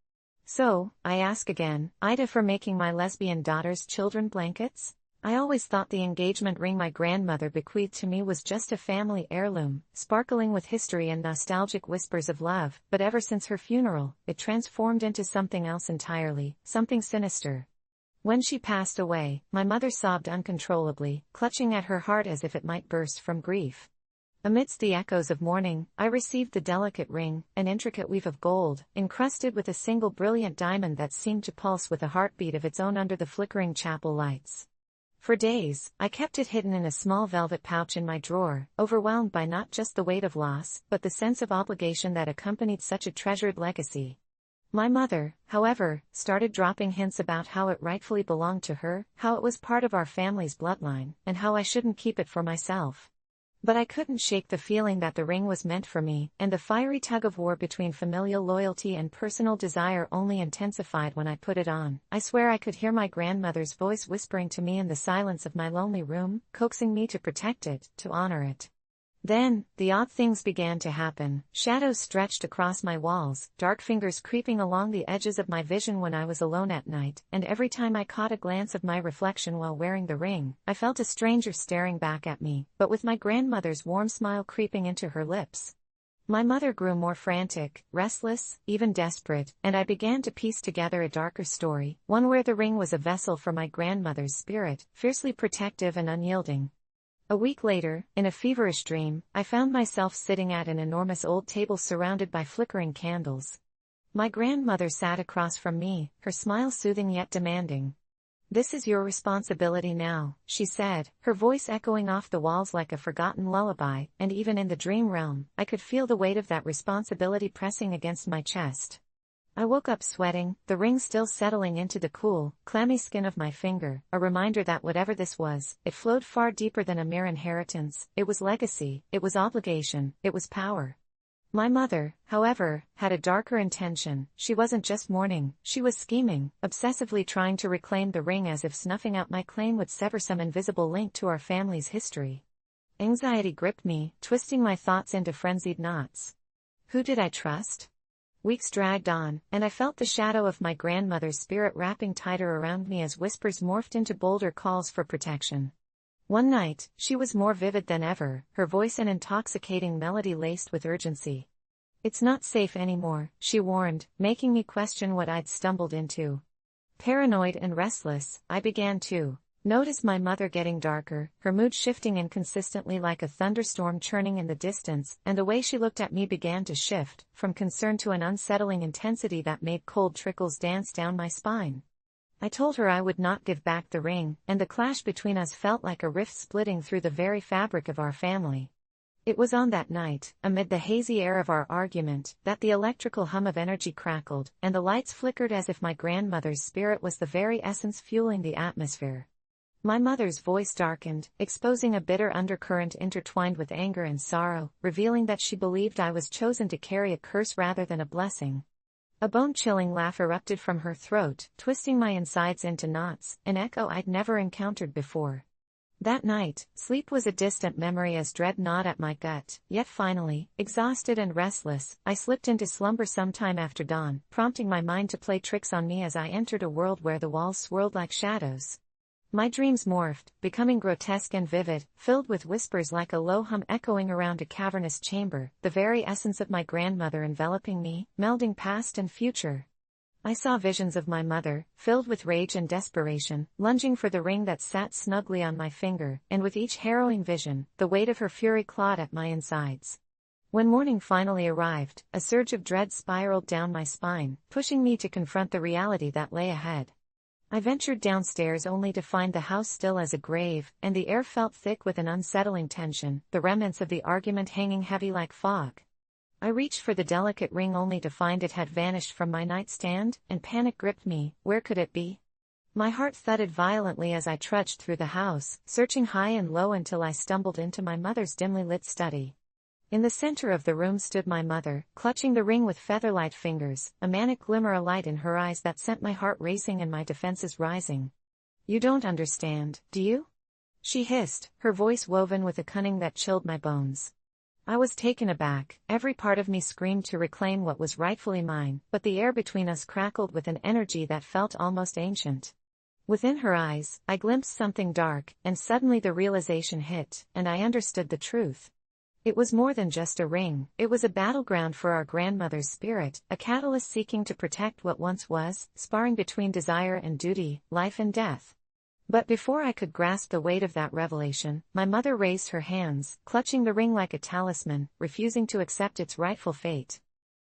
"So," I ask again, "AITA for making my lesbian daughter's children blankets?" I always thought the engagement ring my grandmother bequeathed to me was just a family heirloom, sparkling with history and nostalgic whispers of love, but ever since her funeral, it transformed into something else entirely, something sinister. When she passed away, my mother sobbed uncontrollably, clutching at her heart as if it might burst from grief. Amidst the echoes of mourning, I received the delicate ring, an intricate weave of gold, encrusted with a single brilliant diamond that seemed to pulse with a heartbeat of its own under the flickering chapel lights. For days, I kept it hidden in a small velvet pouch in my drawer, overwhelmed by not just the weight of loss, but the sense of obligation that accompanied such a treasured legacy. My mother, however, started dropping hints about how it rightfully belonged to her, how it was part of our family's bloodline, and how I shouldn't keep it for myself. But I couldn't shake the feeling that the ring was meant for me, and the fiery tug-of-war between familial loyalty and personal desire only intensified when I put it on. I swear I could hear my grandmother's voice whispering to me in the silence of my lonely room, coaxing me to protect it, to honor it. Then, the odd things began to happen. Shadows stretched across my walls, dark fingers creeping along the edges of my vision when I was alone at night, and every time I caught a glance of my reflection while wearing the ring, I felt a stranger staring back at me, but with my grandmother's warm smile creeping into her lips. My mother grew more frantic, restless, even desperate, and I began to piece together a darker story, one where the ring was a vessel for my grandmother's spirit, fiercely protective and unyielding. A week later, in a feverish dream, I found myself sitting at an enormous old table surrounded by flickering candles. My grandmother sat across from me, her smile soothing yet demanding. "This is your responsibility now," she said, her voice echoing off the walls like a forgotten lullaby, and even in the dream realm, I could feel the weight of that responsibility pressing against my chest. I woke up sweating, the ring still settling into the cool, clammy skin of my finger, a reminder that whatever this was, it flowed far deeper than a mere inheritance. It was legacy, it was obligation, it was power. My mother, however, had a darker intention. She wasn't just mourning, she was scheming, obsessively trying to reclaim the ring as if snuffing out my claim would sever some invisible link to our family's history. Anxiety gripped me, twisting my thoughts into frenzied knots. Who did I trust? Weeks dragged on, and I felt the shadow of my grandmother's spirit wrapping tighter around me as whispers morphed into bolder calls for protection. One night, she was more vivid than ever, her voice an intoxicating melody laced with urgency. "It's not safe anymore," she warned, making me question what I'd stumbled into. Paranoid and restless, I began to notice my mother getting darker, her mood shifting inconsistently like a thunderstorm churning in the distance, and the way she looked at me began to shift, from concern to an unsettling intensity that made cold trickles dance down my spine. I told her I would not give back the ring, and the clash between us felt like a rift splitting through the very fabric of our family. It was on that night, amid the hazy air of our argument, that the electrical hum of energy crackled, and the lights flickered as if my grandmother's spirit was the very essence fueling the atmosphere. My mother's voice darkened, exposing a bitter undercurrent intertwined with anger and sorrow, revealing that she believed I was chosen to carry a curse rather than a blessing. A bone-chilling laugh erupted from her throat, twisting my insides into knots, an echo I'd never encountered before. That night, sleep was a distant memory as dread gnawed at my gut, yet finally, exhausted and restless, I slipped into slumber sometime after dawn, prompting my mind to play tricks on me as I entered a world where the walls swirled like shadows. My dreams morphed, becoming grotesque and vivid, filled with whispers like a low hum echoing around a cavernous chamber, the very essence of my grandmother enveloping me, melding past and future. I saw visions of my mother, filled with rage and desperation, lunging for the ring that sat snugly on my finger, and with each harrowing vision, the weight of her fury clawed at my insides. When morning finally arrived, a surge of dread spiraled down my spine, pushing me to confront the reality that lay ahead. I ventured downstairs only to find the house still as a grave, and the air felt thick with an unsettling tension, the remnants of the argument hanging heavy like fog. I reached for the delicate ring only to find it had vanished from my nightstand, and panic gripped me. Where could it be? My heart thudded violently as I trudged through the house, searching high and low until I stumbled into my mother's dimly lit study. In the center of the room stood my mother, clutching the ring with feather-light fingers, a manic glimmer alight in her eyes that sent my heart racing and my defenses rising. "You don't understand, do you?" she hissed, her voice woven with a cunning that chilled my bones. I was taken aback, every part of me screamed to reclaim what was rightfully mine, but the air between us crackled with an energy that felt almost ancient. Within her eyes, I glimpsed something dark, and suddenly the realization hit, and I understood the truth. It was more than just a ring, it was a battleground for our grandmother's spirit, a catalyst seeking to protect what once was, sparring between desire and duty, life and death. But before I could grasp the weight of that revelation, my mother raised her hands, clutching the ring like a talisman, refusing to accept its rightful fate.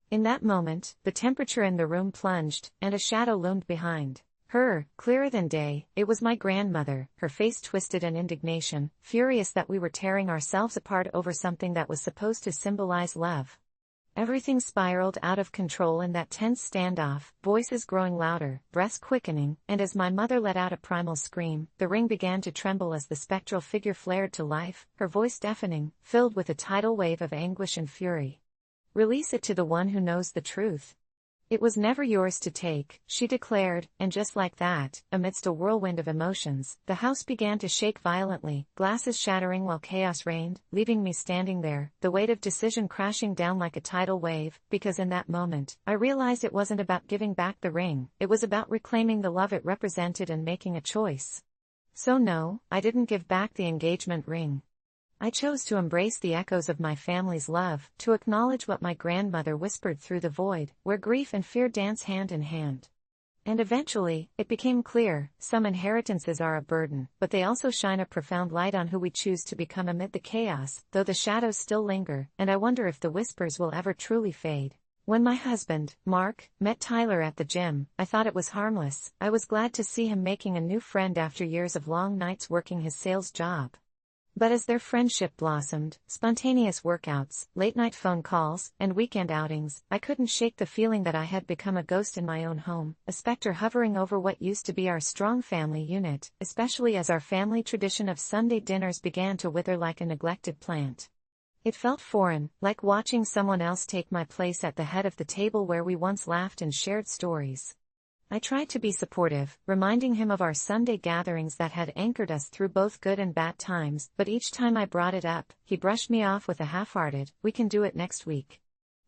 In that moment, the temperature in the room plunged, and a shadow loomed behind her, clearer than day. It was my grandmother, her face twisted in indignation, furious that we were tearing ourselves apart over something that was supposed to symbolize love. Everything spiraled out of control in that tense standoff, voices growing louder, breaths quickening, and as my mother let out a primal scream, the ring began to tremble as the spectral figure flared to life, her voice deafening, filled with a tidal wave of anguish and fury. "Release it to the one who knows the truth. It was never yours to take," she declared, and just like that, amidst a whirlwind of emotions, the house began to shake violently, glasses shattering while chaos reigned, leaving me standing there, the weight of decision crashing down like a tidal wave, because in that moment, I realized it wasn't about giving back the ring, it was about reclaiming the love it represented and making a choice. So no, I didn't give back the engagement ring. I chose to embrace the echoes of my family's love, to acknowledge what my grandmother whispered through the void, where grief and fear dance hand in hand. And eventually, it became clear, some inheritances are a burden, but they also shine a profound light on who we choose to become amid the chaos, though the shadows still linger, and I wonder if the whispers will ever truly fade. When my husband, Mark, met Tyler at the gym, I thought it was harmless. I was glad to see him making a new friend after years of long nights working his sales job. But as their friendship blossomed, spontaneous workouts, late-night phone calls, and weekend outings, I couldn't shake the feeling that I had become a ghost in my own home, a specter hovering over what used to be our strong family unit, especially as our family tradition of Sunday dinners began to wither like a neglected plant. It felt foreign, like watching someone else take my place at the head of the table where we once laughed and shared stories. I tried to be supportive, reminding him of our Sunday gatherings that had anchored us through both good and bad times, but each time I brought it up, he brushed me off with a half-hearted, "We can do it next week."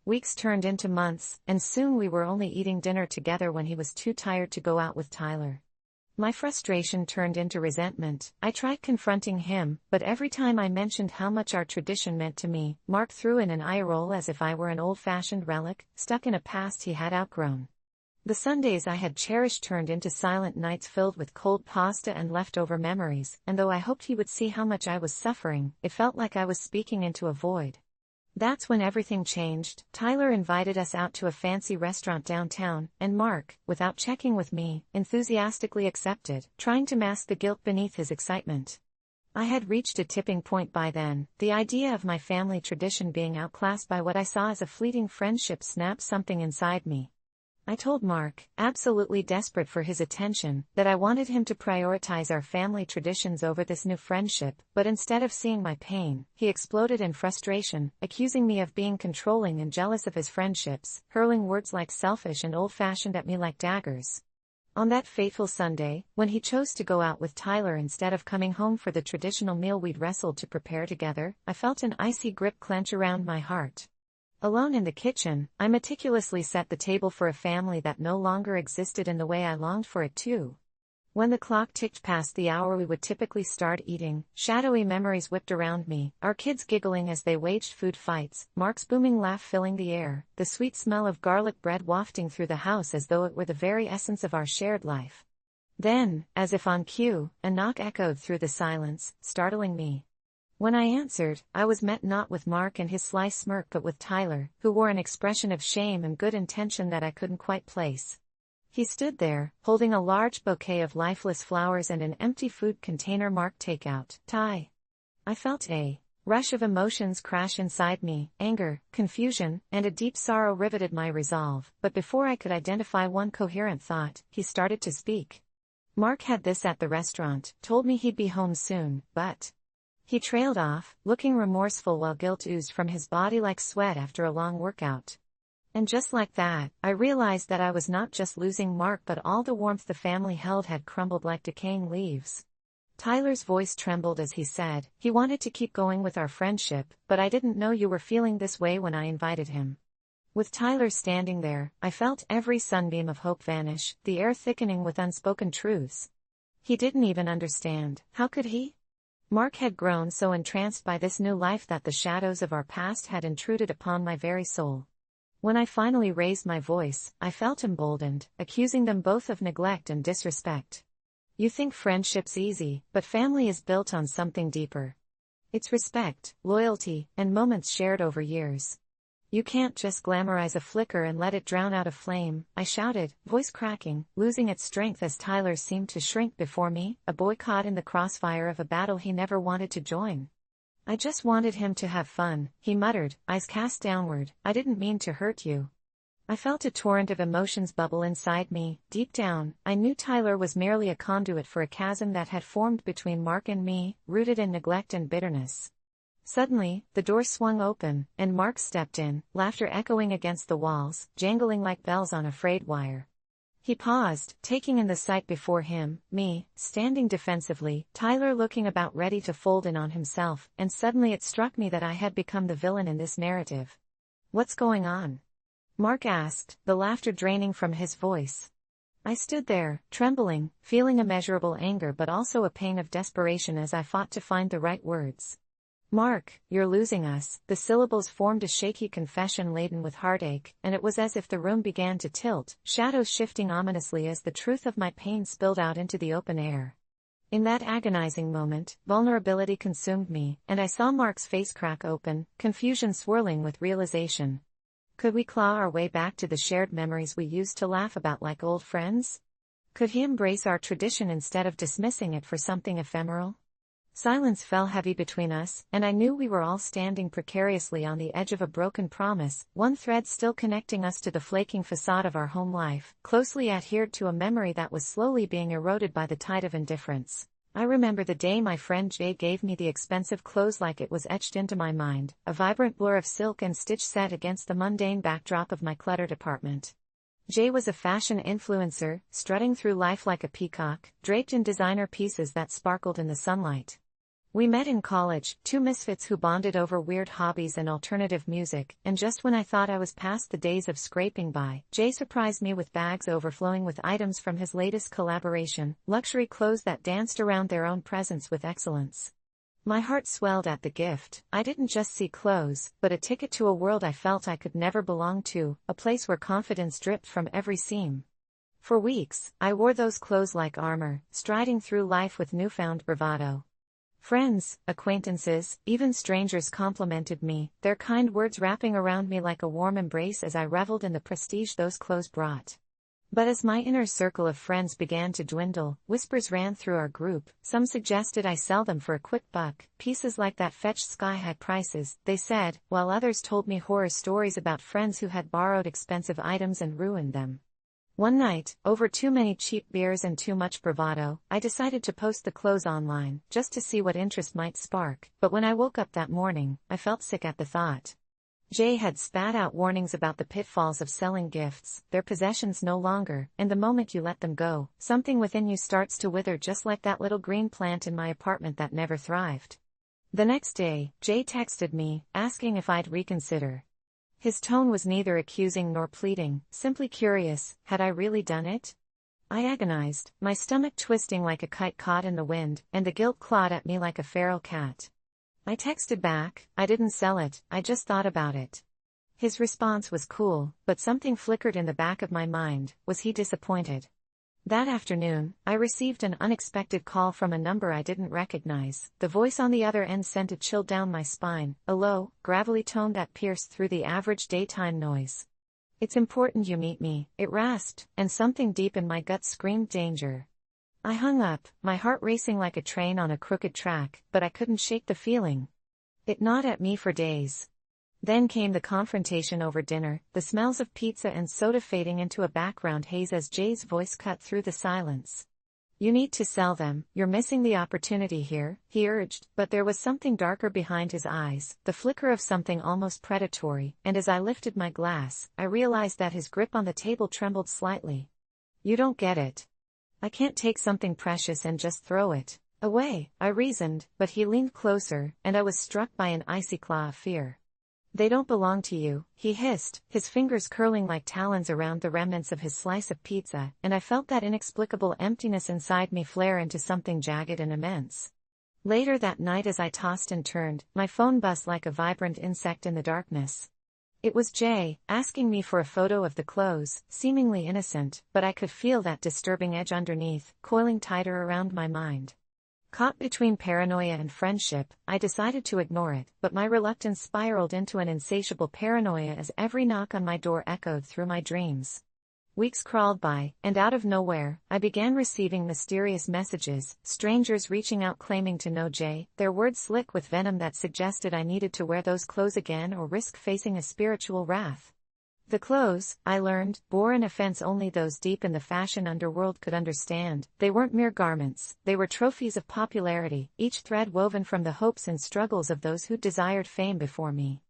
Weeks turned into months, and soon we were only eating dinner together when he was too tired to go out with Tyler. My frustration turned into resentment. I tried confronting him, but every time I mentioned how much our tradition meant to me, Mark threw in an eye roll as if I were an old-fashioned relic, stuck in a past he had outgrown. The Sundays I had cherished turned into silent nights filled with cold pasta and leftover memories, and though I hoped he would see how much I was suffering, it felt like I was speaking into a void. That's when everything changed. Tyler invited us out to a fancy restaurant downtown, and Mark, without checking with me, enthusiastically accepted, trying to mask the guilt beneath his excitement. I had reached a tipping point by then. The idea of my family tradition being outclassed by what I saw as a fleeting friendship snapped something inside me. I told Mark, absolutely desperate for his attention, that I wanted him to prioritize our family traditions over this new friendship, but instead of seeing my pain, he exploded in frustration, accusing me of being controlling and jealous of his friendships, hurling words like selfish and old-fashioned at me like daggers. On that fateful Sunday, when he chose to go out with Tyler instead of coming home for the traditional meal we'd wrestled to prepare together, I felt an icy grip clench around my heart. Alone in the kitchen, I meticulously set the table for a family that no longer existed in the way I longed for it to. When the clock ticked past the hour we would typically start eating, shadowy memories whipped around me, our kids giggling as they waged food fights, Mark's booming laugh filling the air, the sweet smell of garlic bread wafting through the house as though it were the very essence of our shared life. Then, as if on cue, a knock echoed through the silence, startling me. When I answered, I was met not with Mark and his sly smirk but with Tyler, who wore an expression of shame and good intention that I couldn't quite place. He stood there, holding a large bouquet of lifeless flowers and an empty food container marked takeout. Ty. I felt a rush of emotions crash inside me. Anger, confusion, and a deep sorrow riveted my resolve, but before I could identify one coherent thought, he started to speak. Mark had this at the restaurant, told me he'd be home soon, but... He trailed off, looking remorseful while guilt oozed from his body like sweat after a long workout. And just like that, I realized that I was not just losing Mark but all the warmth the family held had crumbled like decaying leaves. Tyler's voice trembled as he said, "He wanted to keep going with our friendship, but I didn't know you were feeling this way when I invited him." With Tyler standing there, I felt every sunbeam of hope vanish, the air thickening with unspoken truths. He didn't even understand. How could he? Mark had grown so entranced by this new life that the shadows of our past had intruded upon my very soul. When I finally raised my voice, I felt emboldened, accusing them both of neglect and disrespect. You think friendship's easy, but family is built on something deeper. It's respect, loyalty, and moments shared over years. You can't just glamorize a flicker and let it drown out a flame, I shouted, voice cracking, losing its strength as Tyler seemed to shrink before me, a boy caught in the crossfire of a battle he never wanted to join. I just wanted him to have fun, he muttered, eyes cast downward. I didn't mean to hurt you. I felt a torrent of emotions bubble inside me. Deep down, I knew Tyler was merely a conduit for a chasm that had formed between Mark and me, rooted in neglect and bitterness. Suddenly, the door swung open, and Mark stepped in, laughter echoing against the walls, jangling like bells on a frayed wire. He paused, taking in the sight before him, me, standing defensively, Tyler looking about ready to fold in on himself, and suddenly it struck me that I had become the villain in this narrative. "What's going on?" Mark asked, the laughter draining from his voice. I stood there, trembling, feeling immeasurable anger but also a pang of desperation as I fought to find the right words. "Mark, you're losing us." The syllables formed a shaky confession laden with heartache, and it was as if the room began to tilt, shadows shifting ominously as the truth of my pain spilled out into the open air. In that agonizing moment, vulnerability consumed me, and I saw Mark's face crack open, confusion swirling with realization. Could we claw our way back to the shared memories we used to laugh about like old friends? Could he embrace our tradition instead of dismissing it for something ephemeral? Silence fell heavy between us, and I knew we were all standing precariously on the edge of a broken promise, one thread still connecting us to the flaking facade of our home life, closely adhered to a memory that was slowly being eroded by the tide of indifference. I remember the day my friend Jay gave me the expensive clothes like it was etched into my mind, a vibrant blur of silk and stitch set against the mundane backdrop of my cluttered apartment. Jay was a fashion influencer, strutting through life like a peacock, draped in designer pieces that sparkled in the sunlight. We met in college, two misfits who bonded over weird hobbies and alternative music, and just when I thought I was past the days of scraping by, Jay surprised me with bags overflowing with items from his latest collaboration, luxury clothes that danced around their own presence with excellence. My heart swelled at the gift. I didn't just see clothes, but a ticket to a world I felt I could never belong to, a place where confidence dripped from every seam. For weeks, I wore those clothes like armor, striding through life with newfound bravado. Friends, acquaintances, even strangers complimented me, their kind words wrapping around me like a warm embrace as I reveled in the prestige those clothes brought. But as my inner circle of friends began to dwindle, whispers ran through our group. Some suggested I sell them for a quick buck, pieces like that fetched sky-high prices, they said, while others told me horror stories about friends who had borrowed expensive items and ruined them. One night, over too many cheap beers and too much bravado, I decided to post the clothes online, just to see what interest might spark, but when I woke up that morning, I felt sick at the thought. Jay had spat out warnings about the pitfalls of selling gifts, their possessions no longer, and the moment you let them go, something within you starts to wither just like that little green plant in my apartment that never thrived. The next day, Jay texted me, asking if I'd reconsider. His tone was neither accusing nor pleading, simply curious, had I really done it? I agonized, my stomach twisting like a kite caught in the wind, and the guilt clawed at me like a feral cat. I texted back, I didn't sell it, I just thought about it. His response was cool, but something flickered in the back of my mind. Was he disappointed? That afternoon, I received an unexpected call from a number I didn't recognize. The voice on the other end sent a chill down my spine, a low, gravelly tone that pierced through the average daytime noise. "It's important you meet me," it rasped, and something deep in my gut screamed danger. I hung up, my heart racing like a train on a crooked track, but I couldn't shake the feeling. It gnawed at me for days. Then came the confrontation over dinner, the smells of pizza and soda fading into a background haze as Jay's voice cut through the silence. "You need to sell them, you're missing the opportunity here," he urged, but there was something darker behind his eyes, the flicker of something almost predatory, and as I lifted my glass, I realized that his grip on the table trembled slightly. "You don't get it. I can't take something precious and just throw it away," I reasoned, but he leaned closer, and I was struck by an icy claw of fear. "They don't belong to you," he hissed, his fingers curling like talons around the remnants of his slice of pizza, and I felt that inexplicable emptiness inside me flare into something jagged and immense. Later that night as I tossed and turned, my phone buzzed like a vibrant insect in the darkness. It was Jay, asking me for a photo of the clothes, seemingly innocent, but I could feel that disturbing edge underneath, coiling tighter around my mind. Caught between paranoia and friendship, I decided to ignore it, but my reluctance spiraled into an insatiable paranoia as every knock on my door echoed through my dreams. Weeks crawled by, and out of nowhere, I began receiving mysterious messages, strangers reaching out claiming to know Jay, their words slick with venom that suggested I needed to wear those clothes again or risk facing a spiritual wrath. The clothes, I learned, bore an offense only those deep in the fashion underworld could understand. They weren't mere garments, they were trophies of popularity, each thread woven from the hopes and struggles of those who desired fame before me.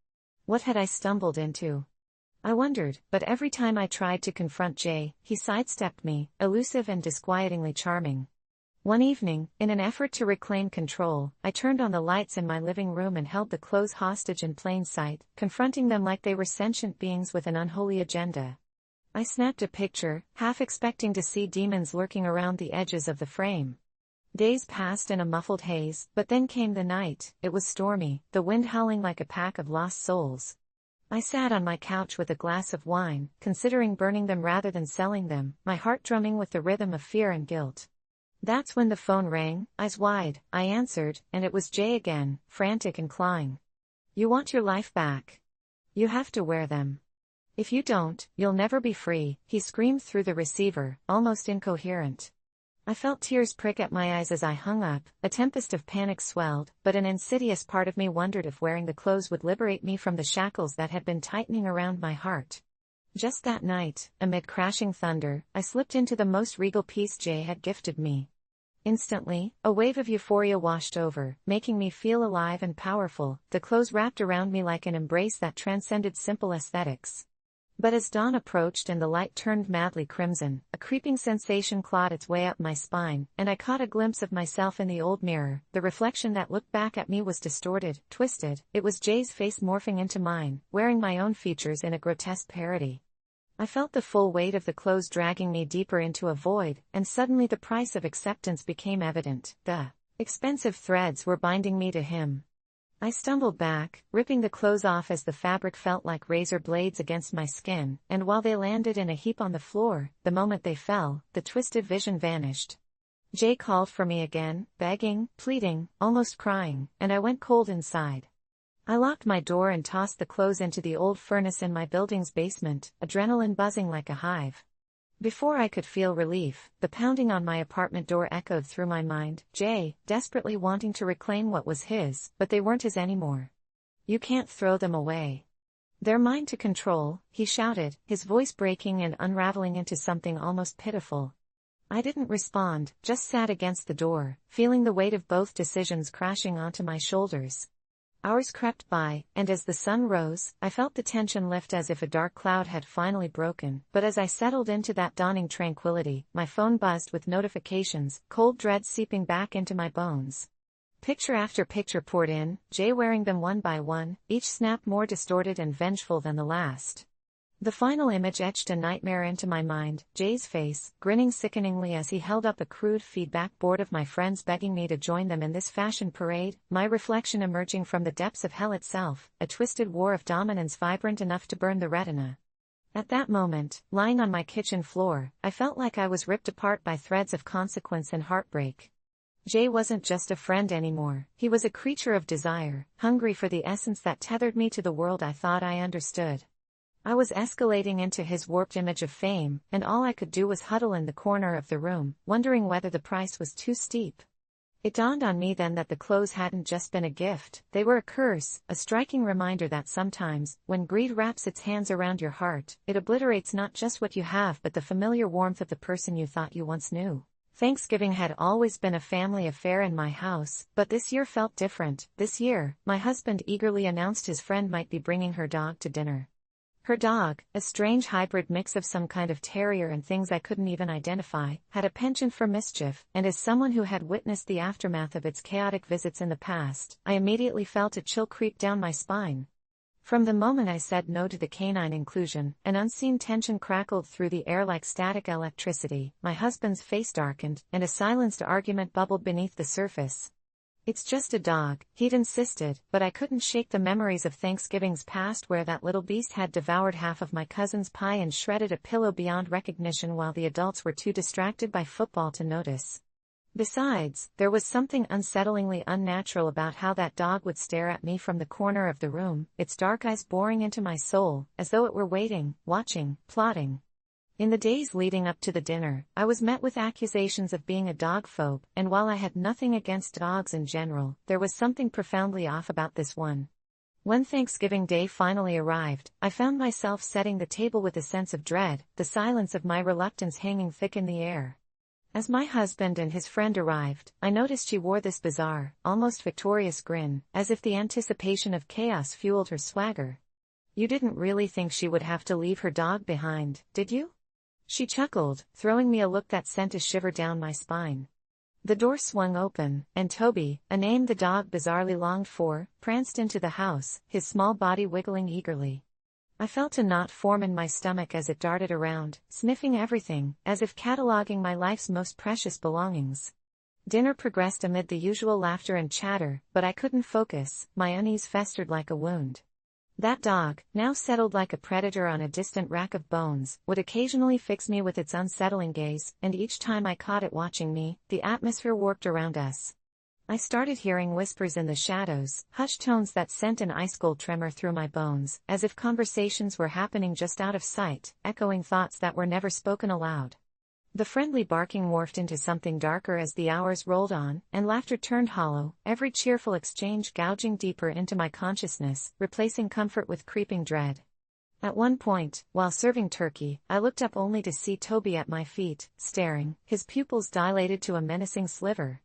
What had I stumbled into? I wondered, but every time I tried to confront Jay, he sidestepped me, elusive and disquietingly charming. One evening, in an effort to reclaim control, I turned on the lights in my living room and held the clothes hostage in plain sight, confronting them like they were sentient beings with an unholy agenda. I snapped a picture, half expecting to see demons lurking around the edges of the frame. Days passed in a muffled haze, but then came the night. It was stormy, the wind howling like a pack of lost souls. I sat on my couch with a glass of wine, considering burning them rather than selling them, my heart drumming with the rhythm of fear and guilt. That's when the phone rang, eyes wide. I answered, and it was Jay again, frantic and clawing. "You want your life back. You have to wear them. If you don't, you'll never be free, he screamed through the receiver, almost incoherent. I felt tears prick at my eyes as I hung up. A tempest of panic swelled, but an insidious part of me wondered if wearing the clothes would liberate me from the shackles that had been tightening around my heart. Just that night, amid crashing thunder, I slipped into the most regal piece Jay had gifted me. Instantly, a wave of euphoria washed over, making me feel alive and powerful. The clothes wrapped around me like an embrace that transcended simple aesthetics. But as dawn approached and the light turned madly crimson, a creeping sensation clawed its way up my spine, and I caught a glimpse of myself in the old mirror. The reflection that looked back at me was distorted, twisted. It was Jay's face morphing into mine, wearing my own features in a grotesque parody. I felt the full weight of the clothes dragging me deeper into a void, and suddenly the price of acceptance became evident. The expensive threads were binding me to him. I stumbled back, ripping the clothes off as the fabric felt like razor blades against my skin, and while they landed in a heap on the floor, the moment they fell, the twisted vision vanished. Jay called for me again, begging, pleading, almost crying, and I went cold inside. I locked my door and tossed the clothes into the old furnace in my building's basement, adrenaline buzzing like a hive. Before I could feel relief, the pounding on my apartment door echoed through my mind. Jay, desperately wanting to reclaim what was his, but they weren't his anymore. You can't throw them away. They're mine to control, he shouted, his voice breaking and unraveling into something almost pitiful. I didn't respond, just sat against the door, feeling the weight of both decisions crashing onto my shoulders. Hours crept by, and as the sun rose, I felt the tension lift as if a dark cloud had finally broken. But as I settled into that dawning tranquility, my phone buzzed with notifications, cold dread seeping back into my bones. Picture after picture poured in, Jay wearing them one by one, each snap more distorted and vengeful than the last. The final image etched a nightmare into my mind, Jay's face, grinning sickeningly as he held up a crude feedback board of my friends begging me to join them in this fashion parade, my reflection emerging from the depths of hell itself, a twisted war of dominance vibrant enough to burn the retina. At that moment, lying on my kitchen floor, I felt like I was ripped apart by threads of consequence and heartbreak. Jay wasn't just a friend anymore, he was a creature of desire, hungry for the essence that tethered me to the world I thought I understood. I was escalating into his warped image of fame, and all I could do was huddle in the corner of the room, wondering whether the price was too steep. It dawned on me then that the clothes hadn't just been a gift, they were a curse, a striking reminder that sometimes, when greed wraps its hands around your heart, it obliterates not just what you have but the familiar warmth of the person you thought you once knew. Thanksgiving had always been a family affair in my house, but this year felt different. This year, my husband eagerly announced his friend might be bringing her dog to dinner. Her dog, a strange hybrid mix of some kind of terrier and things I couldn't even identify, had a penchant for mischief, and as someone who had witnessed the aftermath of its chaotic visits in the past, I immediately felt a chill creep down my spine. From the moment I said no to the canine inclusion, an unseen tension crackled through the air like static electricity, my husband's face darkened, and a silenced argument bubbled beneath the surface. It's just a dog, he'd insisted, but I couldn't shake the memories of Thanksgivings past where that little beast had devoured half of my cousin's pie and shredded a pillow beyond recognition while the adults were too distracted by football to notice. Besides, there was something unsettlingly unnatural about how that dog would stare at me from the corner of the room, its dark eyes boring into my soul, as though it were waiting, watching, plotting. In the days leading up to the dinner, I was met with accusations of being a dog-phobe, and while I had nothing against dogs in general, there was something profoundly off about this one. When Thanksgiving Day finally arrived, I found myself setting the table with a sense of dread, the silence of my reluctance hanging thick in the air. As my husband and his friend arrived, I noticed she wore this bizarre, almost victorious grin, as if the anticipation of chaos fueled her swagger. "You didn't really think she would have to leave her dog behind, did you?" She chuckled, throwing me a look that sent a shiver down my spine. The door swung open, and Toby, a name the dog bizarrely longed for, pranced into the house, his small body wiggling eagerly. I felt a knot form in my stomach as it darted around, sniffing everything, as if cataloging my life's most precious belongings. Dinner progressed amid the usual laughter and chatter, but I couldn't focus, my unease festered like a wound. That dog, now settled like a predator on a distant rack of bones, would occasionally fix me with its unsettling gaze, and each time I caught it watching me, the atmosphere warped around us. I started hearing whispers in the shadows, hushed tones that sent an ice-cold tremor through my bones, as if conversations were happening just out of sight, echoing thoughts that were never spoken aloud. The friendly barking morphed into something darker as the hours rolled on, and laughter turned hollow, every cheerful exchange gouging deeper into my consciousness, replacing comfort with creeping dread. At one point, while serving turkey, I looked up only to see Toby at my feet, staring, his pupils dilated to a menacing sliver.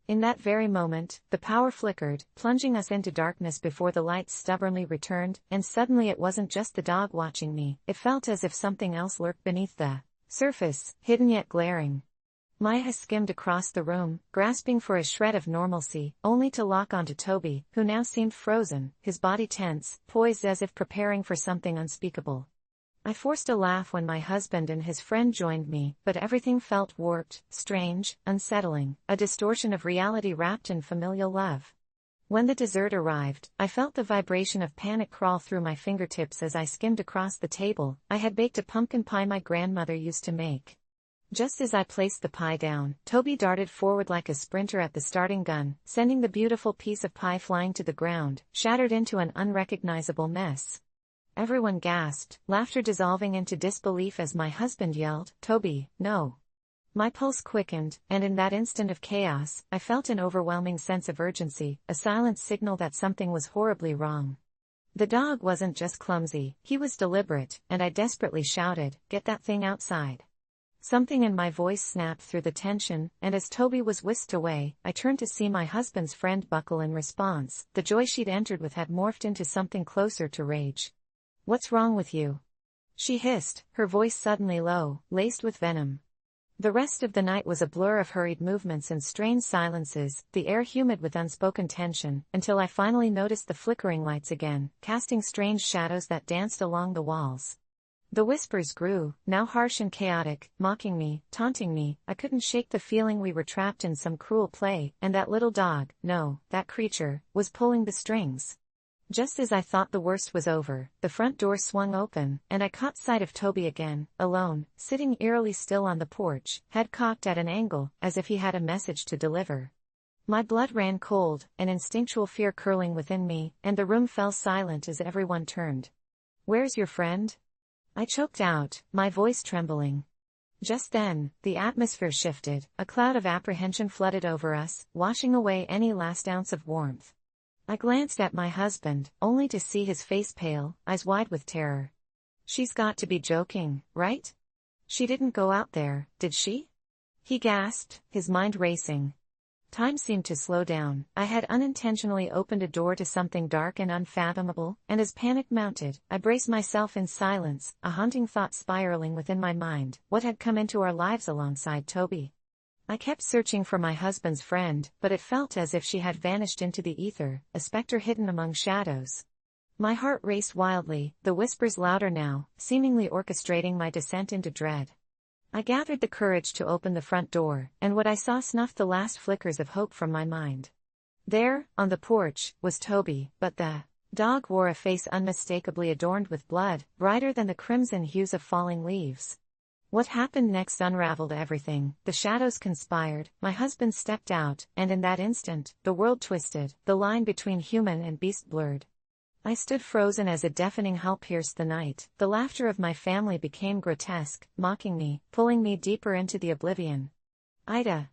In that very moment, the power flickered, plunging us into darkness before the lights stubbornly returned, and suddenly it wasn't just the dog watching me, it felt as if something else lurked beneath the surface, hidden yet glaring. My eyes skimmed across the room, grasping for a shred of normalcy, only to lock onto Toby, who now seemed frozen, his body tense, poised as if preparing for something unspeakable. I forced a laugh when my husband and his friend joined me, but everything felt warped, strange, unsettling, a distortion of reality wrapped in familial love. When the dessert arrived, I felt the vibration of panic crawl through my fingertips as I skimmed across the table. I had baked a pumpkin pie my grandmother used to make. Just as I placed the pie down, Toby darted forward like a sprinter at the starting gun, sending the beautiful piece of pie flying to the ground, shattered into an unrecognizable mess. Everyone gasped, laughter dissolving into disbelief as my husband yelled, "Toby, no!" My pulse quickened, and in that instant of chaos, I felt an overwhelming sense of urgency, a silent signal that something was horribly wrong. The dog wasn't just clumsy, he was deliberate, and I desperately shouted, "Get that thing outside!" Something in my voice snapped through the tension, and as Toby was whisked away, I turned to see my husband's friend buckle in response. The joy she'd entered with had morphed into something closer to rage. "What's wrong with you?" she hissed, her voice suddenly low, laced with venom. The rest of the night was a blur of hurried movements and strained silences, the air humid with unspoken tension, until I finally noticed the flickering lights again, casting strange shadows that danced along the walls. The whispers grew, now harsh and chaotic, mocking me, taunting me. I couldn't shake the feeling we were trapped in some cruel play, and that little dog, no, that creature, was pulling the strings. Just as I thought the worst was over, the front door swung open, and I caught sight of Toby again, alone, sitting eerily still on the porch, head cocked at an angle, as if he had a message to deliver. My blood ran cold, an instinctual fear curling within me, and the room fell silent as everyone turned. "Where's your friend?" I choked out, my voice trembling. Just then, the atmosphere shifted, a cloud of apprehension flooded over us, washing away any last ounce of warmth. I glanced at my husband, only to see his face pale, eyes wide with terror. "She's got to be joking, right? She didn't go out there, did she?" he gasped, his mind racing. Time seemed to slow down. I had unintentionally opened a door to something dark and unfathomable, and as panic mounted, I braced myself in silence, a haunting thought spiraling within my mind. What had come into our lives alongside Toby? I kept searching for my husband's friend, but it felt as if she had vanished into the ether, a specter hidden among shadows. My heart raced wildly, the whispers louder now, seemingly orchestrating my descent into dread. I gathered the courage to open the front door, and what I saw snuffed the last flickers of hope from my mind. There, on the porch, was Toby, but the dog wore a face unmistakably adorned with blood, brighter than the crimson hues of falling leaves. What happened next unraveled everything. The shadows conspired, my husband stepped out, and in that instant, the world twisted, the line between human and beast blurred. I stood frozen as a deafening howl pierced the night. The laughter of my family became grotesque, mocking me, pulling me deeper into the oblivion. AITA.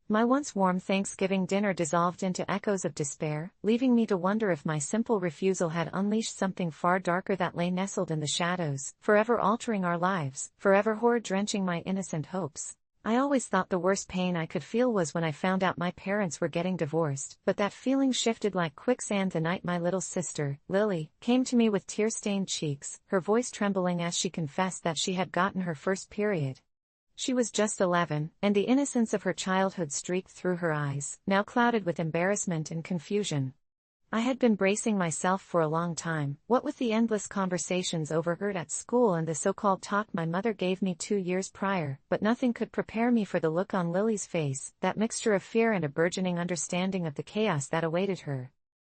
My once warm Thanksgiving dinner dissolved into echoes of despair, leaving me to wonder if my simple refusal had unleashed something far darker that lay nestled in the shadows, forever altering our lives, forever horror-drenching my innocent hopes. I always thought the worst pain I could feel was when I found out my parents were getting divorced, but that feeling shifted like quicksand the night my little sister, Lily, came to me with tear-stained cheeks, her voice trembling as she confessed that she had gotten her first period. She was just 11, and the innocence of her childhood streaked through her eyes, now clouded with embarrassment and confusion. I had been bracing myself for a long time, what with the endless conversations overheard at school and the so-called talk my mother gave me 2 years prior, but nothing could prepare me for the look on Lily's face, that mixture of fear and a burgeoning understanding of the chaos that awaited her.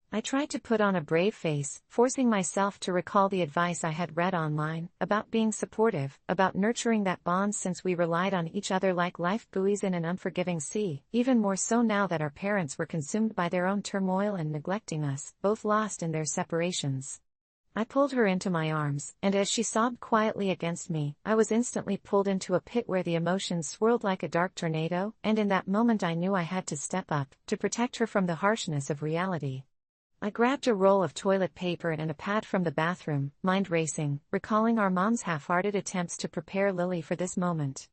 I tried to put on a brave face, forcing myself to recall the advice I had read online, about being supportive, about nurturing that bond since we relied on each other like life buoys in an unforgiving sea, even more so now that our parents were consumed by their own turmoil and neglecting us, both lost in their separations. I pulled her into my arms, and as she sobbed quietly against me, I was instantly pulled into a pit where the emotions swirled like a dark tornado, and in that moment I knew I had to step up, to protect her from the harshness of reality. I grabbed a roll of toilet paper and a pad from the bathroom, mind racing, recalling our mom's half-hearted attempts to prepare Lily for this moment.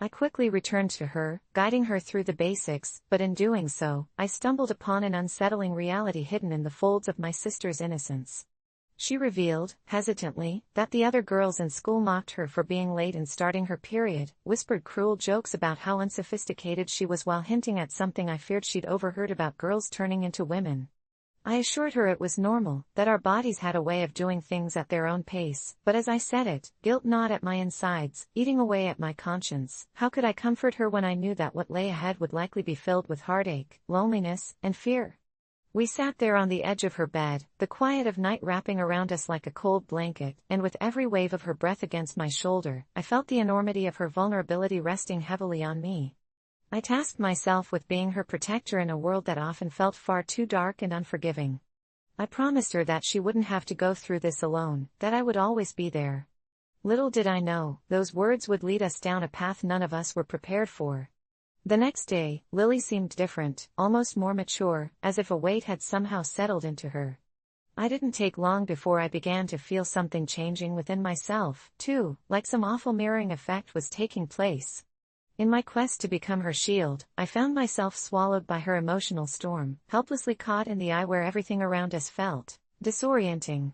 I quickly returned to her, guiding her through the basics, but in doing so, I stumbled upon an unsettling reality hidden in the folds of my sister's innocence. She revealed, hesitantly, that the other girls in school mocked her for being late and starting her period, whispered cruel jokes about how unsophisticated she was while hinting at something I feared she'd overheard about girls turning into women. I assured her it was normal, that our bodies had a way of doing things at their own pace, but as I said it, guilt gnawed at my insides, eating away at my conscience. How could I comfort her when I knew that what lay ahead would likely be filled with heartache, loneliness, and fear? We sat there on the edge of her bed, the quiet of night wrapping around us like a cold blanket, and with every wave of her breath against my shoulder, I felt the enormity of her vulnerability resting heavily on me. I tasked myself with being her protector in a world that often felt far too dark and unforgiving. I promised her that she wouldn't have to go through this alone, that I would always be there. Little did I know, those words would lead us down a path none of us were prepared for. The next day, Lily seemed different, almost more mature, as if a weight had somehow settled into her. I didn't take long before I began to feel something changing within myself, too, like some awful mirroring effect was taking place. In my quest to become her shield, I found myself swallowed by her emotional storm, helplessly caught in the eye where everything around us felt disorienting.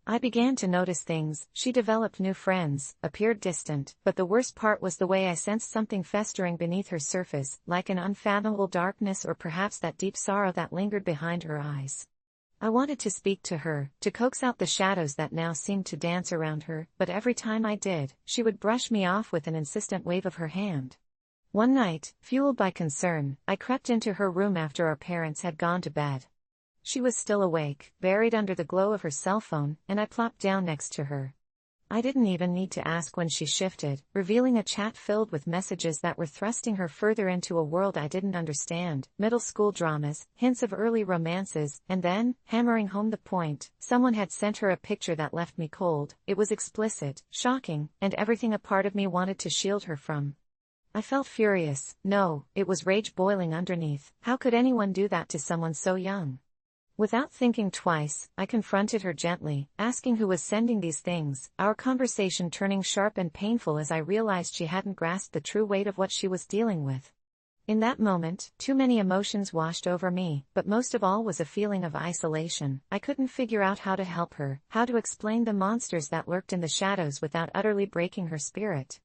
I began to notice things. She developed new friends, appeared distant, but the worst part was the way I sensed something festering beneath her surface, like an unfathomable darkness or perhaps that deep sorrow that lingered behind her eyes. I wanted to speak to her, to coax out the shadows that now seemed to dance around her, but every time I did, she would brush me off with an insistent wave of her hand. One night, fueled by concern, I crept into her room after our parents had gone to bed. She was still awake, buried under the glow of her cell phone, and I plopped down next to her. I didn't even need to ask when she shifted, revealing a chat filled with messages that were thrusting her further into a world I didn't understand, middle school dramas, hints of early romances, and then, hammering home the point, someone had sent her a picture that left me cold. It was explicit, shocking, and everything a part of me wanted to shield her from. I felt furious. No, it was rage boiling underneath. How could anyone do that to someone so young? Without thinking twice, I confronted her gently, asking who was sending these things, our conversation turning sharp and painful as I realized she hadn't grasped the true weight of what she was dealing with. In that moment, too many emotions washed over me, but most of all was a feeling of isolation. I couldn't figure out how to help her, how to explain the monsters that lurked in the shadows without utterly breaking her spirit.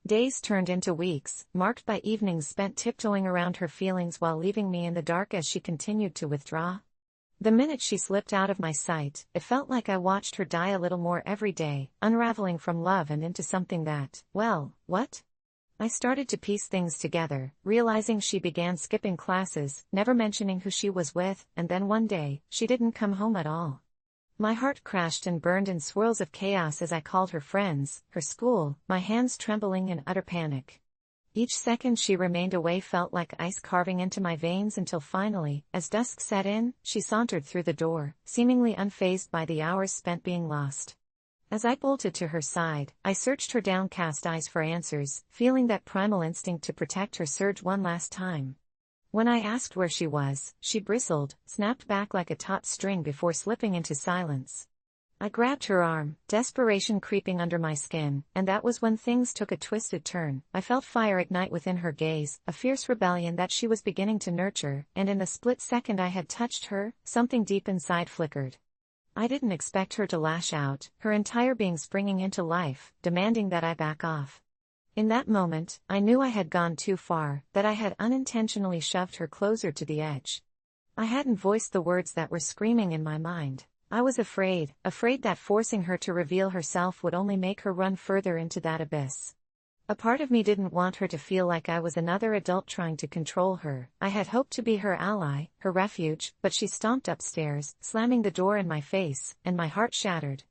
Days turned into weeks, marked by evenings spent tiptoeing around her feelings while leaving me in the dark as she continued to withdraw. The minute she slipped out of my sight, it felt like I watched her die a little more every day, unraveling from love and into something that, well, what? I started to piece things together, realizing she began skipping classes, never mentioning who she was with, and then one day, she didn't come home at all. My heart crashed and burned in swirls of chaos as I called her friends, her school, my hands trembling in utter panic. Each second she remained away felt like ice carving into my veins until finally, as dusk set in, she sauntered through the door, seemingly unfazed by the hours spent being lost. As I bolted to her side, I searched her downcast eyes for answers, feeling that primal instinct to protect her surge one last time. When I asked where she was, she bristled, snapped back like a taut string before slipping into silence. I grabbed her arm, desperation creeping under my skin, and that was when things took a twisted turn. I felt fire ignite within her gaze, a fierce rebellion that she was beginning to nurture, and in the split second I had touched her, something deep inside flickered. I didn't expect her to lash out, her entire being springing into life, demanding that I back off. In that moment, I knew I had gone too far, that I had unintentionally shoved her closer to the edge. I hadn't voiced the words that were screaming in my mind. I was afraid that forcing her to reveal herself would only make her run further into that abyss. A part of me didn't want her to feel like I was another adult trying to control her. I had hoped to be her ally, her refuge, but she stomped upstairs, slamming the door in my face, and my heart shattered.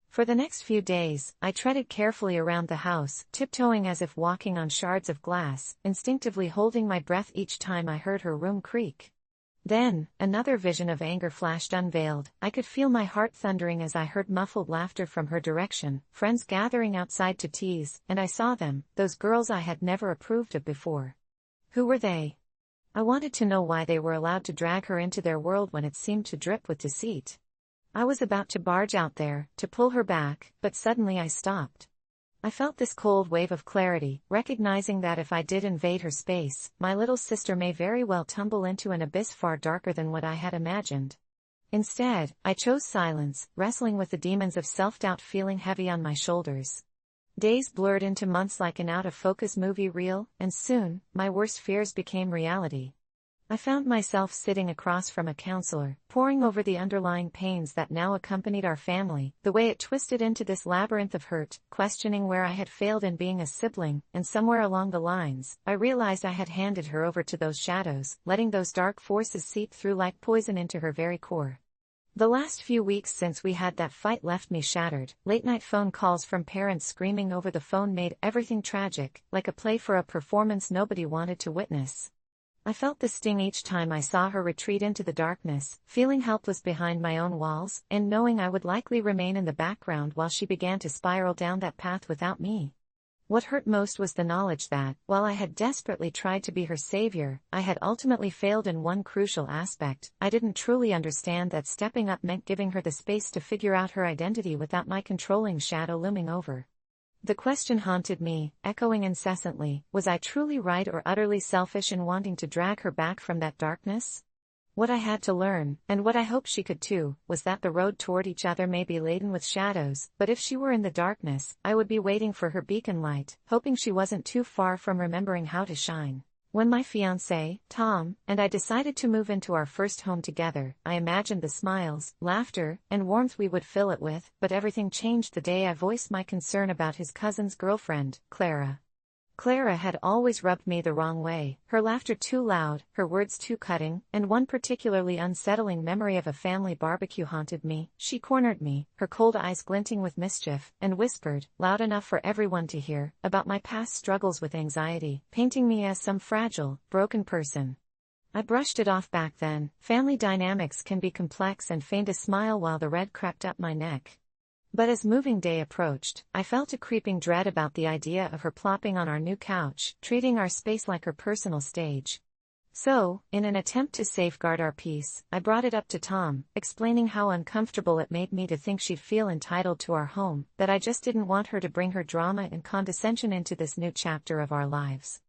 For the next few days, I treaded carefully around the house, tiptoeing as if walking on shards of glass, instinctively holding my breath each time I heard her room creak. Then, another vision of anger flashed unveiled. I could feel my heart thundering as I heard muffled laughter from her direction, friends gathering outside to tease, and I saw them, those girls I had never approved of before. Who were they? I wanted to know why they were allowed to drag her into their world when it seemed to drip with deceit. I was about to barge out there, to pull her back, but suddenly I stopped. I felt this cold wave of clarity, recognizing that if I did invade her space, my little sister may very well tumble into an abyss far darker than what I had imagined. Instead, I chose silence, wrestling with the demons of self-doubt feeling heavy on my shoulders. Days blurred into months like an out-of-focus movie reel, and soon, my worst fears became reality. I found myself sitting across from a counselor, poring over the underlying pains that now accompanied our family, the way it twisted into this labyrinth of hurt, questioning where I had failed in being a sibling, and somewhere along the lines, I realized I had handed her over to those shadows, letting those dark forces seep through like poison into her very core. The last few weeks since we had that fight left me shattered. Late-night phone calls from parents screaming over the phone made everything tragic, like a play for a performance nobody wanted to witness. I felt the sting each time I saw her retreat into the darkness, feeling helpless behind my own walls, and knowing I would likely remain in the background while she began to spiral down that path without me. What hurt most was the knowledge that, while I had desperately tried to be her savior, I had ultimately failed in one crucial aspect. I didn't truly understand that stepping up meant giving her the space to figure out her identity without my controlling shadow looming over. The question haunted me, echoing incessantly, was I truly right or utterly selfish in wanting to drag her back from that darkness? What I had to learn, and what I hoped she could too, was that the road toward each other may be laden with shadows, but if she were in the darkness, I would be waiting for her beacon light, hoping she wasn't too far from remembering how to shine. When my fiancé, Tom, and I decided to move into our first home together, I imagined the smiles, laughter, and warmth we would fill it with, but everything changed the day I voiced my concern about his cousin's girlfriend, Clara. Clara had always rubbed me the wrong way, her laughter too loud, her words too cutting, and one particularly unsettling memory of a family barbecue haunted me. She cornered me, her cold eyes glinting with mischief, and whispered, loud enough for everyone to hear, about my past struggles with anxiety, painting me as some fragile, broken person. I brushed it off back then. Family dynamics can be complex and feigned a smile while the red crept up my neck. But as moving day approached, I felt a creeping dread about the idea of her plopping on our new couch, treating our space like her personal stage. So, in an attempt to safeguard our peace, I brought it up to Tom, explaining how uncomfortable it made me to think she'd feel entitled to our home, that I just didn't want her to bring her drama and condescension into this new chapter of our lives.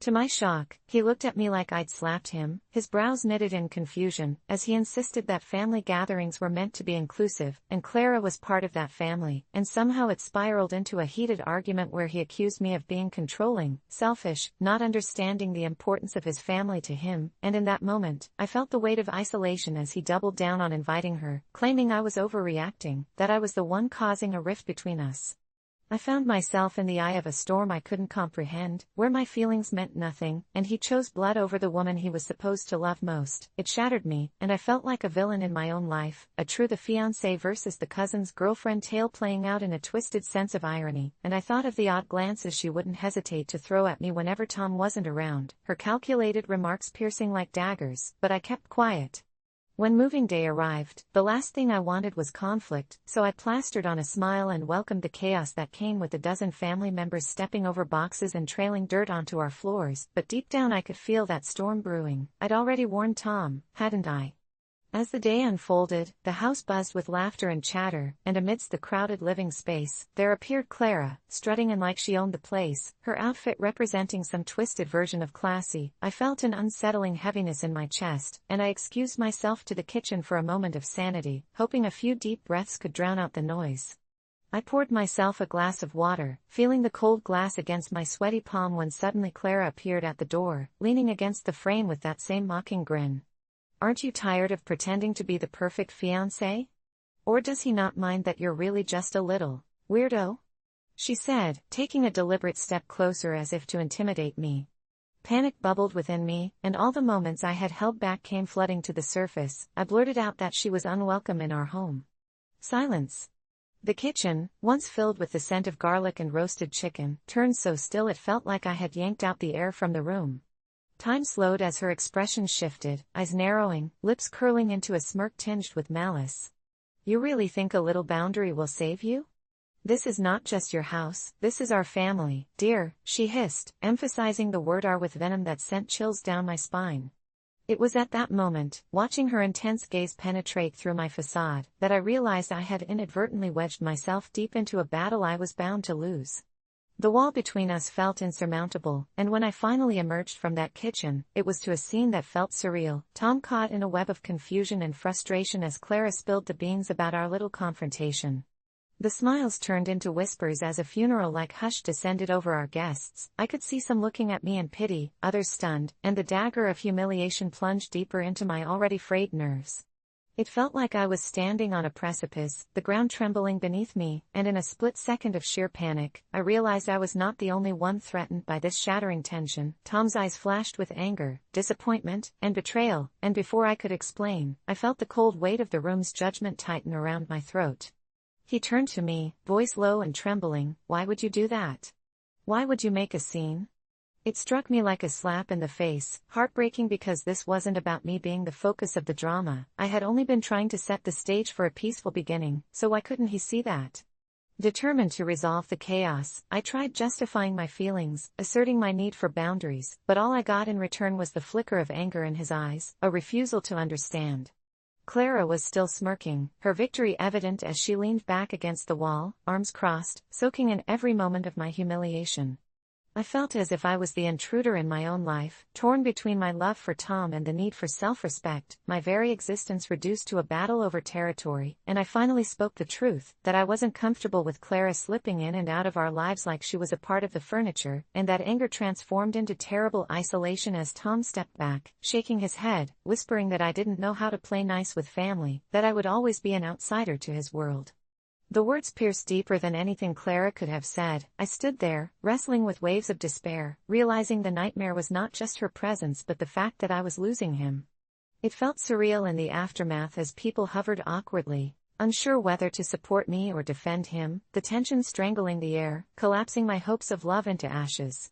To my shock, he looked at me like I'd slapped him, his brows knitted in confusion, as he insisted that family gatherings were meant to be inclusive, and Clara was part of that family, and somehow it spiraled into a heated argument where he accused me of being controlling, selfish, not understanding the importance of his family to him, and in that moment, I felt the weight of isolation as he doubled down on inviting her, claiming I was overreacting, that I was the one causing a rift between us. I found myself in the eye of a storm I couldn't comprehend, where my feelings meant nothing, and he chose blood over the woman he was supposed to love most. It shattered me, and I felt like a villain in my own life, a true the fiancé versus the cousin's girlfriend tale playing out in a twisted sense of irony, and I thought of the odd glances she wouldn't hesitate to throw at me whenever Tom wasn't around, her calculated remarks piercing like daggers, but I kept quiet. When moving day arrived, the last thing I wanted was conflict, so I plastered on a smile and welcomed the chaos that came with a dozen family members stepping over boxes and trailing dirt onto our floors, but deep down I could feel that storm brewing. I'd already warned Tom, hadn't I? As the day unfolded, the house buzzed with laughter and chatter, and amidst the crowded living space, there appeared Clara, strutting in like she owned the place, her outfit representing some twisted version of classy. I felt an unsettling heaviness in my chest, and I excused myself to the kitchen for a moment of sanity, hoping a few deep breaths could drown out the noise. I poured myself a glass of water, feeling the cold glass against my sweaty palm when suddenly Clara appeared at the door, leaning against the frame with that same mocking grin. Aren't you tired of pretending to be the perfect fiancé? Or does he not mind that you're really just a little weirdo? she said, taking a deliberate step closer as if to intimidate me. Panic bubbled within me, and all the moments I had held back came flooding to the surface. I blurted out that she was unwelcome in our home. Silence. The kitchen, once filled with the scent of garlic and roasted chicken, turned so still it felt like I had yanked out the air from the room. Time slowed as her expression shifted, eyes narrowing, lips curling into a smirk tinged with malice. You really think a little boundary will save you? This is not just your house, this is our family, dear, she hissed, emphasizing the word "our" with venom that sent chills down my spine. It was at that moment, watching her intense gaze penetrate through my facade, that I realized I had inadvertently wedged myself deep into a battle I was bound to lose. The wall between us felt insurmountable, and when I finally emerged from that kitchen, it was to a scene that felt surreal, Tom caught in a web of confusion and frustration as Clara spilled the beans about our little confrontation. The smiles turned into whispers as a funeral-like hush descended over our guests. I could see some looking at me in pity, others stunned, and the dagger of humiliation plunged deeper into my already frayed nerves. It felt like I was standing on a precipice, the ground trembling beneath me, and in a split second of sheer panic, I realized I was not the only one threatened by this shattering tension. Tom's eyes flashed with anger, disappointment, and betrayal, and before I could explain, I felt the cold weight of the room's judgment tighten around my throat. He turned to me, voice low and trembling. Why would you do that? Why would you make a scene? It struck me like a slap in the face, heartbreaking because this wasn't about me being the focus of the drama. I had only been trying to set the stage for a peaceful beginning, so why couldn't he see that? Determined to resolve the chaos, I tried justifying my feelings, asserting my need for boundaries, but all I got in return was the flicker of anger in his eyes, a refusal to understand. Clara was still smirking, her victory evident as she leaned back against the wall, arms crossed, soaking in every moment of my humiliation. I felt as if I was the intruder in my own life, torn between my love for Tom and the need for self-respect, my very existence reduced to a battle over territory, and I finally spoke the truth, that I wasn't comfortable with Clara slipping in and out of our lives like she was a part of the furniture, and that anger transformed into terrible isolation as Tom stepped back, shaking his head, whispering that I didn't know how to play nice with family, that I would always be an outsider to his world. The words pierced deeper than anything Clara could have said. I stood there, wrestling with waves of despair, realizing the nightmare was not just her presence but the fact that I was losing him. It felt surreal in the aftermath as people hovered awkwardly, unsure whether to support me or defend him, the tension strangling the air, collapsing my hopes of love into ashes.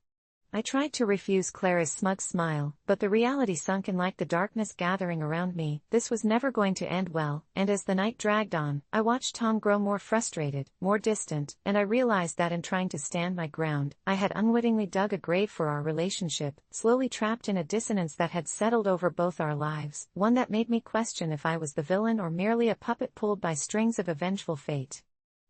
I tried to refuse Clara's smug smile, but the reality sunk in like the darkness gathering around me. This was never going to end well, and as the night dragged on, I watched Tom grow more frustrated, more distant, and I realized that in trying to stand my ground, I had unwittingly dug a grave for our relationship, slowly trapped in a dissonance that had settled over both our lives, one that made me question if I was the villain or merely a puppet pulled by strings of a vengeful fate.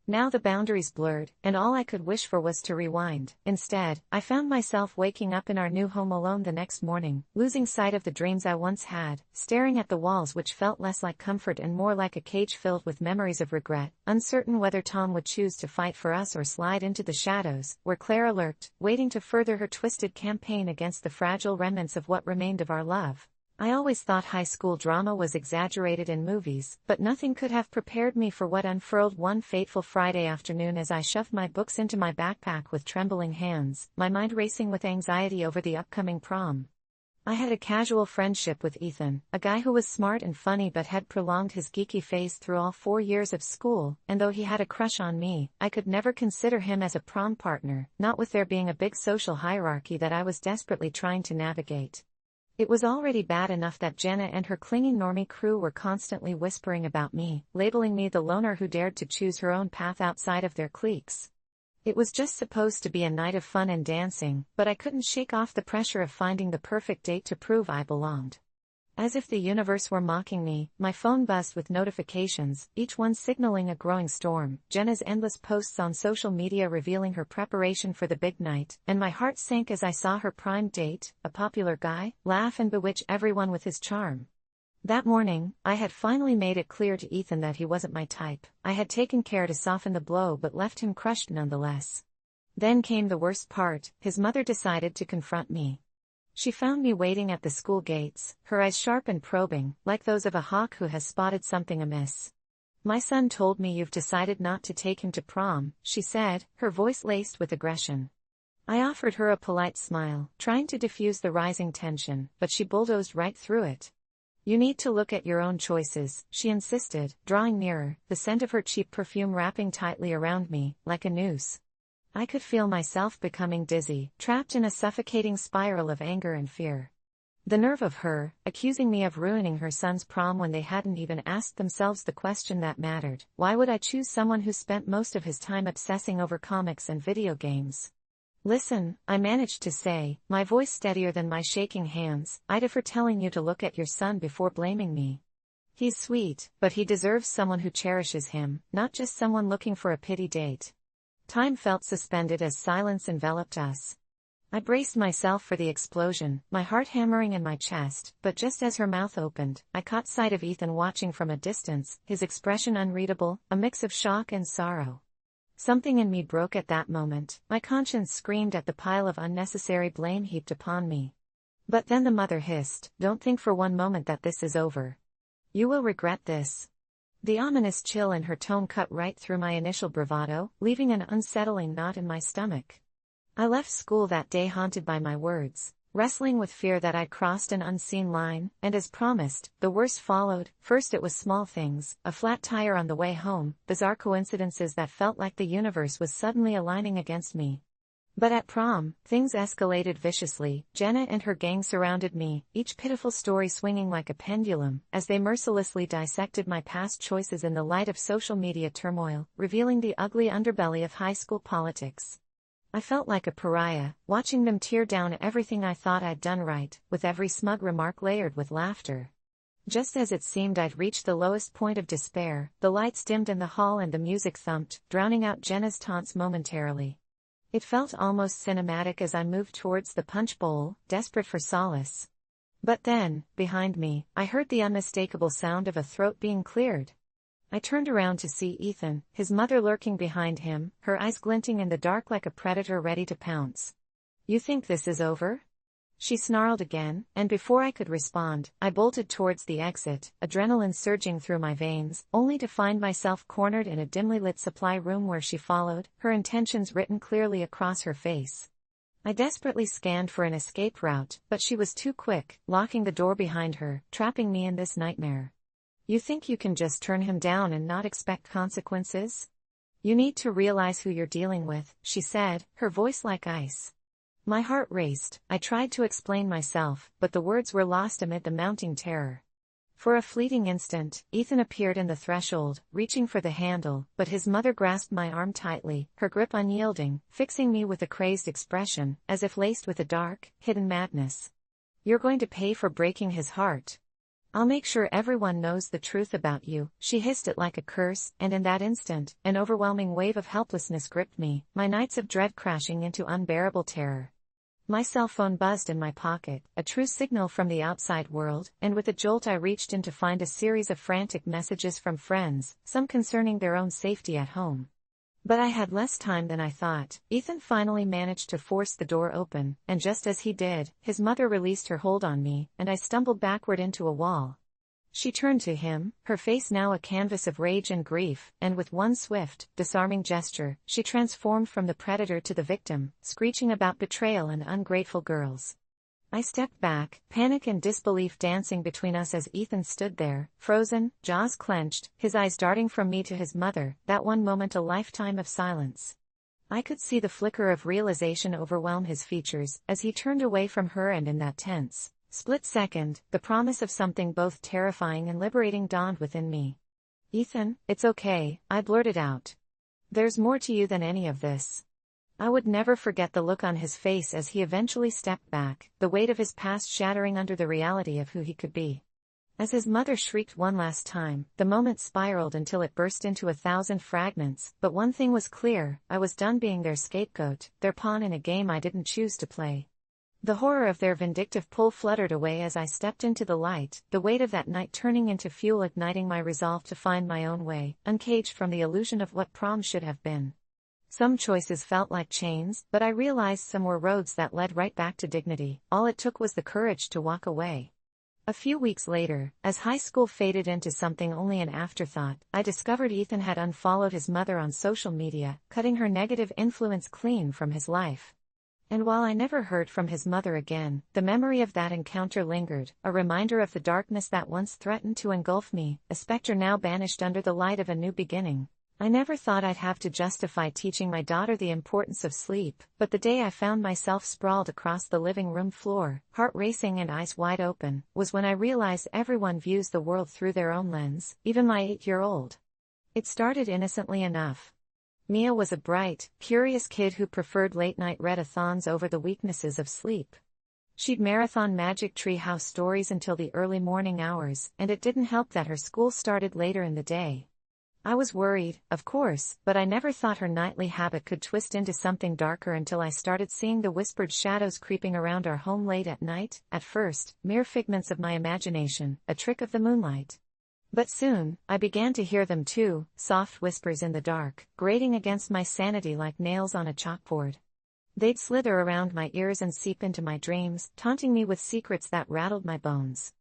Now the boundaries blurred, and all I could wish for was to rewind. Instead, I found myself waking up in our new home alone the next morning, losing sight of the dreams I once had, staring at the walls which felt less like comfort and more like a cage filled with memories of regret, uncertain whether Tom would choose to fight for us or slide into the shadows, where Clara lurked, waiting to further her twisted campaign against the fragile remnants of what remained of our love. I always thought high school drama was exaggerated in movies, but nothing could have prepared me for what unfurled one fateful Friday afternoon as I shoved my books into my backpack with trembling hands, my mind racing with anxiety over the upcoming prom. I had a casual friendship with Ethan, a guy who was smart and funny but had prolonged his geeky phase through all 4 years of school, and though he had a crush on me, I could never consider him as a prom partner, not with there being a big social hierarchy that I was desperately trying to navigate. It was already bad enough that Jenna and her clingy normie crew were constantly whispering about me, labeling me the loner who dared to choose her own path outside of their cliques. It was just supposed to be a night of fun and dancing, but I couldn't shake off the pressure of finding the perfect date to prove I belonged. As if the universe were mocking me, my phone buzzed with notifications, each one signaling a growing storm, Jenna's endless posts on social media revealing her preparation for the big night, and my heart sank as I saw her prime date, a popular guy, laugh and bewitch everyone with his charm. That morning, I had finally made it clear to Ethan that he wasn't my type. I had taken care to soften the blow but left him crushed nonetheless. Then came the worst part. His mother decided to confront me. She found me waiting at the school gates, her eyes sharp and probing, like those of a hawk who has spotted something amiss. My son told me you've decided not to take him to prom, she said, her voice laced with aggression. I offered her a polite smile, trying to diffuse the rising tension, but she bulldozed right through it. You need to look at your own choices, she insisted, drawing nearer, the scent of her cheap perfume wrapping tightly around me, like a noose. I could feel myself becoming dizzy, trapped in a suffocating spiral of anger and fear. The nerve of her, accusing me of ruining her son's prom when they hadn't even asked themselves the question that mattered. Why would I choose someone who spent most of his time obsessing over comics and video games? Listen, I managed to say, my voice steadier than my shaking hands, AITA for telling you to look at your son before blaming me. He's sweet, but he deserves someone who cherishes him, not just someone looking for a pity date. Time felt suspended as silence enveloped us. I braced myself for the explosion, my heart hammering in my chest, but just as her mouth opened, I caught sight of Ethan watching from a distance, his expression unreadable, a mix of shock and sorrow. Something in me broke at that moment, my conscience screamed at the pile of unnecessary blame heaped upon me. But then the mother hissed, "Don't think for one moment that this is over. You will regret this." The ominous chill in her tone cut right through my initial bravado, leaving an unsettling knot in my stomach. I left school that day haunted by my words, wrestling with fear that I'd crossed an unseen line, and as promised, the worst followed. First it was small things, a flat tire on the way home, bizarre coincidences that felt like the universe was suddenly aligning against me. But at prom, things escalated viciously. Jenna and her gang surrounded me, each pitiful story swinging like a pendulum, as they mercilessly dissected my past choices in the light of social media turmoil, revealing the ugly underbelly of high school politics. I felt like a pariah, watching them tear down everything I thought I'd done right, with every smug remark layered with laughter. Just as it seemed I'd reached the lowest point of despair, the lights dimmed in the hall and the music thumped, drowning out Jenna's taunts momentarily. It felt almost cinematic as I moved towards the punch bowl, desperate for solace. But then, behind me, I heard the unmistakable sound of a throat being cleared. I turned around to see Ethan, his mother lurking behind him, her eyes glinting in the dark like a predator ready to pounce. "You think this is over?" She snarled again, and before I could respond, I bolted towards the exit, adrenaline surging through my veins, only to find myself cornered in a dimly lit supply room where she followed, her intentions written clearly across her face. I desperately scanned for an escape route, but she was too quick, locking the door behind her, trapping me in this nightmare. "You think you can just turn him down and not expect consequences? You need to realize who you're dealing with," she said, her voice like ice. My heart raced. I tried to explain myself, but the words were lost amid the mounting terror. For a fleeting instant, Ethan appeared in the threshold, reaching for the handle, but his mother grasped my arm tightly, her grip unyielding, fixing me with a crazed expression, as if laced with a dark, hidden madness. "You're going to pay for breaking his heart. I'll make sure everyone knows the truth about you," she hissed it like a curse, and in that instant, an overwhelming wave of helplessness gripped me, my nights of dread crashing into unbearable terror. My cell phone buzzed in my pocket, a true signal from the outside world, and with a jolt I reached in to find a series of frantic messages from friends, some concerning their own safety at home. But I had less time than I thought. Ethan finally managed to force the door open, and just as he did, his mother released her hold on me, and I stumbled backward into a wall. She turned to him, her face now a canvas of rage and grief, and with one swift, disarming gesture, she transformed from the predator to the victim, screeching about betrayal and ungrateful girls. I stepped back, panic and disbelief dancing between us as Ethan stood there, frozen, jaws clenched, his eyes darting from me to his mother, that one moment a lifetime of silence. I could see the flicker of realization overwhelm his features, as he turned away from her, and in that tense, split second, the promise of something both terrifying and liberating dawned within me. "Ethan, it's okay," I blurted out. "There's more to you than any of this." I would never forget the look on his face as he eventually stepped back, the weight of his past shattering under the reality of who he could be. As his mother shrieked one last time, the moment spiraled until it burst into 1,000 fragments, but one thing was clear: I was done being their scapegoat, their pawn in a game I didn't choose to play. The horror of their vindictive pull fluttered away as I stepped into the light, the weight of that night turning into fuel igniting my resolve to find my own way, uncaged from the illusion of what prom should have been. Some choices felt like chains, but I realized some were roads that led right back to dignity. All it took was the courage to walk away. A few weeks later, as high school faded into something only an afterthought, I discovered Ethan had unfollowed his mother on social media, cutting her negative influence clean from his life. And while I never heard from his mother again, the memory of that encounter lingered, a reminder of the darkness that once threatened to engulf me, a specter now banished under the light of a new beginning. I never thought I'd have to justify teaching my daughter the importance of sleep, but the day I found myself sprawled across the living room floor, heart racing and eyes wide open, was when I realized everyone views the world through their own lens, even my 8-year-old. It started innocently enough. Mia was a bright, curious kid who preferred late-night readathons over the weaknesses of sleep. She'd marathon Magic Tree House stories until the early morning hours, and it didn't help that her school started later in the day. I was worried, of course, but I never thought her nightly habit could twist into something darker until I started seeing the whispered shadows creeping around our home late at night, at first, mere figments of my imagination, a trick of the moonlight. But soon, I began to hear them too, soft whispers in the dark, grating against my sanity like nails on a chalkboard. They'd slither around my ears and seep into my dreams, taunting me with secrets that rattled my bones.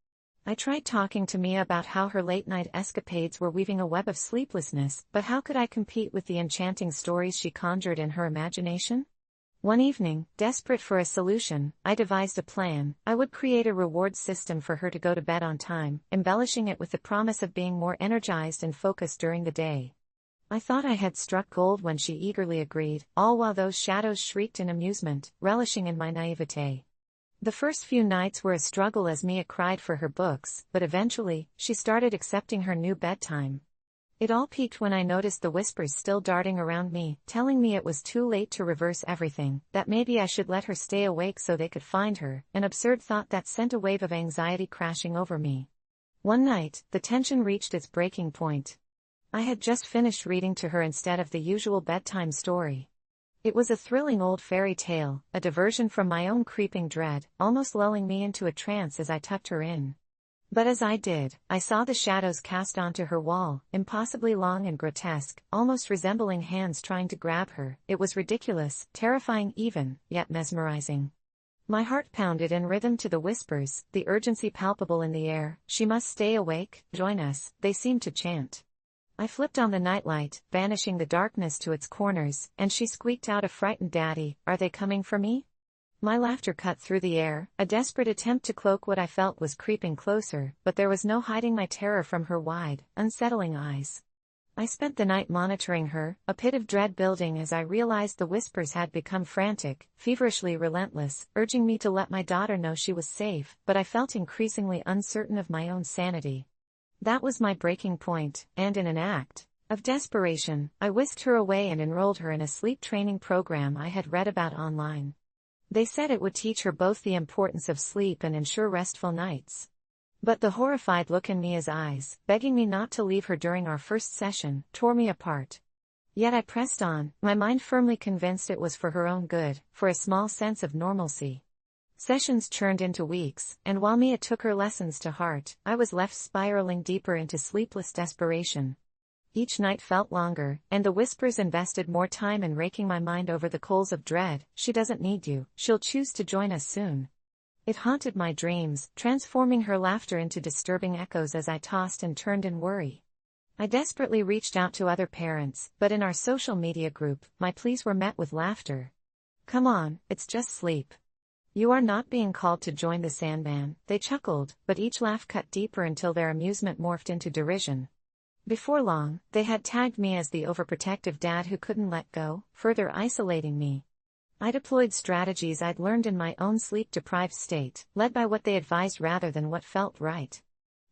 I tried talking to Mia about how her late-night escapades were weaving a web of sleeplessness, but how could I compete with the enchanting stories she conjured in her imagination? One evening, desperate for a solution, I devised a plan. I would create a reward system for her to go to bed on time, embellishing it with the promise of being more energized and focused during the day. I thought I had struck gold when she eagerly agreed, all while those shadows shrieked in amusement, relishing in my naivete. The first few nights were a struggle as Mia cried for her books, but eventually, she started accepting her new bedtime. It all peaked when I noticed the whispers still darting around me, telling me it was too late to reverse everything, that maybe I should let her stay awake so they could find her, an absurd thought that sent a wave of anxiety crashing over me. One night, the tension reached its breaking point. I had just finished reading to her instead of the usual bedtime story. It was a thrilling old fairy tale, a diversion from my own creeping dread, almost lulling me into a trance as I tucked her in. But as I did, I saw the shadows cast onto her wall, impossibly long and grotesque, almost resembling hands trying to grab her. It was ridiculous, terrifying even, yet mesmerizing. My heart pounded in rhythm to the whispers, the urgency palpable in the air. She must stay awake, join us, they seemed to chant. I flipped on the nightlight, banishing the darkness to its corners, and she squeaked out a frightened "Daddy, are they coming for me?" My laughter cut through the air, a desperate attempt to cloak what I felt was creeping closer, but there was no hiding my terror from her wide, unsettling eyes. I spent the night monitoring her, a pit of dread building as I realized the whispers had become frantic, feverishly relentless, urging me to let my daughter know she was safe, but I felt increasingly uncertain of my own sanity. That was my breaking point, and in an act of desperation, I whisked her away and enrolled her in a sleep training program I had read about online. They said it would teach her both the importance of sleep and ensure restful nights. But the horrified look in Mia's eyes, begging me not to leave her during our first session, tore me apart. Yet I pressed on, my mind firmly convinced it was for her own good, for a small sense of normalcy. Sessions churned into weeks, and while Mia took her lessons to heart, I was left spiraling deeper into sleepless desperation. Each night felt longer, and the whispers invested more time in raking my mind over the coals of dread. She doesn't need you, she'll choose to join us soon. It haunted my dreams, transforming her laughter into disturbing echoes as I tossed and turned in worry. I desperately reached out to other parents, but in our social media group, my pleas were met with laughter. "Come on, it's just sleep. You are not being called to join the Sandman," they chuckled, but each laugh cut deeper until their amusement morphed into derision. Before long, they had tagged me as the overprotective dad who couldn't let go, further isolating me. I deployed strategies I'd learned in my own sleep-deprived state, led by what they advised rather than what felt right.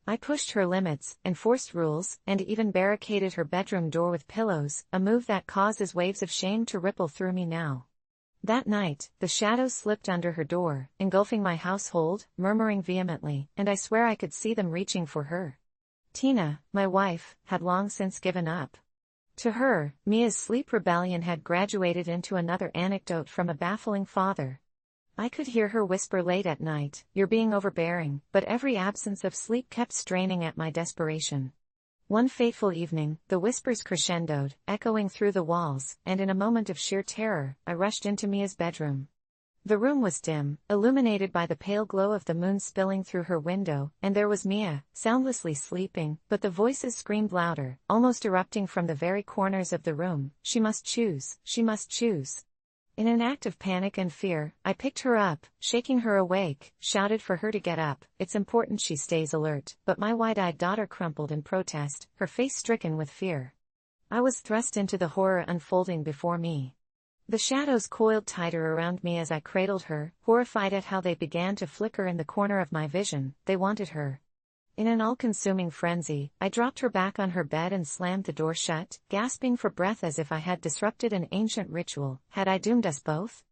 I pushed her limits, enforced rules, and even barricaded her bedroom door with pillows, a move that causes waves of shame to ripple through me now. That night, the shadows slipped under her door, engulfing my household, murmuring vehemently, and I swear I could see them reaching for her. Tina, my wife, had long since given up. To her, Mia's sleep rebellion had graduated into another anecdote from a baffling father. I could hear her whisper late at night, "You're being overbearing," but every absence of sleep kept straining at my desperation. One fateful evening, the whispers crescendoed, echoing through the walls, and in a moment of sheer terror, I rushed into Mia's bedroom. The room was dim, illuminated by the pale glow of the moon spilling through her window, and there was Mia, soundlessly sleeping, but the voices screamed louder, almost erupting from the very corners of the room. She must choose, she must choose. In an act of panic and fear, I picked her up, shaking her awake, shouted for her to get up. It's important she stays alert, but my wide-eyed daughter crumpled in protest, her face stricken with fear. I was thrust into the horror unfolding before me. The shadows coiled tighter around me as I cradled her, horrified at how they began to flicker in the corner of my vision. They wanted her. In an all-consuming frenzy, I dropped her back on her bed and slammed the door shut, gasping for breath as if I had disrupted an ancient ritual. Had I doomed us both?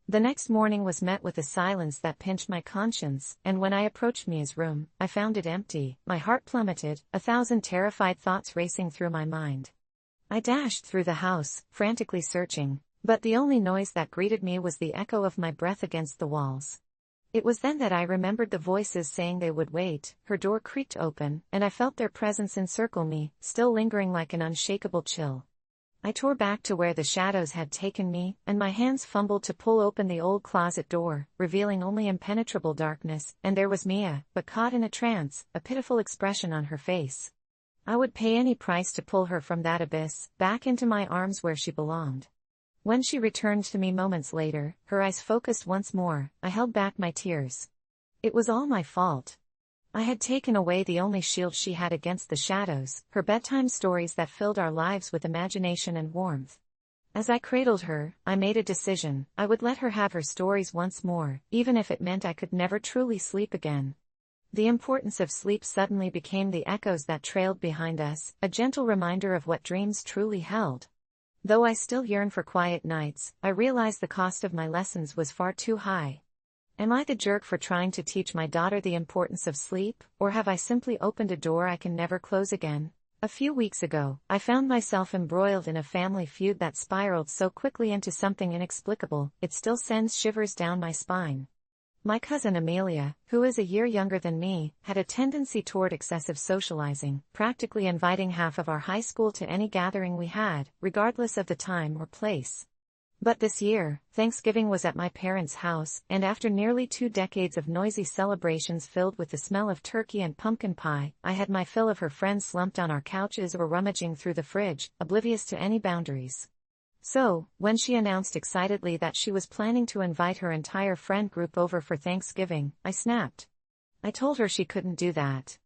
The next morning was met with a silence that pinched my conscience, and when I approached Mia's room, I found it empty. My heart plummeted, 1,000 terrified thoughts racing through my mind. I dashed through the house, frantically searching. But the only noise that greeted me was the echo of my breath against the walls. It was then that I remembered the voices saying they would wait. Her door creaked open, and I felt their presence encircle me, still lingering like an unshakable chill. I tore back to where the shadows had taken me, and my hands fumbled to pull open the old closet door, revealing only impenetrable darkness, and there was Mia, but caught in a trance, a pitiful expression on her face. I would pay any price to pull her from that abyss, back into my arms where she belonged. When she returned to me moments later, her eyes focused once more, I held back my tears. It was all my fault. I had taken away the only shield she had against the shadows, her bedtime stories that filled our lives with imagination and warmth. As I cradled her, I made a decision. I would let her have her stories once more, even if it meant I could never truly sleep again. The importance of sleep suddenly became the echoes that trailed behind us, a gentle reminder of what dreams truly held. Though I still yearn for quiet nights, I realized the cost of my lessons was far too high. Am I the jerk for trying to teach my daughter the importance of sleep, or have I simply opened a door I can never close again? A few weeks ago, I found myself embroiled in a family feud that spiraled so quickly into something inexplicable, it still sends shivers down my spine. My cousin Amelia, who is a year younger than me, had a tendency toward excessive socializing, practically inviting half of our high school to any gathering we had, regardless of the time or place. But this year, Thanksgiving was at my parents' house, and after nearly 2 decades of noisy celebrations filled with the smell of turkey and pumpkin pie, I had my fill of her friends slumped on our couches or rummaging through the fridge, oblivious to any boundaries. So, when she announced excitedly that she was planning to invite her entire friend group over for Thanksgiving, I snapped. I told her she couldn't do that.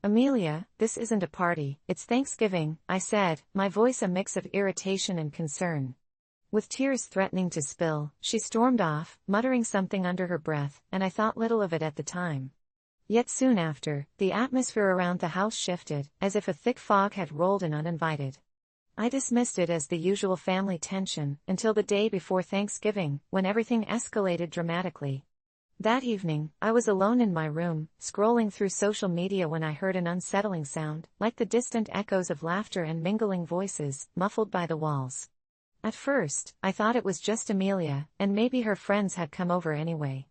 Amelia, this isn't a party, it's Thanksgiving, I said, my voice a mix of irritation and concern. With tears threatening to spill, she stormed off, muttering something under her breath, and I thought little of it at the time. Yet soon after, the atmosphere around the house shifted, as if a thick fog had rolled in uninvited. I dismissed it as the usual family tension, until the day before Thanksgiving, when everything escalated dramatically. That evening, I was alone in my room, scrolling through social media when I heard an unsettling sound, like the distant echoes of laughter and mingling voices, muffled by the walls. At first, I thought it was just Amelia, and maybe her friends had come over anyway.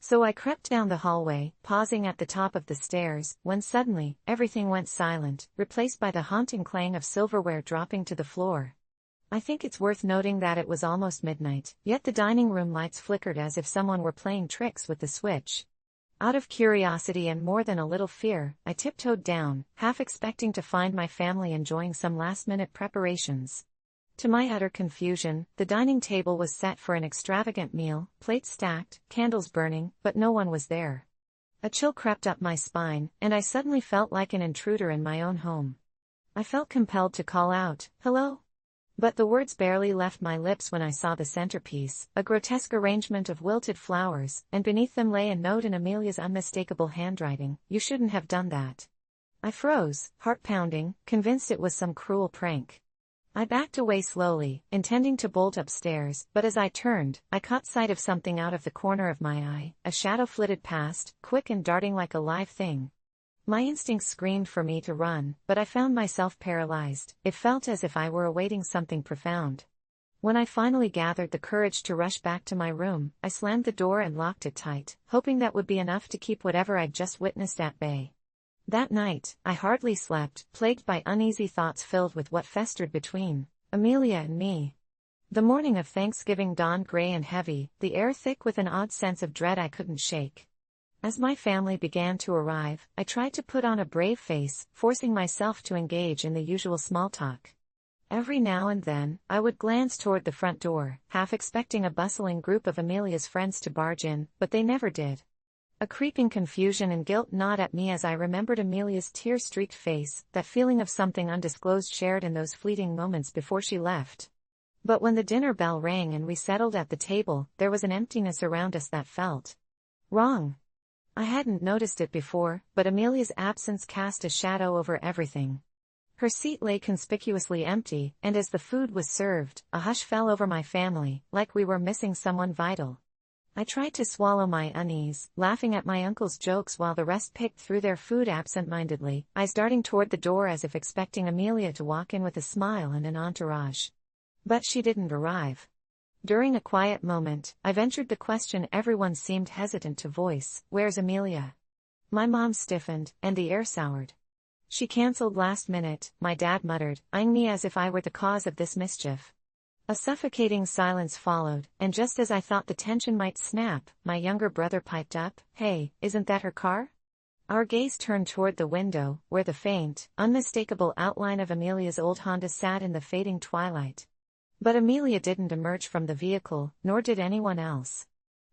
So I crept down the hallway, pausing at the top of the stairs, when suddenly, everything went silent, replaced by the haunting clang of silverware dropping to the floor. I think it's worth noting that it was almost midnight, yet the dining room lights flickered as if someone were playing tricks with the switch. Out of curiosity and more than a little fear, I tiptoed down, half expecting to find my family enjoying some last-minute preparations. To my utter confusion, the dining table was set for an extravagant meal, plates stacked, candles burning, but no one was there. A chill crept up my spine, and I suddenly felt like an intruder in my own home. I felt compelled to call out, "Hello?" But the words barely left my lips when I saw the centerpiece, a grotesque arrangement of wilted flowers, and beneath them lay a note in Amelia's unmistakable handwriting, "You shouldn't have done that." I froze, heart pounding, convinced it was some cruel prank. I backed away slowly, intending to bolt upstairs, but as I turned, I caught sight of something out of the corner of my eye. A shadow flitted past, quick and darting like a live thing. My instincts screamed for me to run, but I found myself paralyzed. It felt as if I were awaiting something profound. When I finally gathered the courage to rush back to my room, I slammed the door and locked it tight, hoping that would be enough to keep whatever I'd just witnessed at bay. That night, I hardly slept, plagued by uneasy thoughts filled with what festered between Amelia and me. The morning of Thanksgiving dawned gray and heavy, the air thick with an odd sense of dread I couldn't shake. As my family began to arrive, I tried to put on a brave face, forcing myself to engage in the usual small talk. Every now and then, I would glance toward the front door, half expecting a bustling group of Amelia's friends to barge in, but they never did. A creeping confusion and guilt gnawed at me as I remembered Amelia's tear-streaked face, that feeling of something undisclosed shared in those fleeting moments before she left. But when the dinner bell rang and we settled at the table, there was an emptiness around us that felt wrong. I hadn't noticed it before, but Amelia's absence cast a shadow over everything. Her seat lay conspicuously empty, and as the food was served, a hush fell over my family, like we were missing someone vital. I tried to swallow my unease, laughing at my uncle's jokes while the rest picked through their food absent-mindedly, eyes darting toward the door as if expecting Amelia to walk in with a smile and an entourage. But she didn't arrive. During a quiet moment, I ventured the question everyone seemed hesitant to voice: "Where's Amelia?" My mom stiffened, and the air soured. "She cancelled last minute," my dad muttered, eyeing me as if I were the cause of this mischief. A suffocating silence followed, and just as I thought the tension might snap, my younger brother piped up, "Hey, isn't that her car?" Our gaze turned toward the window, where the faint, unmistakable outline of Amelia's old Honda sat in the fading twilight. But Amelia didn't emerge from the vehicle, nor did anyone else.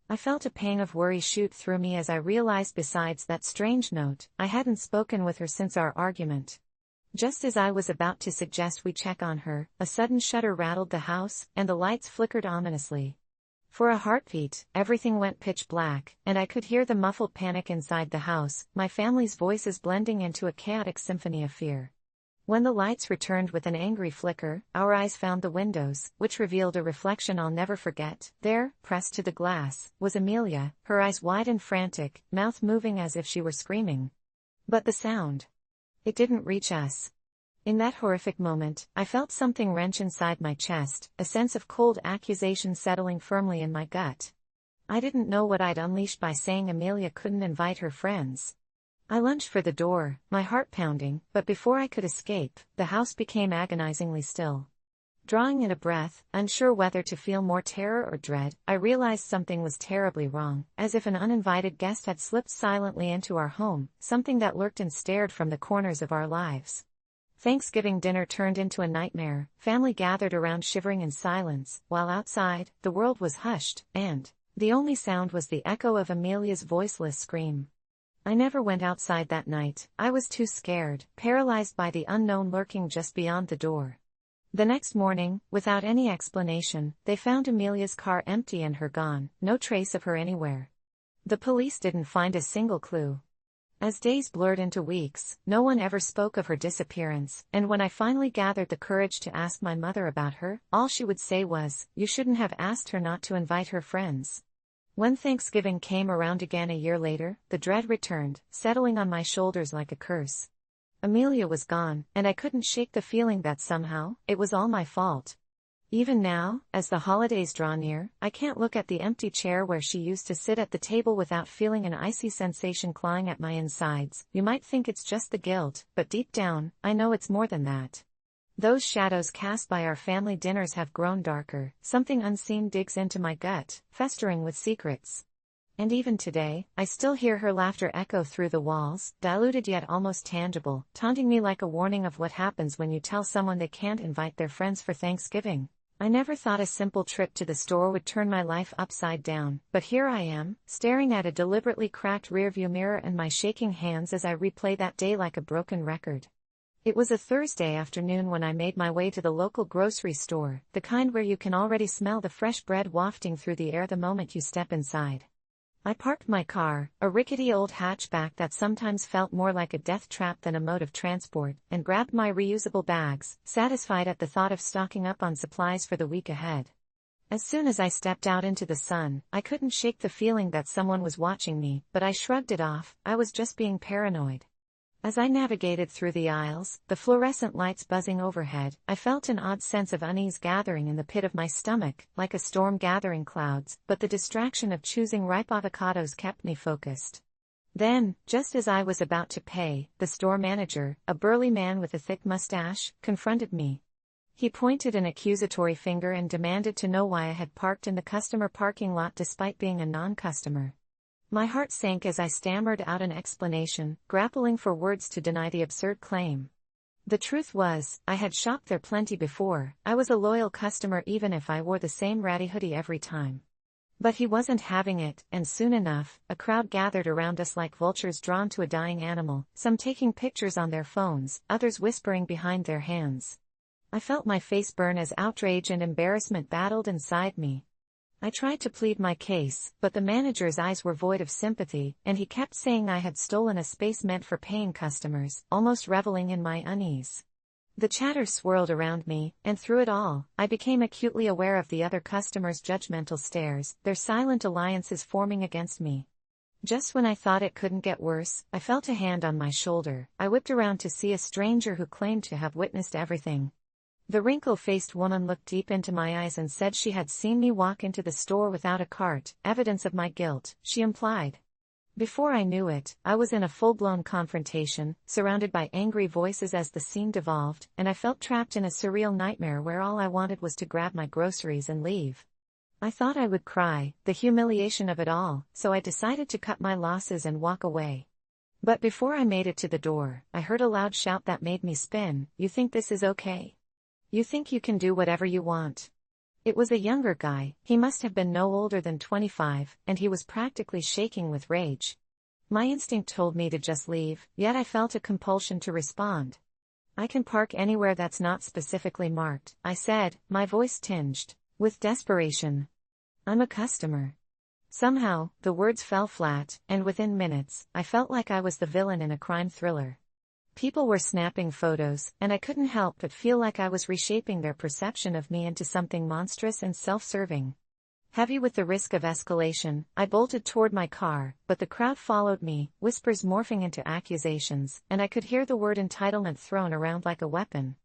I felt a pang of worry shoot through me as I realized besides that strange note, I hadn't spoken with her since our argument. Just as I was about to suggest we check on her, a sudden shudder rattled the house, and the lights flickered ominously. For a heartbeat, everything went pitch black, and I could hear the muffled panic inside the house, my family's voices blending into a chaotic symphony of fear. When the lights returned with an angry flicker, our eyes found the windows, which revealed a reflection I'll never forget. There, pressed to the glass, was Amelia, her eyes wide and frantic, mouth moving as if she were screaming. But the sound, it didn't reach us. In that horrific moment, I felt something wrench inside my chest, a sense of cold accusation settling firmly in my gut. I didn't know what I'd unleashed by saying Amelia couldn't invite her friends. I lunged for the door, my heart pounding, but before I could escape, the house became agonizingly still. Drawing in a breath, unsure whether to feel more terror or dread, I realized something was terribly wrong, as if an uninvited guest had slipped silently into our home, something that lurked and stared from the corners of our lives. Thanksgiving dinner turned into a nightmare, family gathered around shivering in silence, while outside, the world was hushed, and the only sound was the echo of Amelia's voiceless scream. I never went outside that night, I was too scared, paralyzed by the unknown lurking just beyond the door. The next morning, without any explanation, they found Amelia's car empty and her gone, no trace of her anywhere. The police didn't find a single clue. As days blurred into weeks, no one ever spoke of her disappearance, and when I finally gathered the courage to ask my mother about her, all she would say was, "You shouldn't have asked her not to invite her friends." When Thanksgiving came around again a year later, the dread returned, settling on my shoulders like a curse. Amelia was gone, and I couldn't shake the feeling that somehow, it was all my fault. Even now, as the holidays draw near, I can't look at the empty chair where she used to sit at the table without feeling an icy sensation clawing at my insides. You might think it's just the guilt, but deep down, I know it's more than that. Those shadows cast by our family dinners have grown darker, something unseen digs into my gut, festering with secrets. And even today, I still hear her laughter echo through the walls, diluted yet almost tangible, taunting me like a warning of what happens when you tell someone they can't invite their friends for Thanksgiving. I never thought a simple trip to the store would turn my life upside down, but here I am, staring at a deliberately cracked rearview mirror and my shaking hands as I replay that day like a broken record. It was a Thursday afternoon when I made my way to the local grocery store, the kind where you can already smell the fresh bread wafting through the air the moment you step inside. I parked my car, a rickety old hatchback that sometimes felt more like a death trap than a mode of transport, and grabbed my reusable bags, satisfied at the thought of stocking up on supplies for the week ahead. As soon as I stepped out into the sun, I couldn't shake the feeling that someone was watching me, but I shrugged it off. I was just being paranoid. As I navigated through the aisles, the fluorescent lights buzzing overhead, I felt an odd sense of unease gathering in the pit of my stomach, like a storm gathering clouds, but the distraction of choosing ripe avocados kept me focused. Then, just as I was about to pay, the store manager, a burly man with a thick mustache, confronted me. He pointed an accusatory finger and demanded to know why I had parked in the customer parking lot despite being a non-customer. My heart sank as I stammered out an explanation, grappling for words to deny the absurd claim. The truth was, I had shopped there plenty before. I was a loyal customer even if I wore the same ratty hoodie every time. But he wasn't having it, and soon enough, a crowd gathered around us like vultures drawn to a dying animal, some taking pictures on their phones, others whispering behind their hands. I felt my face burn as outrage and embarrassment battled inside me. I tried to plead my case, but the manager's eyes were void of sympathy, and he kept saying I had stolen a space meant for paying customers, almost reveling in my unease. The chatter swirled around me, and through it all, I became acutely aware of the other customers' judgmental stares, their silent alliances forming against me. Just when I thought it couldn't get worse, I felt a hand on my shoulder. I whipped around to see a stranger who claimed to have witnessed everything. The wrinkle-faced woman looked deep into my eyes and said she had seen me walk into the store without a cart, evidence of my guilt, she implied. Before I knew it, I was in a full-blown confrontation, surrounded by angry voices as the scene devolved, and I felt trapped in a surreal nightmare where all I wanted was to grab my groceries and leave. I thought I would cry, the humiliation of it all, so I decided to cut my losses and walk away. But before I made it to the door, I heard a loud shout that made me spin. "You think this is okay? You think you can do whatever you want?" It was a younger guy, he must have been no older than 25, and he was practically shaking with rage. My instinct told me to just leave, yet I felt a compulsion to respond. "I can park anywhere that's not specifically marked," I said, my voice tinged with desperation. "I'm a customer." Somehow, the words fell flat, and within minutes, I felt like I was the villain in a crime thriller. People were snapping photos, and I couldn't help but feel like I was reshaping their perception of me into something monstrous and self-serving. Heavy with the risk of escalation, I bolted toward my car, but the crowd followed me, whispers morphing into accusations, and I could hear the word entitlement thrown around like a weapon.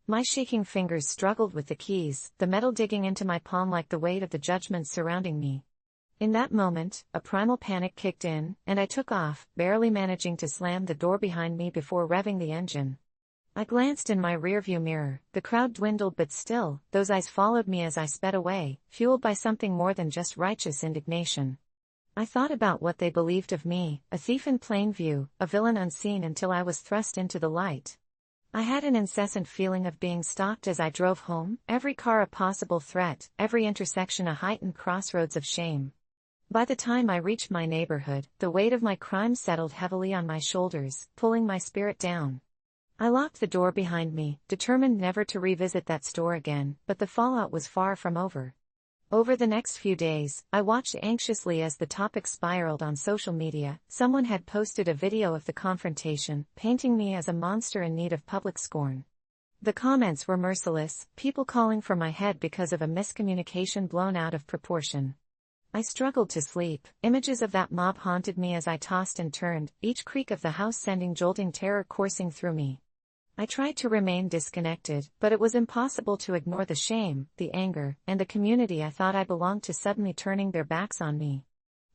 My shaking fingers struggled with the keys, the metal digging into my palm like the weight of the judgments surrounding me. In that moment, a primal panic kicked in, and I took off, barely managing to slam the door behind me before revving the engine. I glanced in my rearview mirror, the crowd dwindled but still, those eyes followed me as I sped away, fueled by something more than just righteous indignation. I thought about what they believed of me, a thief in plain view, a villain unseen until I was thrust into the light. I had an incessant feeling of being stalked as I drove home, every car a possible threat, every intersection a heightened crossroads of shame. By the time I reached my neighborhood, the weight of my crime settled heavily on my shoulders, pulling my spirit down. I locked the door behind me, determined never to revisit that store again, but the fallout was far from over. Over the next few days, I watched anxiously as the topic spiraled on social media. Someone had posted a video of the confrontation, painting me as a monster in need of public scorn. The comments were merciless, people calling for my head because of a miscommunication blown out of proportion. I struggled to sleep. Images of that mob haunted me as I tossed and turned, each creak of the house sending jolting terror coursing through me. I tried to remain disconnected, but it was impossible to ignore the shame, the anger, and the community I thought I belonged to suddenly turning their backs on me.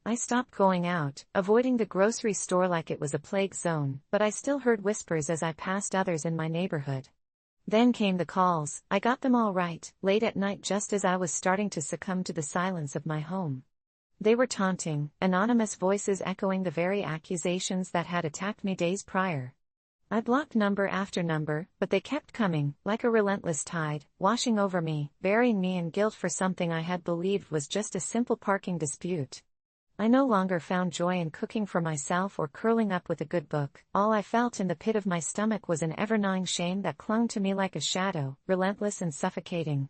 I stopped going out, avoiding the grocery store like it was a plague zone, but I still heard whispers as I passed others in my neighborhood. Then came the calls. I got them all right, late at night just as I was starting to succumb to the silence of my home. They were taunting, anonymous voices echoing the very accusations that had attacked me days prior. I blocked number after number, but they kept coming, like a relentless tide, washing over me, burying me in guilt for something I had believed was just a simple parking dispute. I no longer found joy in cooking for myself or curling up with a good book. All I felt in the pit of my stomach was an ever-gnawing shame that clung to me like a shadow, relentless and suffocating.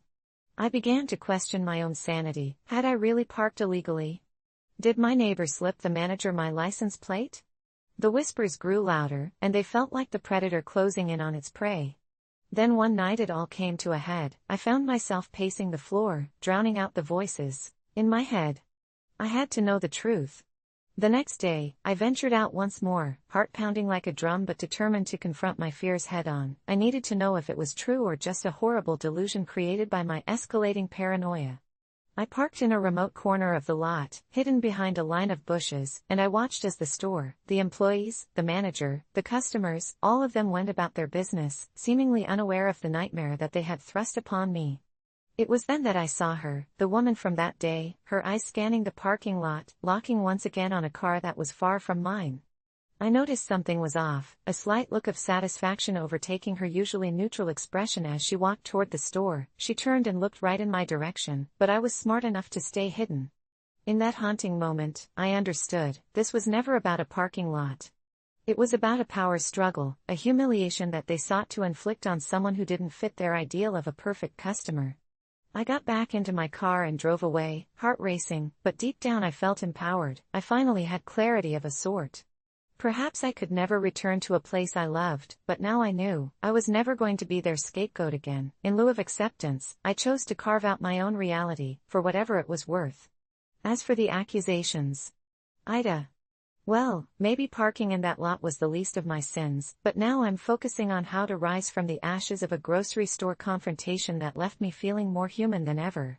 I began to question my own sanity. Had I really parked illegally? Did my neighbor slip the manager my license plate? The whispers grew louder, and they felt like the predator closing in on its prey. Then one night it all came to a head. I found myself pacing the floor, drowning out the voices in my head. I had to know the truth. The next day, I ventured out once more, heart pounding like a drum but determined to confront my fears head-on. I needed to know if it was true or just a horrible delusion created by my escalating paranoia. I parked in a remote corner of the lot, hidden behind a line of bushes, and I watched as the store, the employees, the manager, the customers, all of them went about their business, seemingly unaware of the nightmare that they had thrust upon me. It was then that I saw her, the woman from that day, her eyes scanning the parking lot, locking once again on a car that was far from mine. I noticed something was off, a slight look of satisfaction overtaking her usually neutral expression as she walked toward the store. She turned and looked right in my direction, but I was smart enough to stay hidden. In that haunting moment, I understood, this was never about a parking lot. It was about a power struggle, a humiliation that they sought to inflict on someone who didn't fit their ideal of a perfect customer. I got back into my car and drove away, heart racing, but deep down I felt empowered. I finally had clarity of a sort. Perhaps I could never return to a place I loved, but now I knew, I was never going to be their scapegoat again. In lieu of acceptance, I chose to carve out my own reality, for whatever it was worth. As for the accusations, AITA. Well, maybe parking in that lot was the least of my sins, but now I'm focusing on how to rise from the ashes of a grocery store confrontation that left me feeling more human than ever.